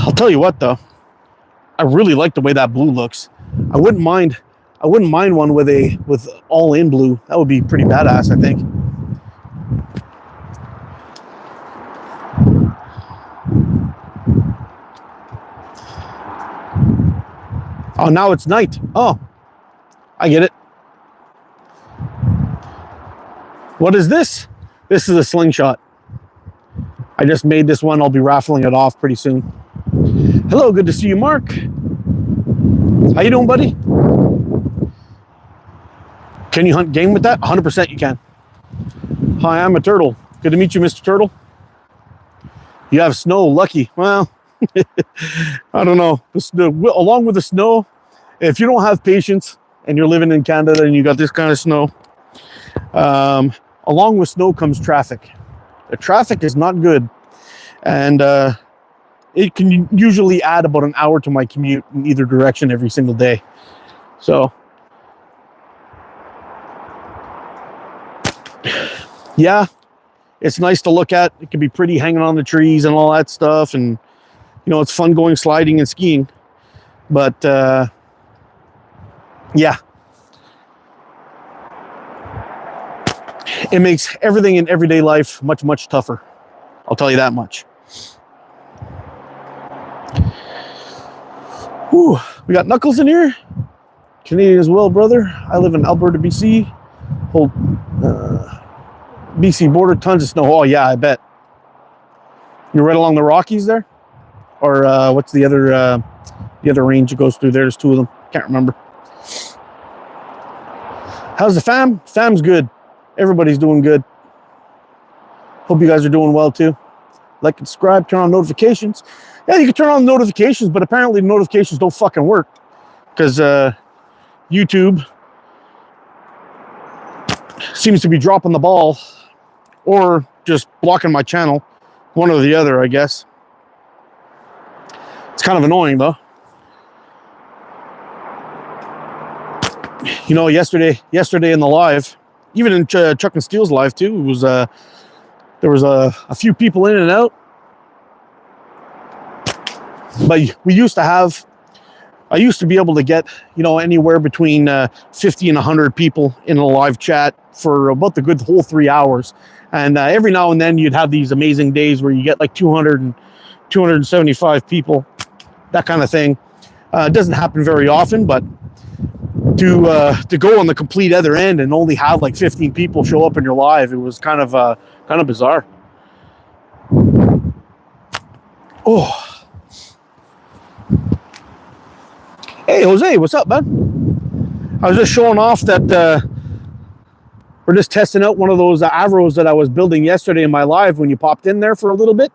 I'll tell you what, though, I really like the way that blue looks. I wouldn't mind one with all in blue. That would be pretty badass, I think. Oh, now it's night. Oh, I get it. What is this? This is a slingshot. I just made this one. I'll be raffling it off pretty soon. Hello, good to see you, Mark. How you doing, buddy? Can you hunt game with that? 100% you can. Hi, I'm a turtle. Good to meet you, Mr. Turtle. You have snow, lucky. Well, I don't know. Along with the snow, if you don't have patience and you're living in Canada and you got this kind of snow, along with snow comes traffic. The traffic is not good, and it can usually add about an hour to my commute in either direction every single day. So, yeah, it's nice to look at. It can be pretty hanging on the trees and all that stuff, and you know, it's fun going sliding and skiing. But yeah, It makes everything in everyday life much, much tougher. I'll tell you that much. Ooh, we got Knuckles in here. Canadian as well, brother. I live in Alberta, BC. Whole BC border, tons of snow. Oh yeah, I bet. You're right along the Rockies there, or what's the other range that goes through there? There's two of them. Can't remember. How's the fam? Fam's good. Everybody's doing good. Hope you guys are doing well too. Like, subscribe, turn on notifications. Yeah, you can turn on notifications, but apparently the notifications don't fucking work because YouTube seems to be dropping the ball or just blocking my channel. One or the other, I guess. It's kind of annoying though. You know, yesterday in the live, even in Chuck and Steele's live too, it was there was a few people in and out. But we used to have, I used to be able to get, you know, anywhere between 50 and 100 people in a live chat for about the good whole 3 hours. And every now and then you'd have these amazing days where you get like 200 and 275 people, that kind of thing. It doesn't happen very often, but to go on the complete other end and only have like 15 people show up in your live, it was kind of bizarre. Oh. Hey, Jose, what's up, man? I was just showing off that we're just testing out one of those Avros that I was building yesterday in my live when you popped in there for a little bit.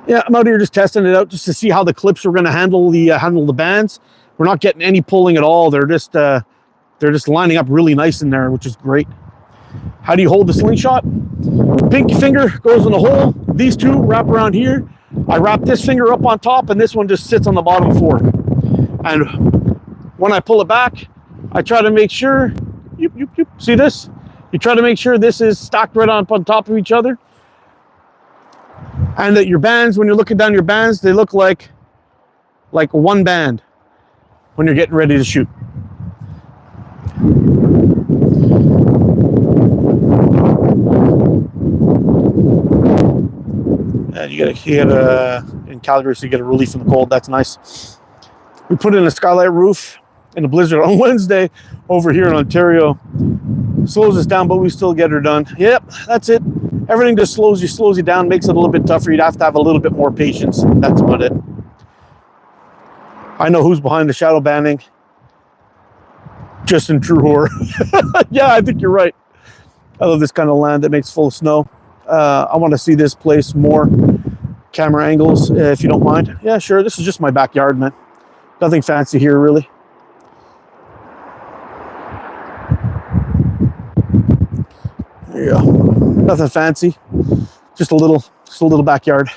Yeah, I'm out here just testing it out just to see how the clips are going to handle the bands. We're not getting any pulling at all. They're just lining up really nice in there, which is great. How do you hold the slingshot? Pinky finger goes in the hole. These two wrap around here. I wrap this finger up on top, and this one just sits on the bottom fork. And when I pull it back, I try to make sure, see this? You try to make sure this is stacked right on top of each other. And that your bands, when you're looking down your bands, they look like one band when you're getting ready to shoot. And you gotta in Calgary, so you get a relief from the cold. That's nice. We put in a skylight roof in a blizzard on Wednesday over here in Ontario. Slows us down, but we still get her done. Yep, that's it. Everything just slows you down, makes it a little bit tougher. You'd have to have a little bit more patience. That's about it. I know who's behind the shadow banning. Justin Truhor. Yeah, I think you're right. I love this kind of land that makes full of snow. I want to see this place more. Camera angles, if you don't mind. Yeah, sure. This is just my backyard, man. Nothing fancy here, really. There you go. Nothing fancy. Just a little backyard.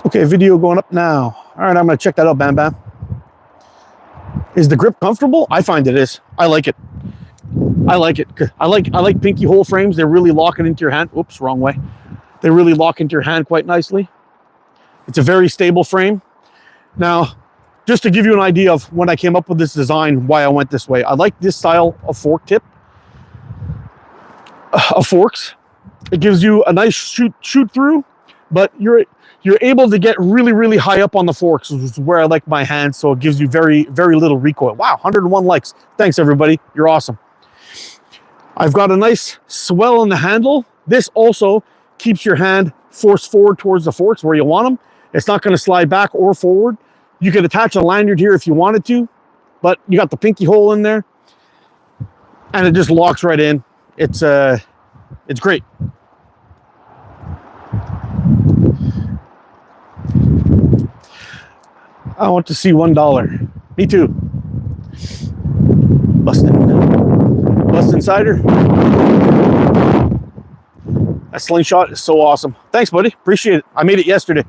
Okay, video going up now. All right, I'm gonna check that out, Bam Bam. Is the grip comfortable? I find it is. I like it. I like it. I like pinky hole frames. They really lock it into your hand. Oops, wrong way. They really lock into your hand quite nicely. It's a very stable frame. Now, just to give you an idea of when I came up with this design, why I went this way. I like this style of fork tip, of forks. It gives you a nice shoot through, but you're able to get really, really high up on the forks, which is where I like my hands. So it gives you very, very little recoil. Wow, 101 likes. Thanks, everybody. You're awesome. I've got a nice swell in the handle. This also keeps your hand forced forward towards the forks where you want them. It's not going to slide back or forward. You could attach a lanyard here if you wanted to, but you got the pinky hole in there, and it just locks right in. It's great. I want to see $1. Me too. Bust Insider. That slingshot is so awesome. Thanks, buddy. Appreciate it. I made it yesterday.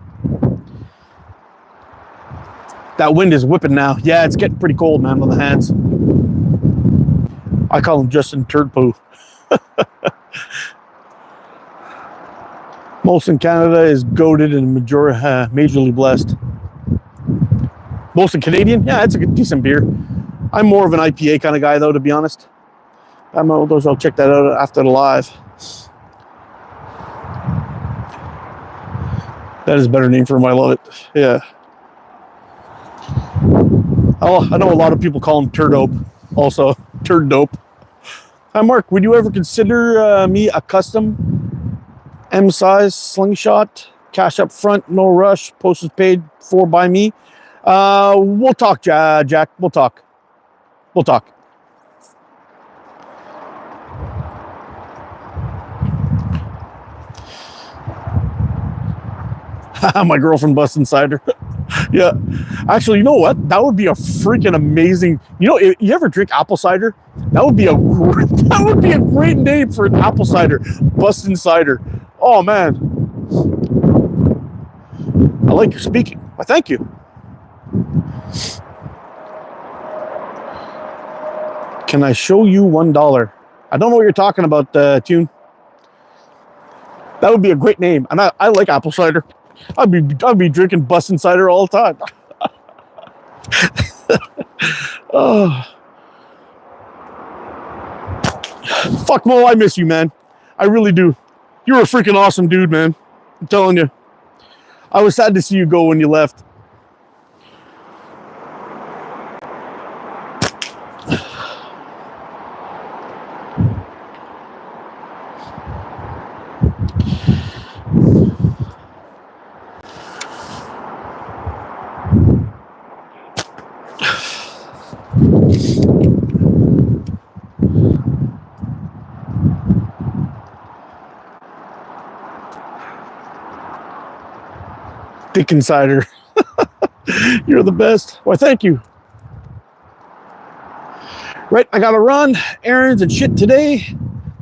That wind is whipping now. Yeah, it's getting pretty cold, man, on the hands. I call him Justin Turd Poo. Molson Canada is goated and majorly blessed. Molson Canadian? Yeah, it's a decent beer. I'm more of an IPA kind of guy, though, to be honest. I'll check that out after the live. That is a better name for him. I love it. Yeah. Oh, I know a lot of people call him Turdope. Also, Turd Dope. Hi, Mark. Would you ever consider me a custom M-size slingshot? Cash up front, no rush. Postage paid for by me. We'll talk, Jack. We'll talk. We'll talk. My girlfriend busting cider. Yeah. Actually, you know what? That would be a freaking amazing. You know, if you ever drink apple cider? That would be a great name for an apple cider. Busting cider. Oh man. I like your speaking. Well, thank you. Can I show you $1? I don't know what you're talking about, Tune. That would be a great name. And I like apple cider. I'd be drinking busting cider all the time. Oh. Fuck Mo, I miss you, man. I really do. You're a freaking awesome dude, man. I'm telling you. I was sad to see you go when you left. Dick Insider. You're the best. Why, thank you. Right, I gotta run errands and shit today.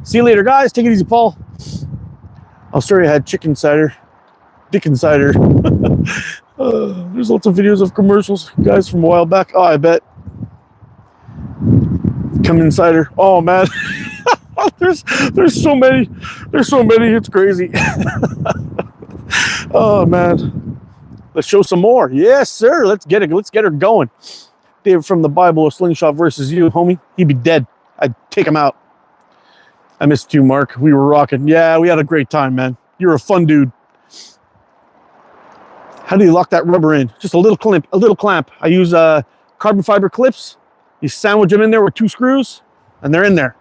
See you later, guys. Take it easy, Paul. Australia had chicken cider. Dick Insider. There's lots of videos of commercials, guys, from a while back. Oh, I bet. Come Insider. Oh man. there's so many. There's so many. It's crazy. Oh man. Let's show some more. Yes, sir. Let's get it. Let's get her going. David from the Bible, a slingshot versus you, homie. He'd be dead. I'd take him out. I missed you, Mark. We were rocking. Yeah, we had a great time, man. You're a fun dude. How do you lock that rubber in? Just a little clamp. A little clamp. I use carbon fiber clips. You sandwich them in there with 2 screws, and they're in there.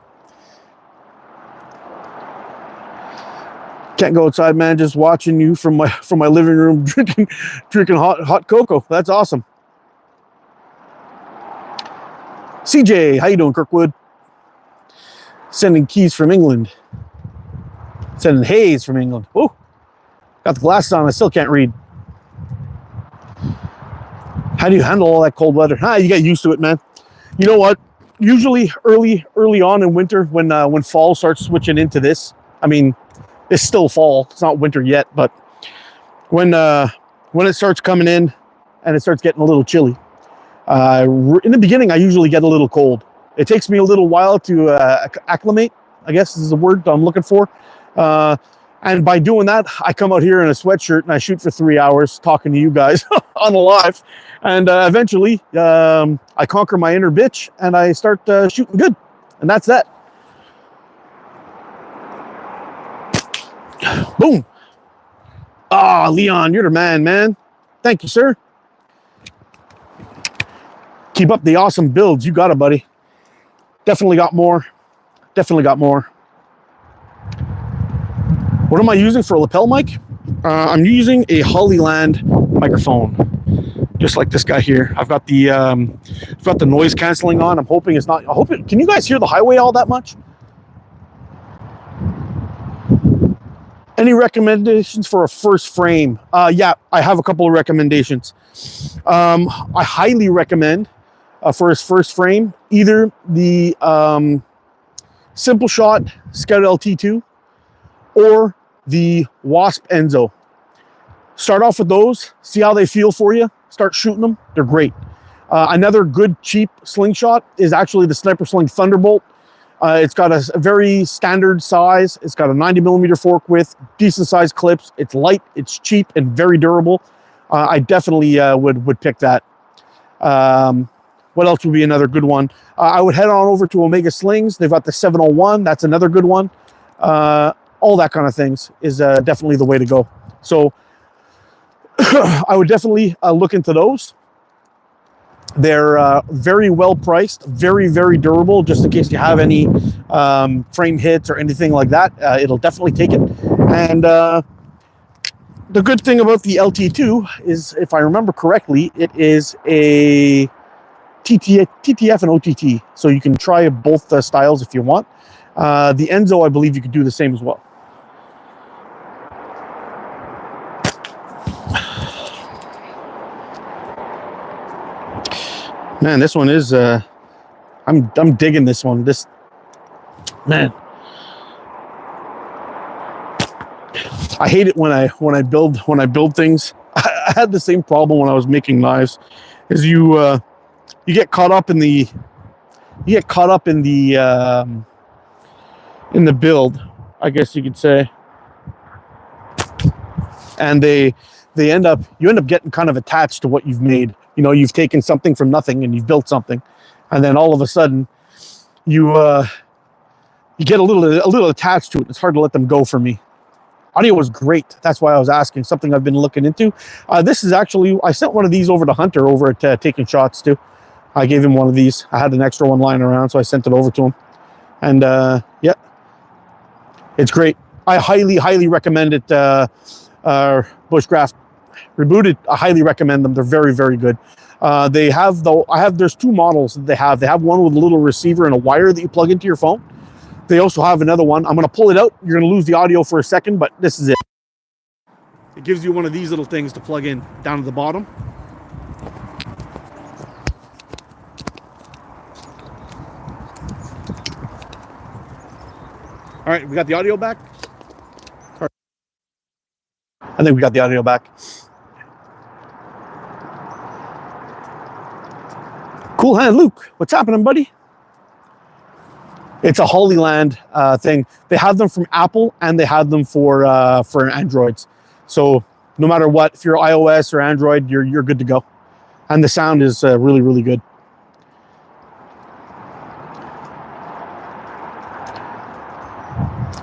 Can't go outside, man. Just watching you from my living room, drinking hot cocoa. That's awesome. CJ, how you doing, Kirkwood? Sending keys from England. Sending haze from England. Oh, got the glasses on. I still can't read. How do you handle all that cold weather? You get used to it, man. You know what? Usually early on in winter, when fall starts switching into this. I mean, it's still fall. It's not winter yet, but when it starts coming in and it starts getting a little chilly, in the beginning, I usually get a little cold. It takes me a little while to acclimate, I guess is the word I'm looking for. And by doing that, I come out here in a sweatshirt and I shoot for 3 hours talking to you guys on the live. And eventually, I conquer my inner bitch and I start shooting good. And that's that. Boom. Ah, Leon, you're the man. Thank you, sir. Keep up the awesome builds. You got it, buddy. Definitely got more. What am I using for a lapel mic? I'm using a Hollyland microphone, just like this guy here. I've got the noise canceling on. I'm hoping it's not. Can you guys hear the highway all that much? Any recommendations for a first frame? Yeah, I have a couple of recommendations. I highly recommend for his first frame, either the Simple Shot Scout LT2 or the Wasp Enzo. Start off with those, see how they feel for you, start shooting them, they're great. Another good cheap slingshot is actually the Sniper Sling Thunderbolt. It's got a very standard size. It's got a 90mm fork width, decent sized clips. It's light, it's cheap, and very durable. I definitely would pick that. What else would be another good one? I would head on over to Omega Slings. They've got the 701. That's another good one. All that kind of things is definitely the way to go. So I would definitely look into those. They're very well priced, very, very durable, just in case you have any frame hits or anything like that. It'll definitely take it. And the good thing about the LT2 is, if I remember correctly, it is a TTF and OTT. So you can try both styles if you want. The Enzo, I believe you could do the same as well. Man, this one is I'm digging this one. This, man, I hate it when I build things. I had the same problem when I was making knives. Is you get caught up in the build, I guess you could say, and you end up getting kind of attached to what you've made. You know, you've taken something from nothing and you've built something, and then all of a sudden you get a little attached to it. It's hard to let them go for me. Audio was great. That's why I was asking. Something I've been looking into. This is actually, I sent one of these over to Hunter over at Taking Shots too. I gave him one of these. I had an extra one lying around, so I sent it over to him. And yeah, it's great. I highly recommend it. Bushcraft Rebooted, I highly recommend them. They're very, very good. They have, though, there's two models that they have. They have one with a little receiver and a wire that you plug into your phone. They also have another one. I'm going to pull it out. You're going to lose the audio for a second, but this is it. It gives you one of these little things to plug in down at the bottom. All right, we got the audio back. I think we got the audio back. Cool Hand Luke, what's happening, buddy? It's a Hollyland thing. They have them from Apple and they have them for Androids. So no matter what, if you're iOS or Android, you're good to go. And the sound is really, really good.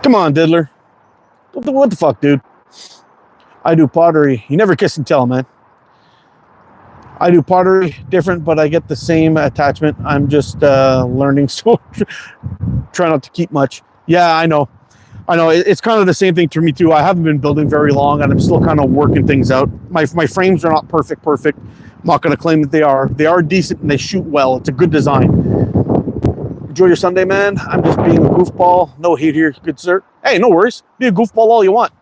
Come on, Diddler. What the fuck, dude? I do pottery. You never kiss and tell, man. I do pottery different, but I get the same attachment. I'm just learning, so try not to keep much. Yeah, I know. It's kind of the same thing to me too. I haven't been building very long, and I'm still kind of working things out. My frames are not perfect. I'm not going to claim that they are. They are decent and they shoot well. It's a good design. Enjoy your Sunday, man. I'm just being a goofball. No hate here, good sir. Hey, no worries. Be a goofball all you want.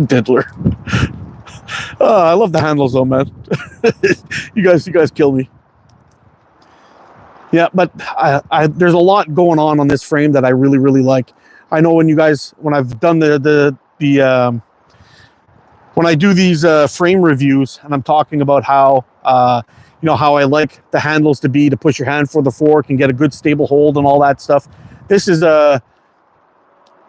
Diddler. I love the handles though, man. you guys kill me. Yeah, but there's a lot going on this frame that I really, really like. I know when I've done when I do these frame reviews and I'm talking about how how I like the handles to push your hand for the fork and get a good stable hold and all that stuff. This is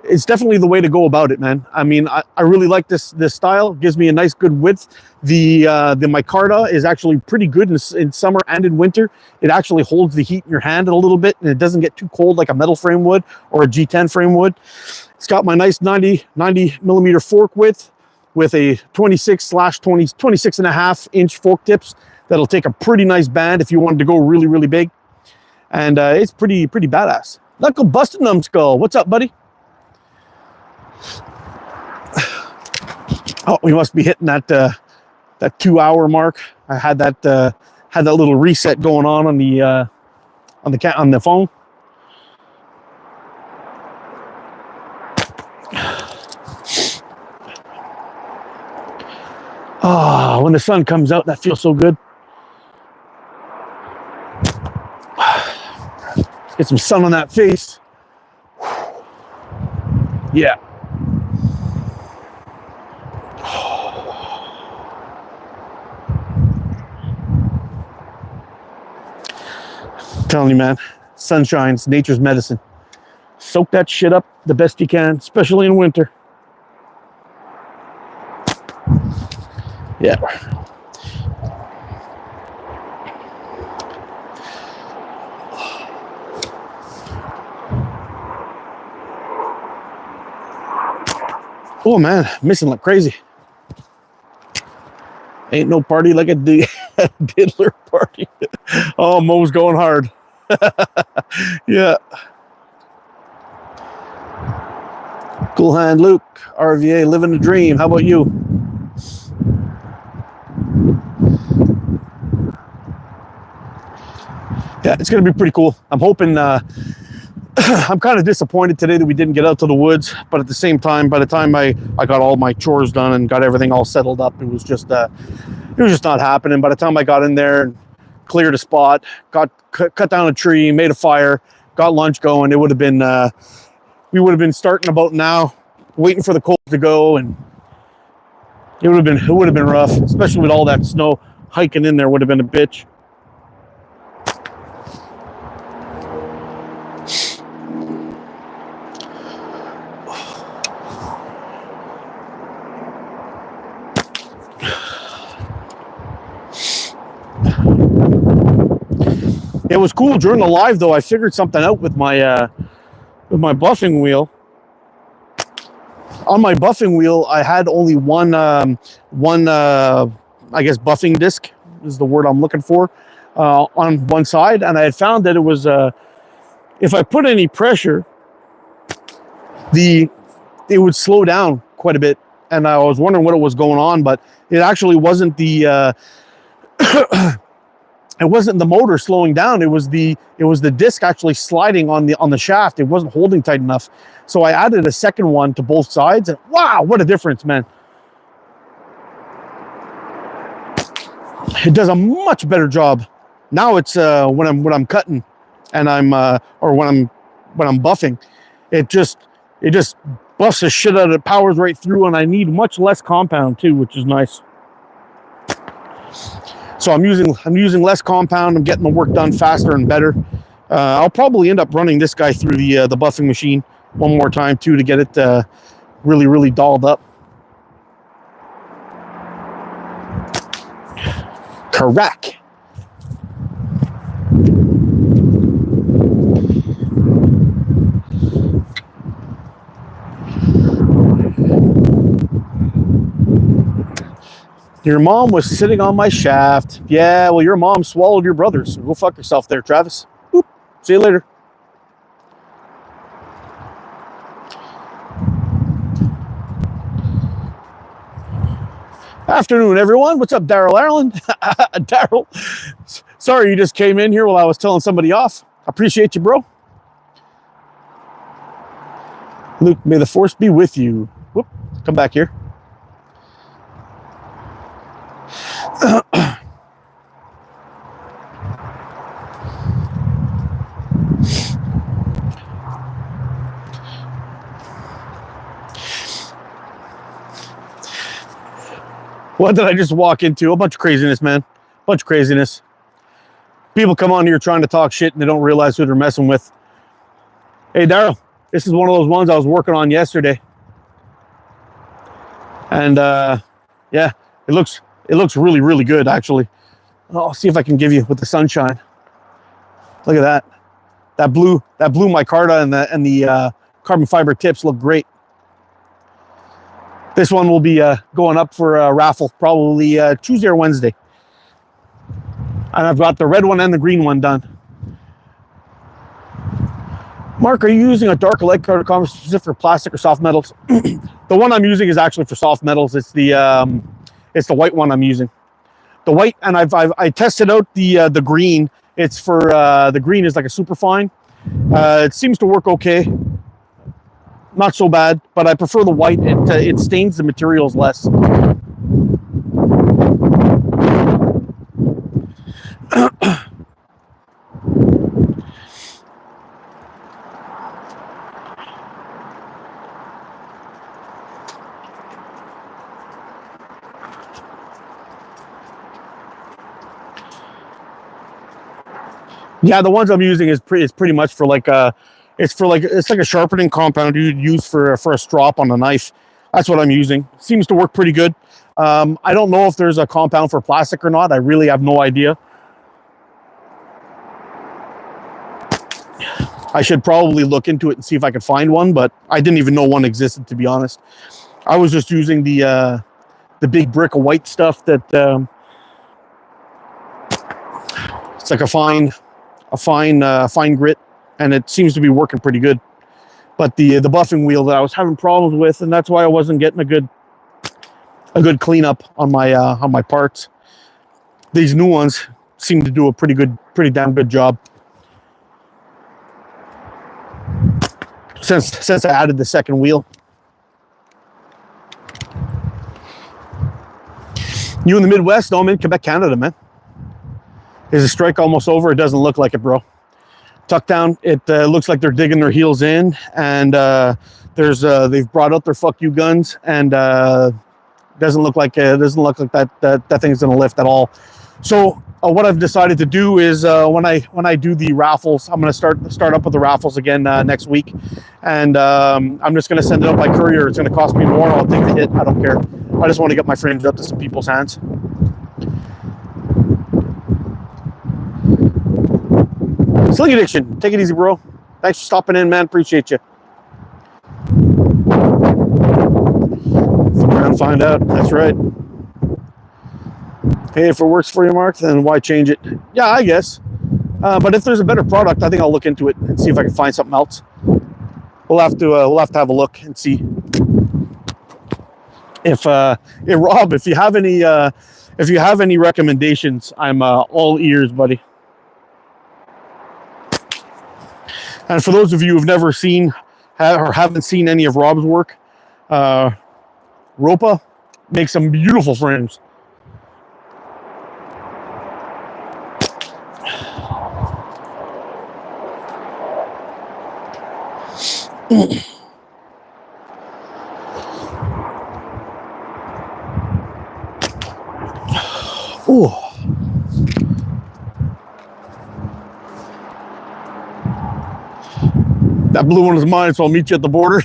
it's definitely the way to go about it, man. I mean, I really like this style. It gives me a nice good width. The micarta is actually pretty good in summer and in winter. It actually holds the heat in your hand a little bit, and it doesn't get too cold like a metal frame would or a G10 frame would. It's got my nice 90 millimeter fork width with a 26 and a half inch fork tips. That'll take a pretty nice band if you wanted to go really, really big. And it's pretty badass. Knuckle busted numbskull. What's up, buddy? Oh, we must be hitting that 2 hour mark. I had that little reset going on the phone. Ah, when the sun comes out, that feels so good. Let's get some sun on that face. Yeah. I'm telling you, man, sunshine's nature's medicine. Soak that shit up the best you can, especially in winter. Yeah. Oh man, missing like crazy. Ain't no party like a diddler party. Oh, Mo's going hard. Yeah. Cool hand Luke, RVA, living the dream. How about you? Yeah, it's going to be pretty cool. I'm hoping, I'm kind of disappointed today that we didn't get out to the woods, but at the same time, by the time I got all my chores done and got everything all settled up, it was just not happening. By the time I got in there and cleared a spot, cut down a tree, made a fire, got lunch going, it would have been, we would have been starting about now, waiting for the cold to go, and it would have been rough, especially with all that snow. Hiking in there would have been a bitch. It was cool during the live though. I figured something out with my buffing wheel. On my buffing wheel, I had only one I guess buffing disc is the word I'm looking for, on one side, and I had found that it was if I put any pressure, it would slow down quite a bit, and I was wondering what was going on, but it actually wasn't the it wasn't the motor slowing down. It was the disc actually sliding on the shaft. It wasn't holding tight enough. So I added a second one to both sides, and wow, what a difference, man. It does a much better job. Now it's when I'm cutting and or when I'm buffing, it just buffs the shit out of it, powers right through, and I need much less compound too, which is nice. So I'm using less compound. I'm getting the work done faster and better. I'll probably end up running this guy through the buffing machine one more time too to get it really, really dolled up. Correct. Your mom was sitting on my shaft. Yeah, well, your mom swallowed your brothers. So go fuck yourself there, Travis. Boop. See you later. Afternoon, everyone. What's up, Daryl Ireland? Daryl, sorry you just came in here while I was telling somebody off. Appreciate you, bro. Luke, may the force be with you. Whoop, come back here. What did I just walk into? A bunch of craziness, man. A bunch of craziness. People come on here trying to talk shit and they don't realize who they're messing with. Hey, Daryl, this is one of those ones I was working on yesterday. And yeah, it looks really, really good, actually. I'll see if I can give you with the sunshine. Look at that. That blue micarta and the carbon fiber tips look great. This one will be going up for a raffle probably Tuesday or Wednesday. And I've got the red one and the green one done. Mark, are you using a dark electrode composite for plastic or soft metals? The one I'm using is actually for soft metals. It's the white one I'm using. The white, and I tested out the green. It's for the green is like a superfine. It seems to work okay. Not so bad, but I prefer the white. It stains the materials less. Yeah, the ones I'm using is pretty much for like it's like a sharpening compound you'd use for a strop on a knife. That's what I'm using. Seems to work pretty good. I don't know if there's a compound for plastic or not. I really have no idea. I should probably look into it and see if I could find one, but I didn't even know one existed, to be honest. I was just using the big brick of white stuff that it's like a fine grit, and it seems to be working pretty good. But the buffing wheel that I was having problems with, and that's why I wasn't getting a good cleanup on my parts. These new ones seem to do a pretty damn good job. Since I added the second wheel. You in the Midwest? No, I'm in Quebec, Canada, man. Is the strike almost over? It doesn't look like it, bro. Tuck down. It looks like they're digging their heels in, and they've brought out their fuck you guns, and doesn't look like that thing's gonna lift at all. So what I've decided to do is when I do the raffles, I'm gonna start up with the raffles again next week, and I'm just gonna send it up by courier. It's gonna cost me more. I'll take the hit. I don't care. I just want to get my frames up to some people's hands. Sling Addiction, take it easy, bro. Thanks for stopping in, man. Appreciate you. Look around, find out. That's right. Hey, if it works for you, Mark, then why change it? Yeah, I guess. But if there's a better product, I think I'll look into it and see if I can find something else. We'll have to have a look and see. If Rob, if you have any recommendations, I'm all ears, buddy. And for those of you who've never seen or haven't seen any of Rob's work, Ropa makes some beautiful frames. Ooh. That blue one is mine, so I'll meet you at the border.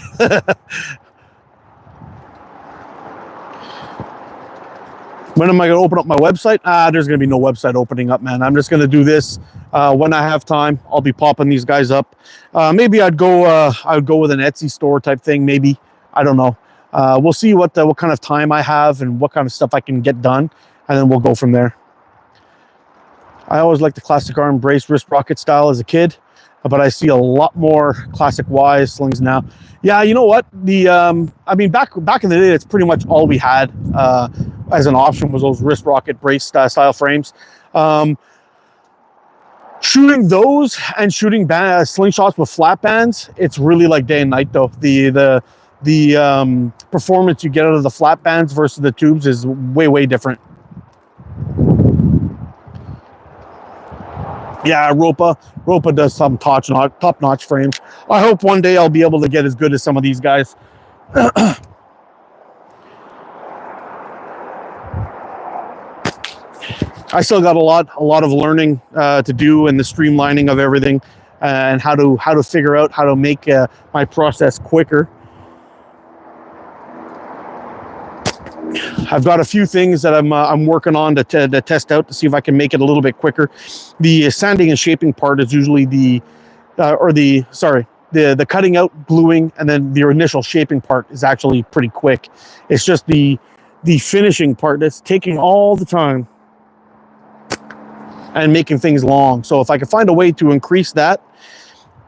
When am I going to open up my website? There's going to be no website opening up, man. I'm just going to do this when I have time. I'll be popping these guys up. Maybe I'd go with an Etsy store type thing. Maybe, I don't know. We'll see what kind of time I have and what kind of stuff I can get done, and then we'll go from there. I always liked the classic arm brace wrist rocket style as a kid, but I see a lot more classic Y slings now. Yeah, you know what? I mean, back in the day, it's pretty much all we had as an option was those wrist rocket brace style frames. Shooting those and shooting slingshots with flat bands, it's really like day and night though. The performance you get out of the flat bands versus the tubes is way different. Yeah, Ropa does some top-notch frames. I hope one day I'll be able to get as good as some of these guys. I still got a lot of learning to do, and the streamlining of everything, and how to figure out how to make my process quicker. I've got a few things that I'm working on to test out to see if I can make it a little bit quicker. The sanding and shaping part is usually the cutting out, gluing, and then the initial shaping part is actually pretty quick. It's just the finishing part that's taking all the time and making things long. So if I can find a way to increase that,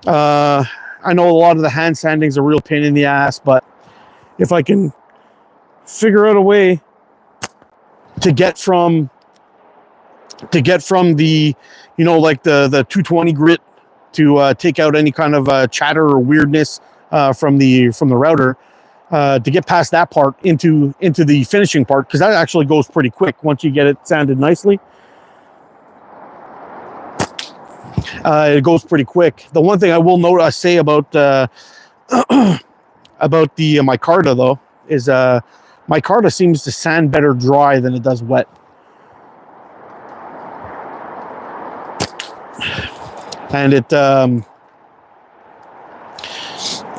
I know a lot of the hand sanding is a real pain in the ass, but if I can figure out a way to get from the, you know, like the 220 grit to take out any kind of chatter or weirdness from the router, to get past that part into the finishing part, because that actually goes pretty quick once you get it sanded nicely. It goes pretty quick. The one thing I will say about about the micarta though is micarta seems to sand better dry than it does wet. And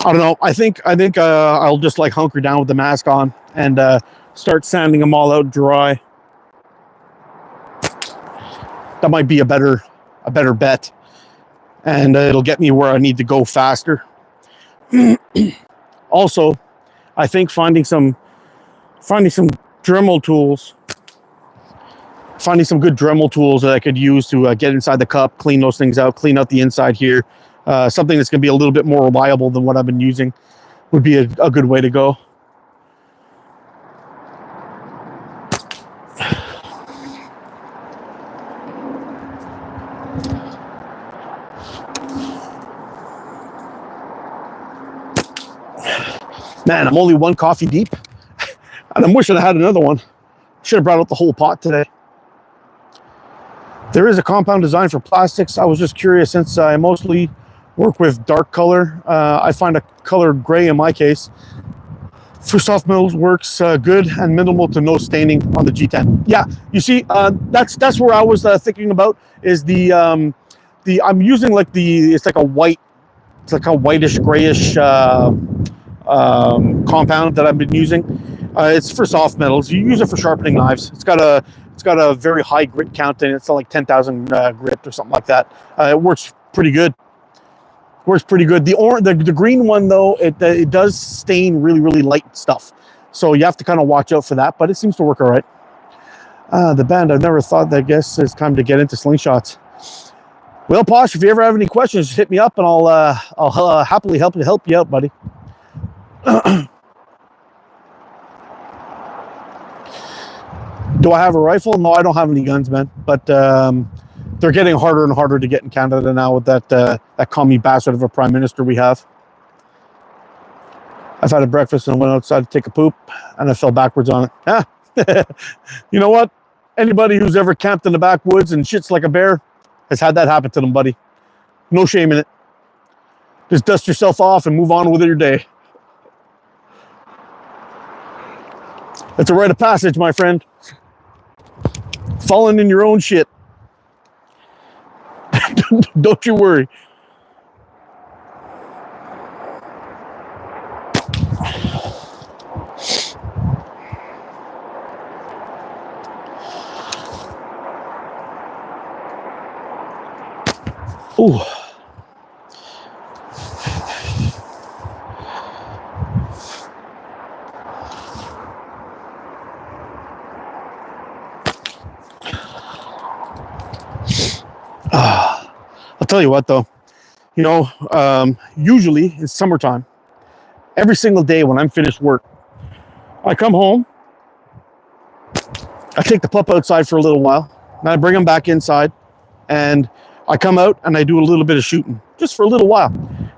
I don't know. I think I'll just like hunker down with the mask on and start sanding them all out dry. That might be a better bet, and it'll get me where I need to go faster. Also, I think finding some Dremel tools, finding some good Dremel tools that I could use to get inside the cup, clean those things out, clean out the inside here. Something that's going to be a little bit more reliable than what I've been using would be a good way to go. Man, I'm only one coffee deep, and I'm wishing I had another one. Should have brought out the whole pot today. There is a compound design for plastics. I was just curious, since I mostly work with dark color. I find a color gray in my case for soft metals works good, and minimal to no staining on the G10. Yeah, you see, that's where I was thinking about is the I'm using like it's like a whitish grayish compound that I've been using. It's for soft metals. You use it for sharpening knives. It's got a very high grit count, and it's like 10,000 grit or something like that. It works pretty good. The green one though, it does stain really light stuff, so you have to kind of watch out for that. But it seems to work all right. The band, I've never thought that. I guess it's time to get into slingshots. Well, Posh, if you ever have any questions, just hit me up, and I'll happily help you out, buddy. Do I have a rifle? No, I don't have any guns, man. But they're getting harder and harder to get in Canada now with that commie bastard of a prime minister we have. I've had a breakfast and went outside to take a poop, and I fell backwards on it. Ah. You know what? Anybody who's ever camped in the backwoods and shits like a bear has had that happen to them, buddy. No shame in it. Just dust yourself off and move on with your day. It's a rite of passage, my friend. Falling in your own shit. Don't you worry. Ooh. I'll tell you what though, you know, usually it's summertime. Every single day when I'm finished work, I come home, I take the pup outside for a little while, and I bring him back inside, and I come out and I do a little bit of shooting, just for a little while.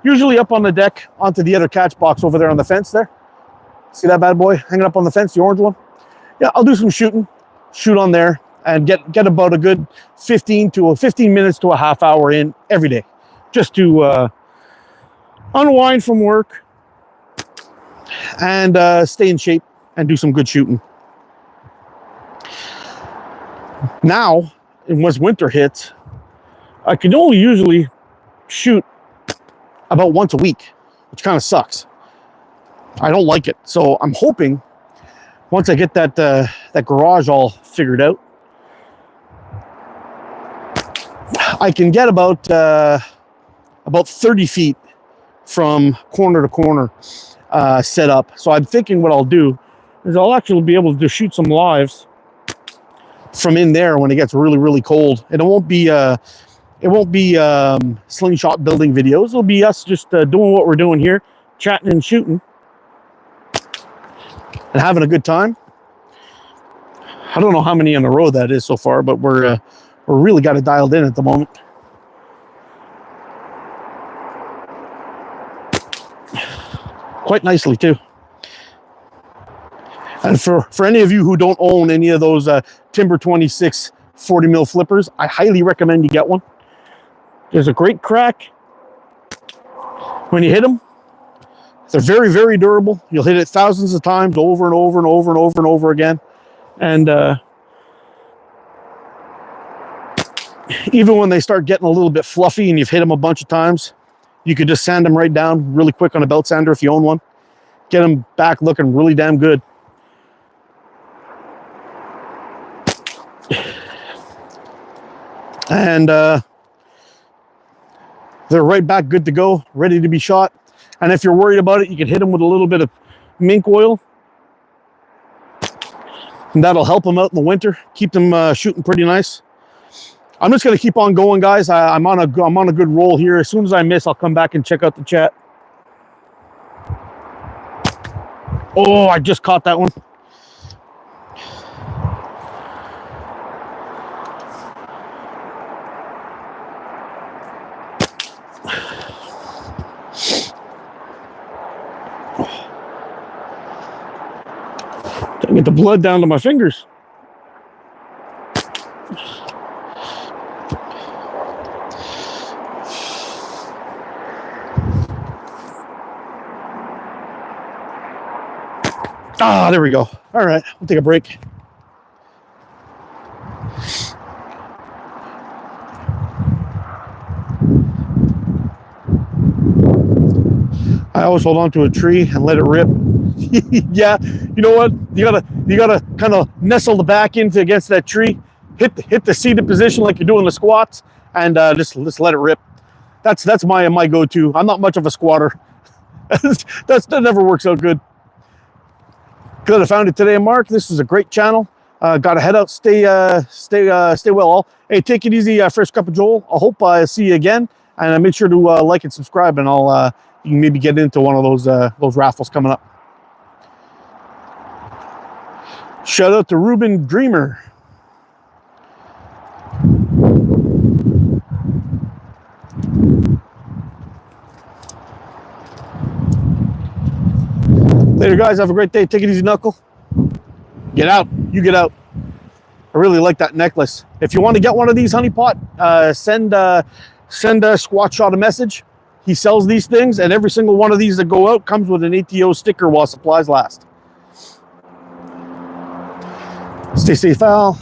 Usually up on the deck, onto the other catch box over there on the fence there. See that bad boy hanging up on the fence, the orange one? Yeah, I'll do some shooting, shoot on there, and get about a good 15 minutes to a half hour in every day, just to unwind from work and stay in shape and do some good shooting. Now, once winter hits, I can only usually shoot about once a week, which kind of sucks. I don't like it. So I'm hoping once I get that garage all figured out, I can get about 30 feet from corner to corner set up. So I'm thinking what I'll do is I'll actually be able to shoot some lives from in there when it gets really cold. And it won't be slingshot building videos. It'll be us just doing what we're doing here, chatting and shooting and having a good time. I don't know how many in a row that is so far, but we're really got it dialed in at the moment. Quite nicely too. And for any of you who don't own any of those Timber 26 40 mil flippers, I highly recommend you get one. There's a great crack when you hit them. They're very durable. You'll hit it thousands of times over and over again. And even when they start getting a little bit fluffy and you've hit them a bunch of times, You could just sand them right down really quick on a belt sander if you own one. Get them back looking really damn good. And they're right back good to go, ready to be shot. And if you're worried about it, you can hit them with a little bit of mink oil. And that'll help them out in the winter, keep them shooting pretty nice. I'm just gonna keep on going, guys. I'm on a good roll here. As soon as I miss, I'll come back and check out the chat. Oh, I just caught that one. Dang, get the blood down to my fingers. Ah, there we go. All right, we'll take a break. I always hold on to a tree and let it rip. Yeah, you know what? You gotta kind of nestle the back into against that tree, hit the seated position like you're doing the squats, and just let it rip. That's my go-to. I'm not much of a squatter. that never works out good. Glad I found it today, Mark. This is a great channel. Got to head out. Stay well, all. Hey, take it easy. Fresh cup of Joel. I hope I see you again, and make sure to like and subscribe, and I'll you can maybe get into one of those raffles coming up. Shout out to Ruben Dreamer. Later, guys. Have a great day. Take it easy, Knuckle. Get out. You get out. I really like that necklace. If you want to get one of these, honeypot, send Squat Shot a message. He sells these things, and every single one of these that go out comes with an ATO sticker while supplies last. Stay safe, Al.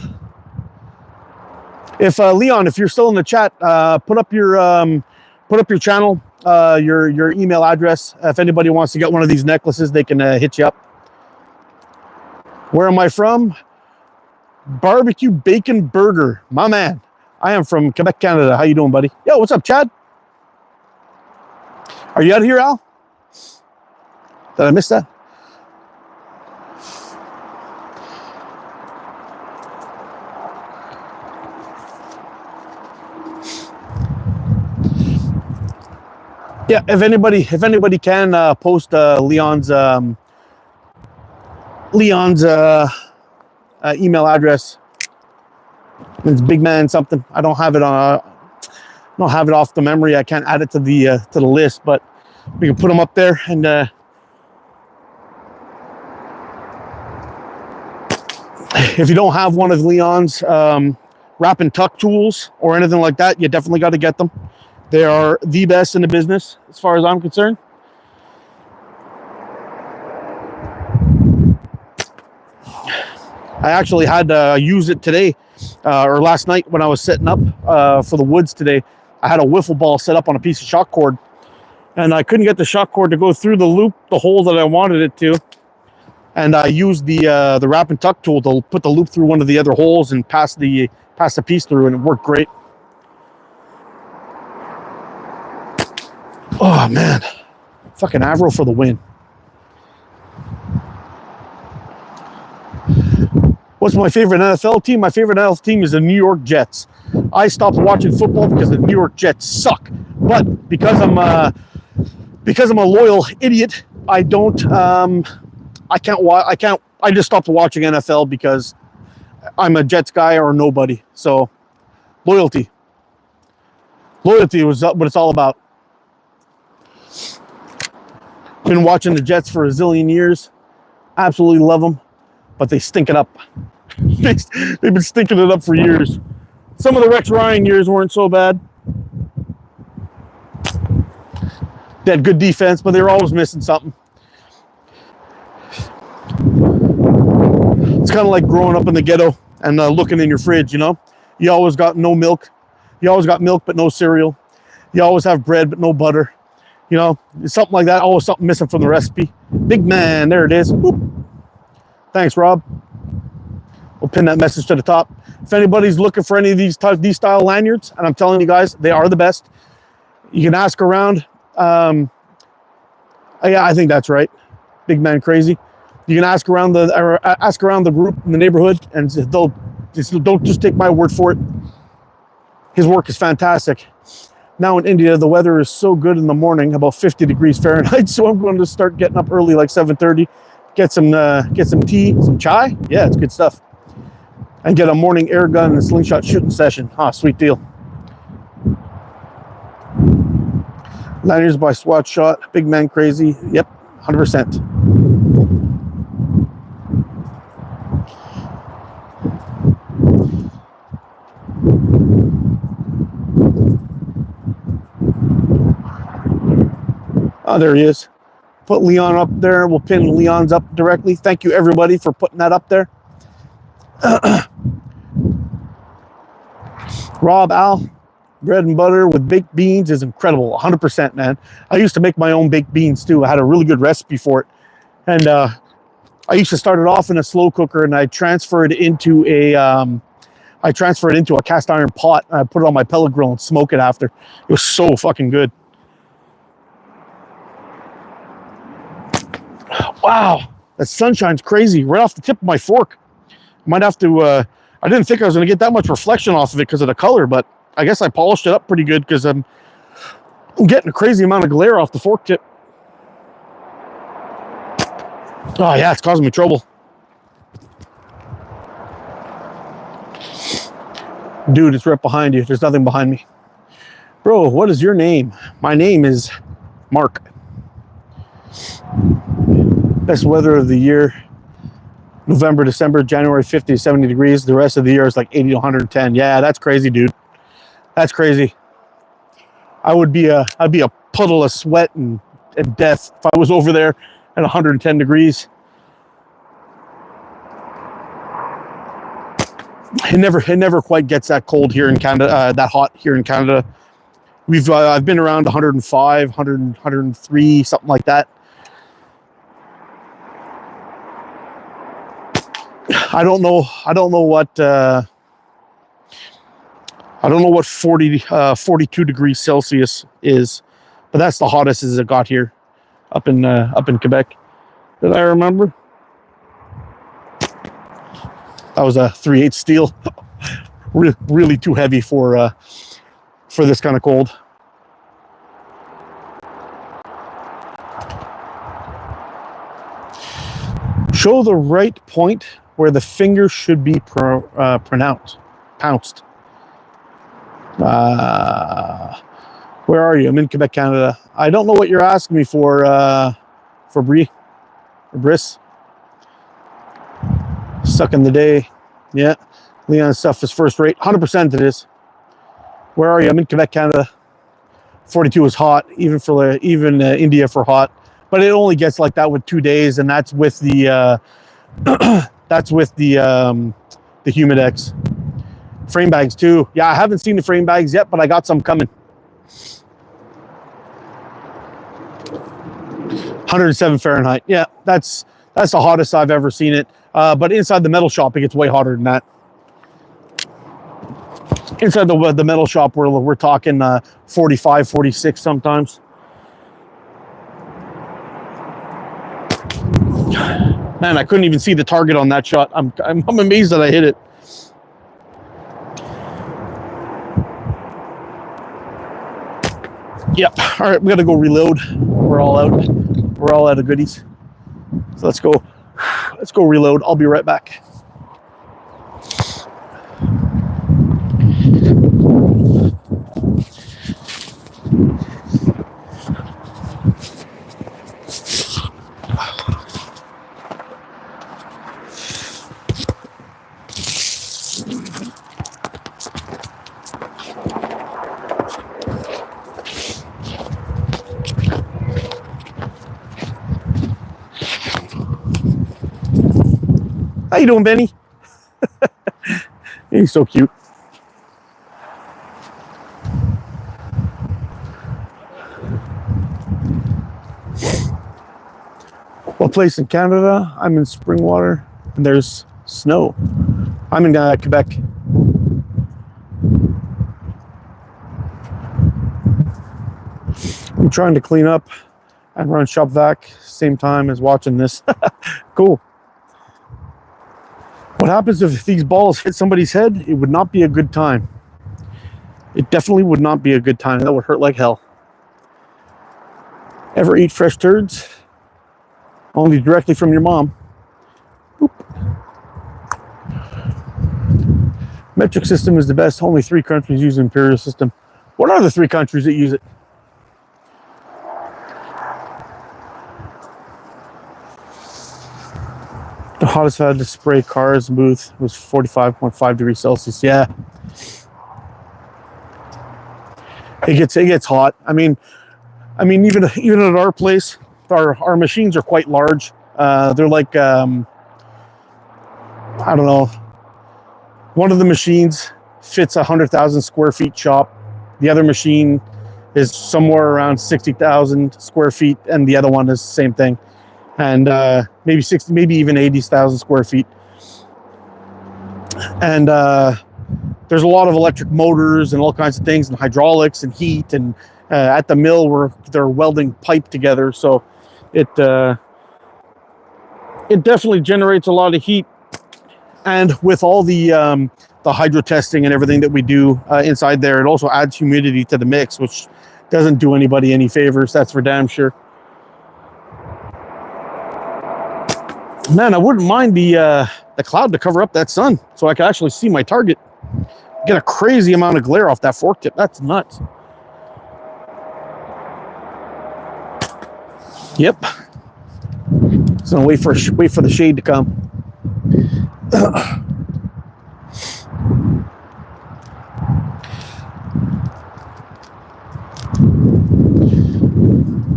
If Leon, if you're still in the chat, put up your channel, your email address. If anybody wants to get one of these necklaces, they can hit you up. Where am I from? Barbecue Bacon Burger, my man. I am from Quebec, Canada. How you doing, buddy? Yo, what's up, Chad? Are you out of here, Al? Did I miss that? Yeah, if anybody can post Leon's email address. It's big man something. I don't have it off the memory. I can't add it to the list, but we can put them up there. And if you don't have one of Leon's wrap and tuck tools or anything like that, you definitely got to get them. They are the best in the business, as far as I'm concerned. I actually had to use it today, or last night when I was setting up for the woods today. I had a wiffle ball set up on a piece of shock cord, and I couldn't get the shock cord to go through the hole that I wanted it to. And I used the wrap and tuck tool to put the loop through one of the other holes and pass the piece through, and it worked great. Oh man, fucking Avro for the win. What's my favorite NFL team? My favorite NFL team is the New York Jets. I stopped watching football because the New York Jets suck. But because I'm a loyal idiot, I just stopped watching NFL because I'm a Jets guy or nobody. So loyalty was what it's all about. Been watching the Jets for a zillion years. Absolutely love them, but they stink it up. They've been stinking it up for years. Some of the Rex Ryan years weren't so bad. They had good defense, but they were always missing something. It's kind of like growing up in the ghetto and looking in your fridge, you know? You always got no milk. You always got milk, but no cereal. You always have bread, but no butter. You know, something like that. Always something missing from the recipe. Big man, there it is. Boop. Thanks, Rob. We'll pin that message to the top. If anybody's looking for any of these style lanyards, and I'm telling you guys, they are the best. You can ask around. Yeah, I think that's right. Big man crazy. You can ask around the group in the neighborhood, and don't just take my word for it. His work is fantastic. Now in India, the weather is so good in the morning, about 50 degrees Fahrenheit. So I'm going to start getting up early, like 7:30, get some tea, some chai. Yeah, it's good stuff. And get a morning air gun and slingshot shooting session. Ah, sweet deal. Lanyards by SWAT Shot. Big man crazy. Yep, 100%. Oh, there he is. Put Leon up there. We'll pin Leon's up directly. Thank you, everybody, for putting that up there. Rob, Al, bread and butter with baked beans is incredible. 100%, man. I used to make my own baked beans, too. I had a really good recipe for it. And I used to start it off in a slow cooker, and I transferred into a cast iron pot. And I put it on my pellet grill and smoke it after. It was so fucking good. Wow, that sunshine's crazy. Right off the tip of my fork. Might have to, I didn't think I was going to get that much reflection off of it because of the color, but I guess I polished it up pretty good because I'm getting a crazy amount of glare off the fork tip. Oh yeah, it's causing me trouble. Dude, it's right behind you. There's nothing behind me. Bro, what is your name? My name is Mark. Best weather of the year. November, December, January, 50 to 70 degrees. The rest of the year is like 80 to 110. Yeah, that's crazy, dude. That's crazy. I'd be a puddle of sweat and death if I was over there at 110 degrees. It never quite gets that cold here in Canada, that hot here in Canada. I've been around 105, 103, something like that. I don't know what 42 degrees Celsius is, but that's the hottest as it got here up in Quebec. Did I remember? That was a 3/8 steel. Really too heavy for this kind of cold. Show the right point where the finger should be pounced. Where are you? I'm in Quebec, Canada. I don't know what you're asking me for Brie or Briss. Sucking the day. Yeah. Leon's stuff is first rate. 100% it is. Where are you? I'm in Quebec, Canada. 42 is hot, even India for hot. But it only gets like that with 2 days, and that's with the Humidex. Frame bags too. Yeah, I haven't seen the frame bags yet, but I got some coming. 107 Fahrenheit. Yeah, that's the hottest I've ever seen it. But inside the metal shop, it gets way hotter than that. Inside the metal shop, we're talking 45, 46 sometimes. Man, I couldn't even see the target on that shot. I'm amazed that I hit it. Yep. All right, we got to go reload. We're all out. We're all out of goodies. So let's go. Let's go reload. I'll be right back. How you doing, Benny? He's so cute. What place in Canada? I'm in Springwater, and there's snow. I'm in Quebec. I'm trying to clean up and run shop vac same time as watching this. Cool. What happens if these balls hit somebody's head? It would not be a good time. It definitely would not be a good time. That would hurt like hell. Ever eat fresh turds? Only directly from your mom. Boop. Metric system is the best. Only 3 countries use the imperial system. What are the 3 countries that use it? The hottest I had to spray cars booth was 45.5 degrees Celsius. Yeah. It gets hot. I mean even at our place, our machines are quite large. They're like I don't know. One of the machines fits 100,000 square feet shop. The other machine is somewhere around 60,000 square feet, and the other one is the same thing. And maybe 60, maybe even 80,000 square feet. And there's a lot of electric motors and all kinds of things, and hydraulics and heat. And at the mill, where they're welding pipe together, so it definitely generates a lot of heat. And with all the hydro testing and everything that we do inside there, it also adds humidity to the mix, which doesn't do anybody any favors. That's for damn sure. Man, I wouldn't mind the cloud to cover up that sun so I could actually see my target. Get a crazy amount of glare off that fork tip. That's nuts. Yep. So wait for the shade to come.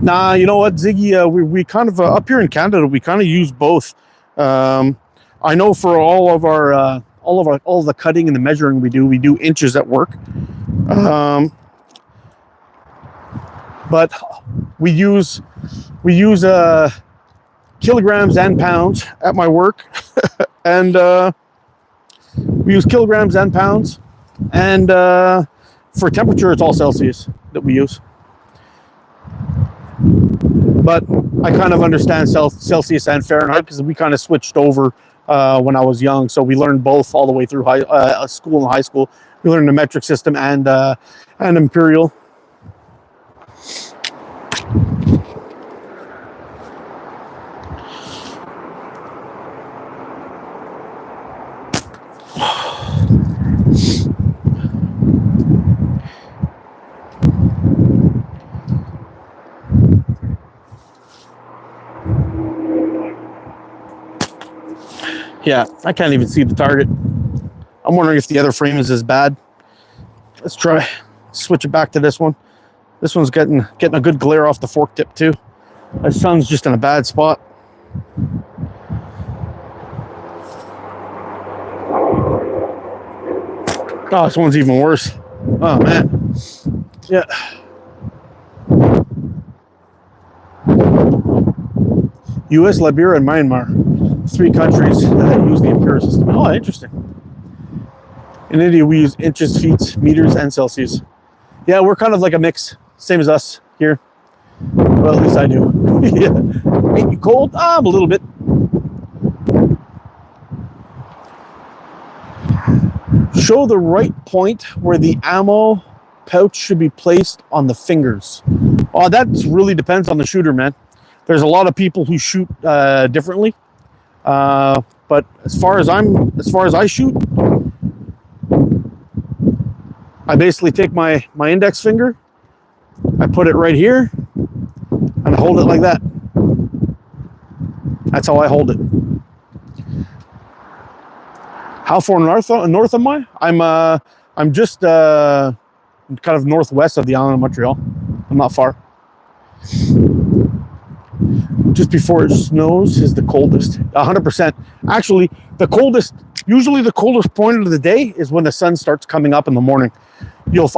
Nah, you know what, Ziggy? We kind of up here in Canada, we kind of use both. I know for all the cutting and the measuring we do inches at work. But we use kilograms and pounds at my work, and we use kilograms and pounds, and for temperature it's all Celsius that we use. But I kind of understand Celsius and Fahrenheit because we kind of switched over when I was young. So we learned both all the way through school and high school. We learned the metric system and imperial. Yeah, I can't even see the target. I'm wondering if the other frame is as bad. Let's try switch it back to this one. This one's getting a good glare off the fork tip too. The sun's just in a bad spot. Oh, this one's even worse. Oh man. Yeah. US, Liberia, and Myanmar. 3 countries that use the imperial system. Oh, interesting. In India, we use inches, feet, meters, and Celsius. Yeah, we're kind of like a mix, same as us here. Well, at least I do. Yeah. Ain't you cold? I'm a little bit. Show the right point where the ammo pouch should be placed on the fingers. Oh, that really depends on the shooter, man. There's a lot of people who shoot differently. But as far as I shoot, I basically take my index finger, I put it right here, and I hold it like that. That's how I hold it. How far north am I? I'm just kind of northwest of the island of Montreal. I'm not far. Just before it snows is the coldest. 100%. Actually, usually the coldest point of the day is when the sun starts coming up in the morning.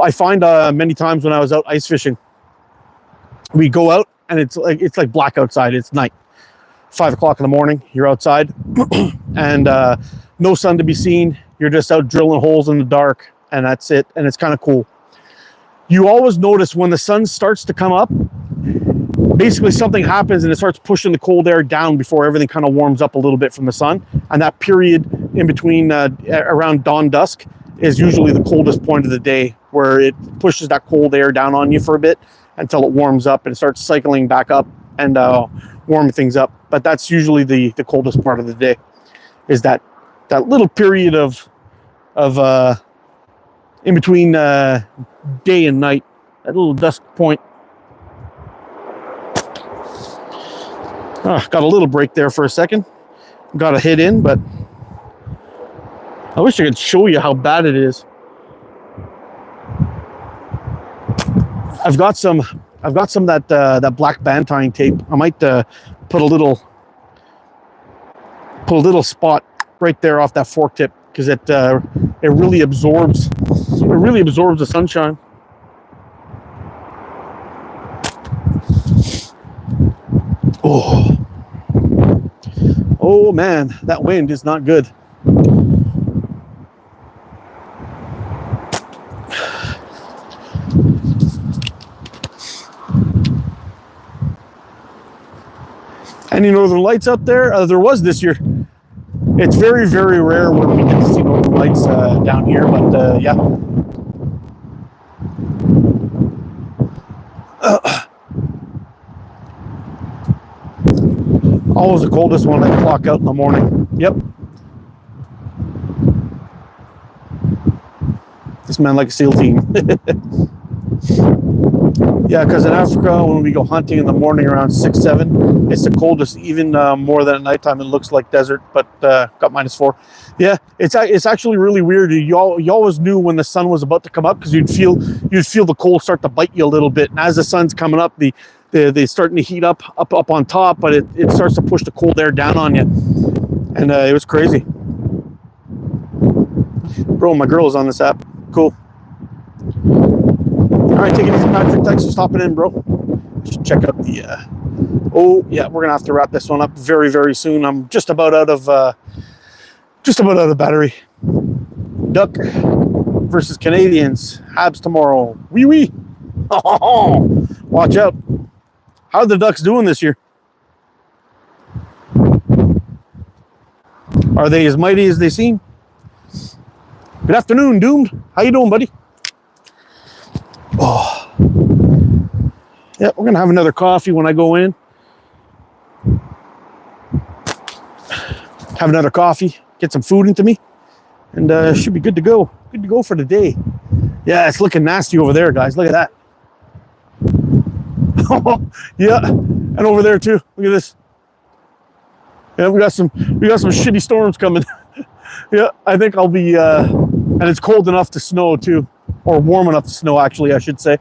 I find many times when I was out ice fishing, we go out and it's like black outside. It's night. 5 o'clock in the morning, you're outside and no sun to be seen. You're just out drilling holes in the dark, and that's it. And it's kind of cool. You always notice when the sun starts to come up, basically something happens and it starts pushing the cold air down before everything kind of warms up a little bit from the sun. And that period in between around dawn dusk is usually the coldest point of the day, where it pushes that cold air down on you for a bit until it warms up and starts cycling back up and warming things up. But that's usually the coldest part of the day, is that little period of in between day and night, that little dusk point. Got a little break there for a second. Got a hit in, but I wish I could show you how bad it is. I've got some that black band tying tape. I might put a little spot right there off that fork tip, because it really absorbs the sunshine. Oh man, that wind is not good. Any northern lights out there? There was this year. It's very, very rare when we get to see northern lights down here, but yeah. Always the coldest when I clock out in the morning. Yep. This man like a SEAL team. Yeah, because in Africa, when we go hunting in the morning around 6, 7, it's the coldest, even more than at nighttime. It looks like desert, but got -4. Yeah, it's actually really weird. You always knew when the sun was about to come up, because you'd feel the cold start to bite you a little bit. And as the sun's coming up, they're starting to heat up on top, but it starts to push the cold air down on you. And it was crazy. Bro, my girl is on this app. Cool. All right, take it easy, Patrick. Thanks for stopping in, bro. Just check out the... oh, yeah, we're going to have to wrap this one up very, very soon. I'm just about out of battery. Duck versus Canadians. Habs tomorrow. Wee wee. Watch out. How are the Ducks doing this year? Are they as mighty as they seem? Good afternoon, Doomed. How you doing, buddy? Oh. Yeah, we're going to have another coffee when I go in. Have another coffee, get some food into me, and should be good to go. Good to go for the day. Yeah, it's looking nasty over there, guys. Look at that. Yeah, and over there too. Look at this. Yeah, we got some shitty storms coming. Yeah, I think I'll be and it's cold enough to snow too, or warm enough to snow, actually, I should say.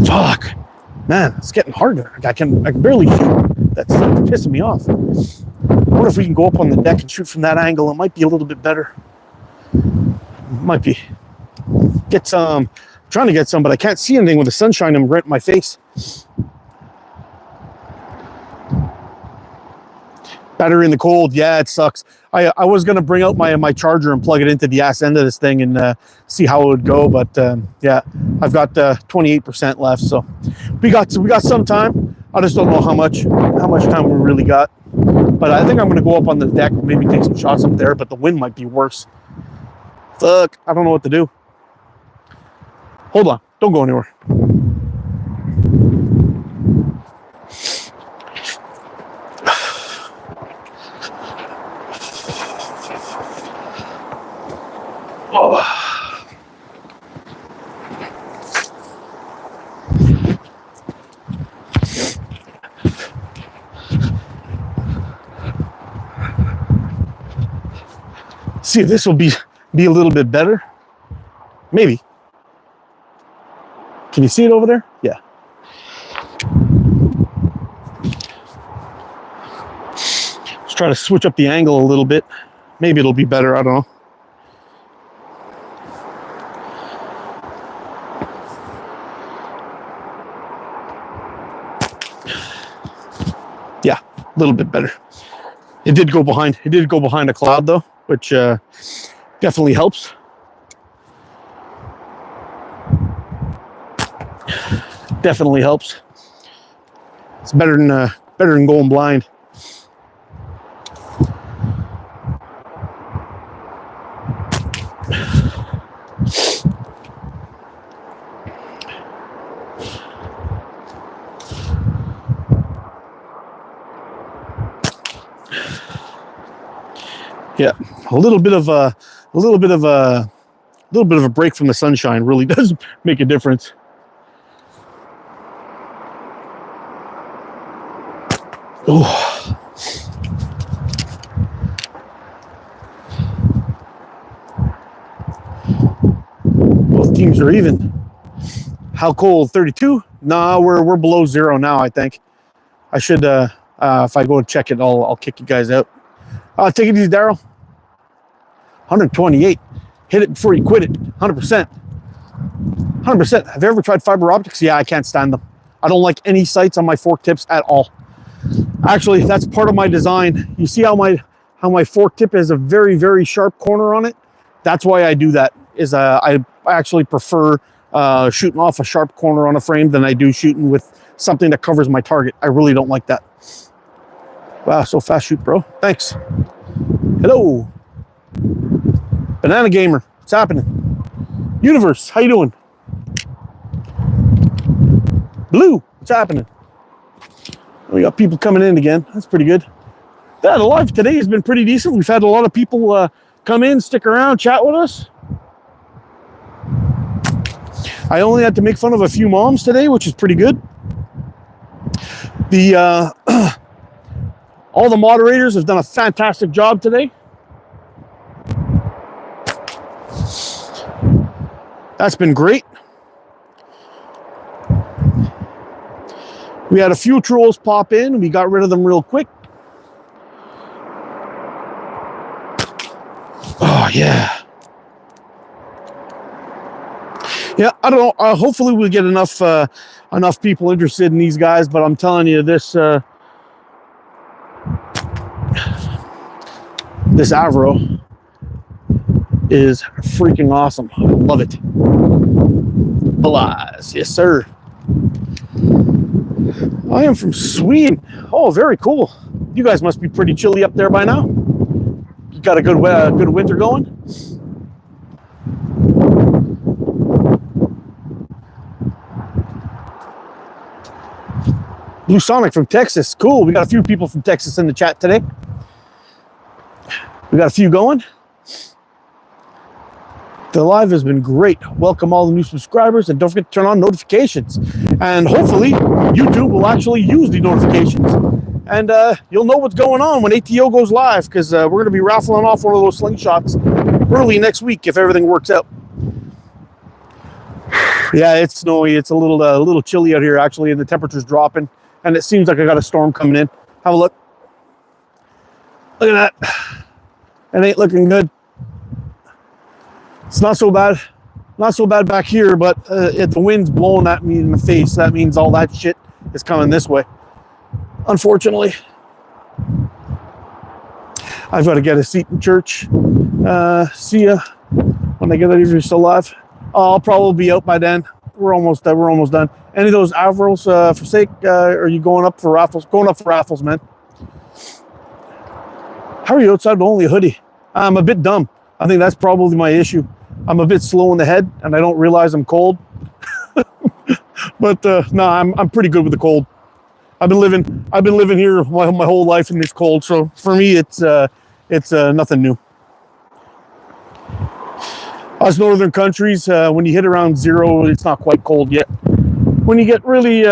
Fuck, man, it's getting harder. I can barely shoot. That's pissing me off. I wonder if we can go up on the deck and shoot from that angle. It might be a little bit better. Might be. Get some. I'm trying to get some, but I can't see anything with the sunshine right in my face. Battery in the cold. Yeah, it sucks. I was gonna bring out my charger and plug it into the ass end of this thing and see how it would go, but yeah, I've got 28% left, so we got some time. I just don't know how much time we really got. But I think I'm gonna go up on the deck, maybe take some shots up there, but the wind might be worse. Fuck, I don't know what to do. Hold on, don't go anywhere. Oh. See if this will be a little bit better. Maybe. Can you see it over there? Yeah. Let's try to switch up the angle a little bit. Maybe it'll be better. I don't know. A little bit better. It did go behind a cloud though, which definitely helps. Definitely helps. It's better than going blind. Yeah, a little bit of a break from the sunshine really does make a difference. Oh. Both teams are even. How cold? 32? Nah, we're below zero now, I think. I should if I go check it, I'll kick you guys out. Take it easy, Daryl. 128. Hit it before you quit it. 100%. 100%. Have you ever tried fiber optics? Yeah, I can't stand them. I don't like any sights on my fork tips at all. Actually, that's part of my design. You see how my fork tip has a very, very sharp corner on it? That's why I do that. I actually prefer shooting off a sharp corner on a frame than I do shooting with something that covers my target. I really don't like that. Wow, so fast shoot, bro. Thanks. Hello. Banana Gamer, what's happening? Universe, how you doing? Blue, what's happening? We got people coming in again. That's pretty good. Yeah, the live today has been pretty decent. We've had a lot of people come in, stick around, chat with us. I only had to make fun of a few moms today, which is pretty good. All the moderators have done a fantastic job today. That's been great. We had a few trolls pop in. We got rid of them real quick. Oh, yeah. Yeah, I don't know. Hopefully we'll get enough people interested in these guys, but I'm telling you, this Avro is freaking awesome. I love it. Alive. Yes, sir. I am from Sweden. Oh, very cool. You guys must be pretty chilly up there by now. You got a good winter going? Blue Sonic from Texas. Cool. We got a few people from Texas in the chat today. We got a few going. The live has been great. Welcome all the new subscribers, and don't forget to turn on notifications. And hopefully, YouTube will actually use the notifications. And you'll know what's going on when ATO goes live, because we're going to be raffling off one of those slingshots early next week if everything works out. Yeah, it's snowy. It's a little chilly out here, actually, and the temperature's dropping. And it seems like I got a storm coming in. Have a look. Look at that. It ain't looking good. It's not so bad. Not so bad back here, but if the wind's blowing at me in the face, that means all that shit is coming this way. Unfortunately. I've got to get a seat in church. See ya when I get out of here still alive. I'll probably be out by then. We're almost done. Any of those Avros forsake? Are you going up for raffles? Going up for raffles, man. How are you outside with only a hoodie? I'm a bit dumb. I think that's probably my issue. I'm a bit slow in the head, and I don't realize I'm cold. But no, I'm pretty good with the cold. I've been living here my whole life in this cold, so for me it's nothing new. Us northern countries, when you hit around zero, it's not quite cold yet. When you get really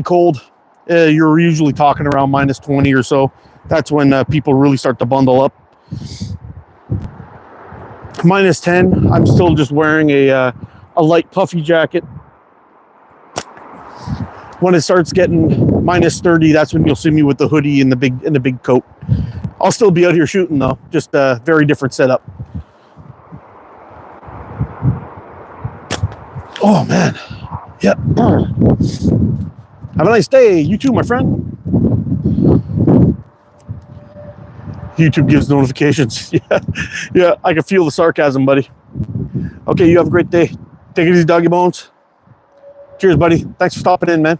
cold, you're usually talking around minus 20 or so. That's when people really start to bundle up. Minus 10, I'm still just wearing a light puffy jacket. When it starts getting minus 30, that's when you'll see me with the hoodie and the big coat. I'll still be out here shooting though, just a very different setup. Oh man, Yep. Have a nice day. You too, my friend. YouTube gives notifications. Yeah, I can feel the sarcasm, buddy. Okay, you have a great day. Take it easy, doggy bones. Cheers, buddy. Thanks for stopping in, man.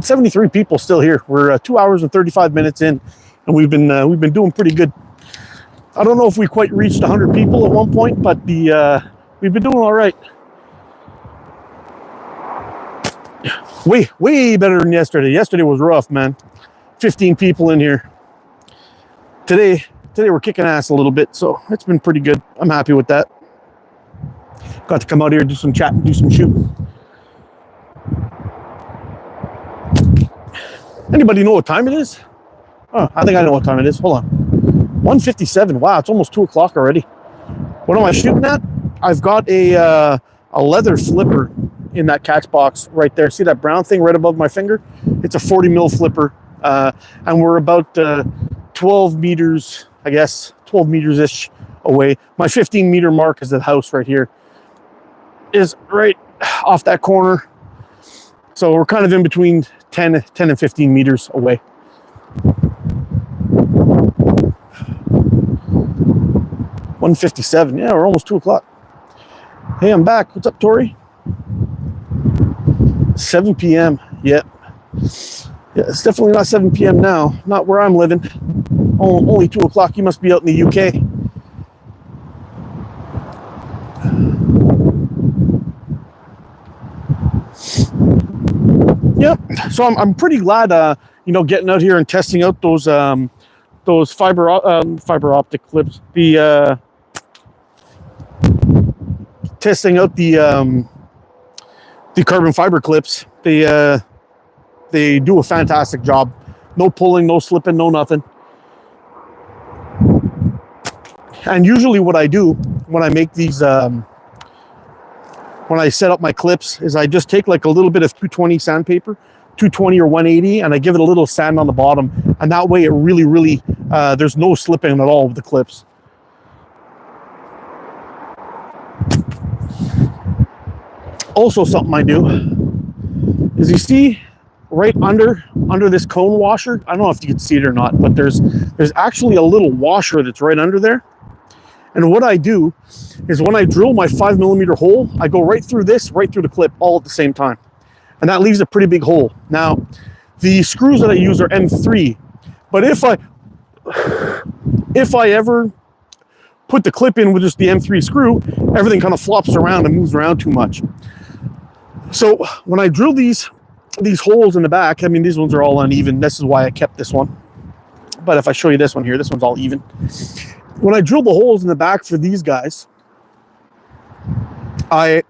73 people still here. We're 2 hours and 35 minutes in, and we've been doing pretty good. I don't know if we quite reached 100 people at one point, but we've been doing all right. Way better than yesterday. Yesterday was rough, man. 15 people in here. Today we're kicking ass a little bit, so it's been pretty good. I'm happy with that. Got to come out here, do some chatting, do some shooting. Anybody know what time it is? Oh, I think I know what time it is. Hold on. 1:57. Wow, it's almost 2 o'clock already. What am I shooting at? I've got a leather flipper in that catch box right there. See that brown thing right above my finger? It's a 40 mil flipper, and we're about 12 meters, I guess, 12 meters ish away. My 15 meter mark is the house right here. Is right off that corner. So we're kind of in between 10 and 15 meters away. $1:57. Yeah, we're almost 2 o'clock. Hey, I'm back. What's up, Tori? 7 p.m. Yep. Yeah, it's definitely not 7 p.m. now. Not where I'm living. Only 2 o'clock. You must be out in the UK. Yep. So I'm pretty glad, getting out here and testing out those fiber optic clips. Testing out the carbon fiber clips. They do a fantastic job. No pulling, no slipping, no nothing. And usually what I do when I make these, when I set up my clips, is I just take like a little bit of 220 sandpaper, 220 or 180, and I give it a little sand on the bottom. And that way it really, there's no slipping at all with the clips. Also, something I do is, you see right under this cone washer, I don't know if you can see it or not, but there's actually a little washer that's right under there. And what I do is, when I drill my 5mm hole, I go right through the clip all at the same time. And that leaves a pretty big hole. Now, the screws that I use are M3, but if I ever put the clip in with just the M3 screw, everything kind of flops around and moves around too much. So when I drill these holes in the back, I mean, these ones are all uneven. This is why I kept this one. But if I show you this one here, this one's all even. When I drill the holes in the back for these guys, I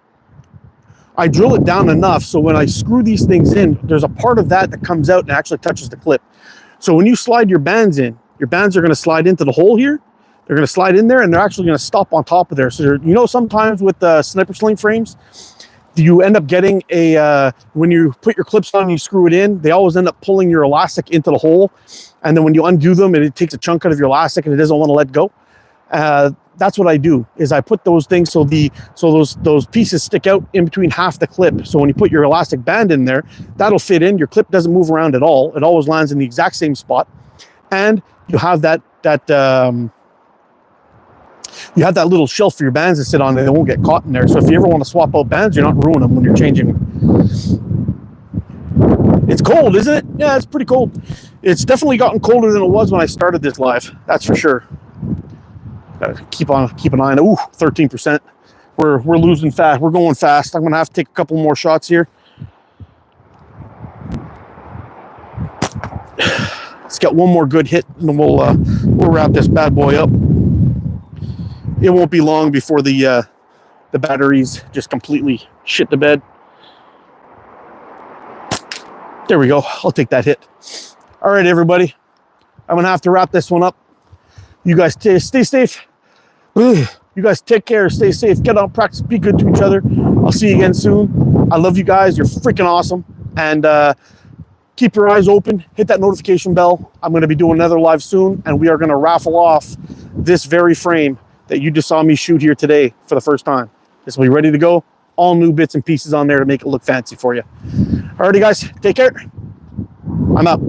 drill it down enough so when I screw these things in, there's a part of that comes out and actually touches the clip. So when you slide your bands in, your bands are going to slide into the hole here. They're going to slide in there, and they're actually going to stop on top of there. So sometimes with sniper sling frames, you end up getting when you put your clips on and you screw it in, they always end up pulling your elastic into the hole. And then when you undo them, it takes a chunk out of your elastic and it doesn't want to let go. That's what I do, is I put those things so those pieces stick out in between half the clip. So when you put your elastic band in there, that'll fit in. Your clip doesn't move around at all. It always lands in the exact same spot. And you have that little shelf for your bands to sit on, and they won't get caught in there. So if you ever want to swap out bands, you're not ruining them when you're changing. It's cold, isn't it? Yeah, it's pretty cold. It's definitely gotten colder than it was when I started this live. That's for sure. Gotta keep an eye on it. Ooh, 13%. We're losing fast. We're going fast. I'm gonna have to take a couple more shots here. Let's get one more good hit, and then we'll wrap this bad boy up. It won't be long before the batteries just completely shit the bed. There we go. I'll take that hit. All right, everybody. I'm gonna have to wrap this one up. You guys stay safe. You guys take care. Stay safe. Get out, practice. Be good to each other. I'll see you again soon. I love you guys. You're freaking awesome. And keep your eyes open. Hit that notification bell. I'm going to be doing another live soon, and we are going to raffle off this very frame that you just saw me shoot here today for the first time. This will be ready to go. all new bits and pieces on there to make it look fancy for you. Alrighty, guys, take care. I'm out.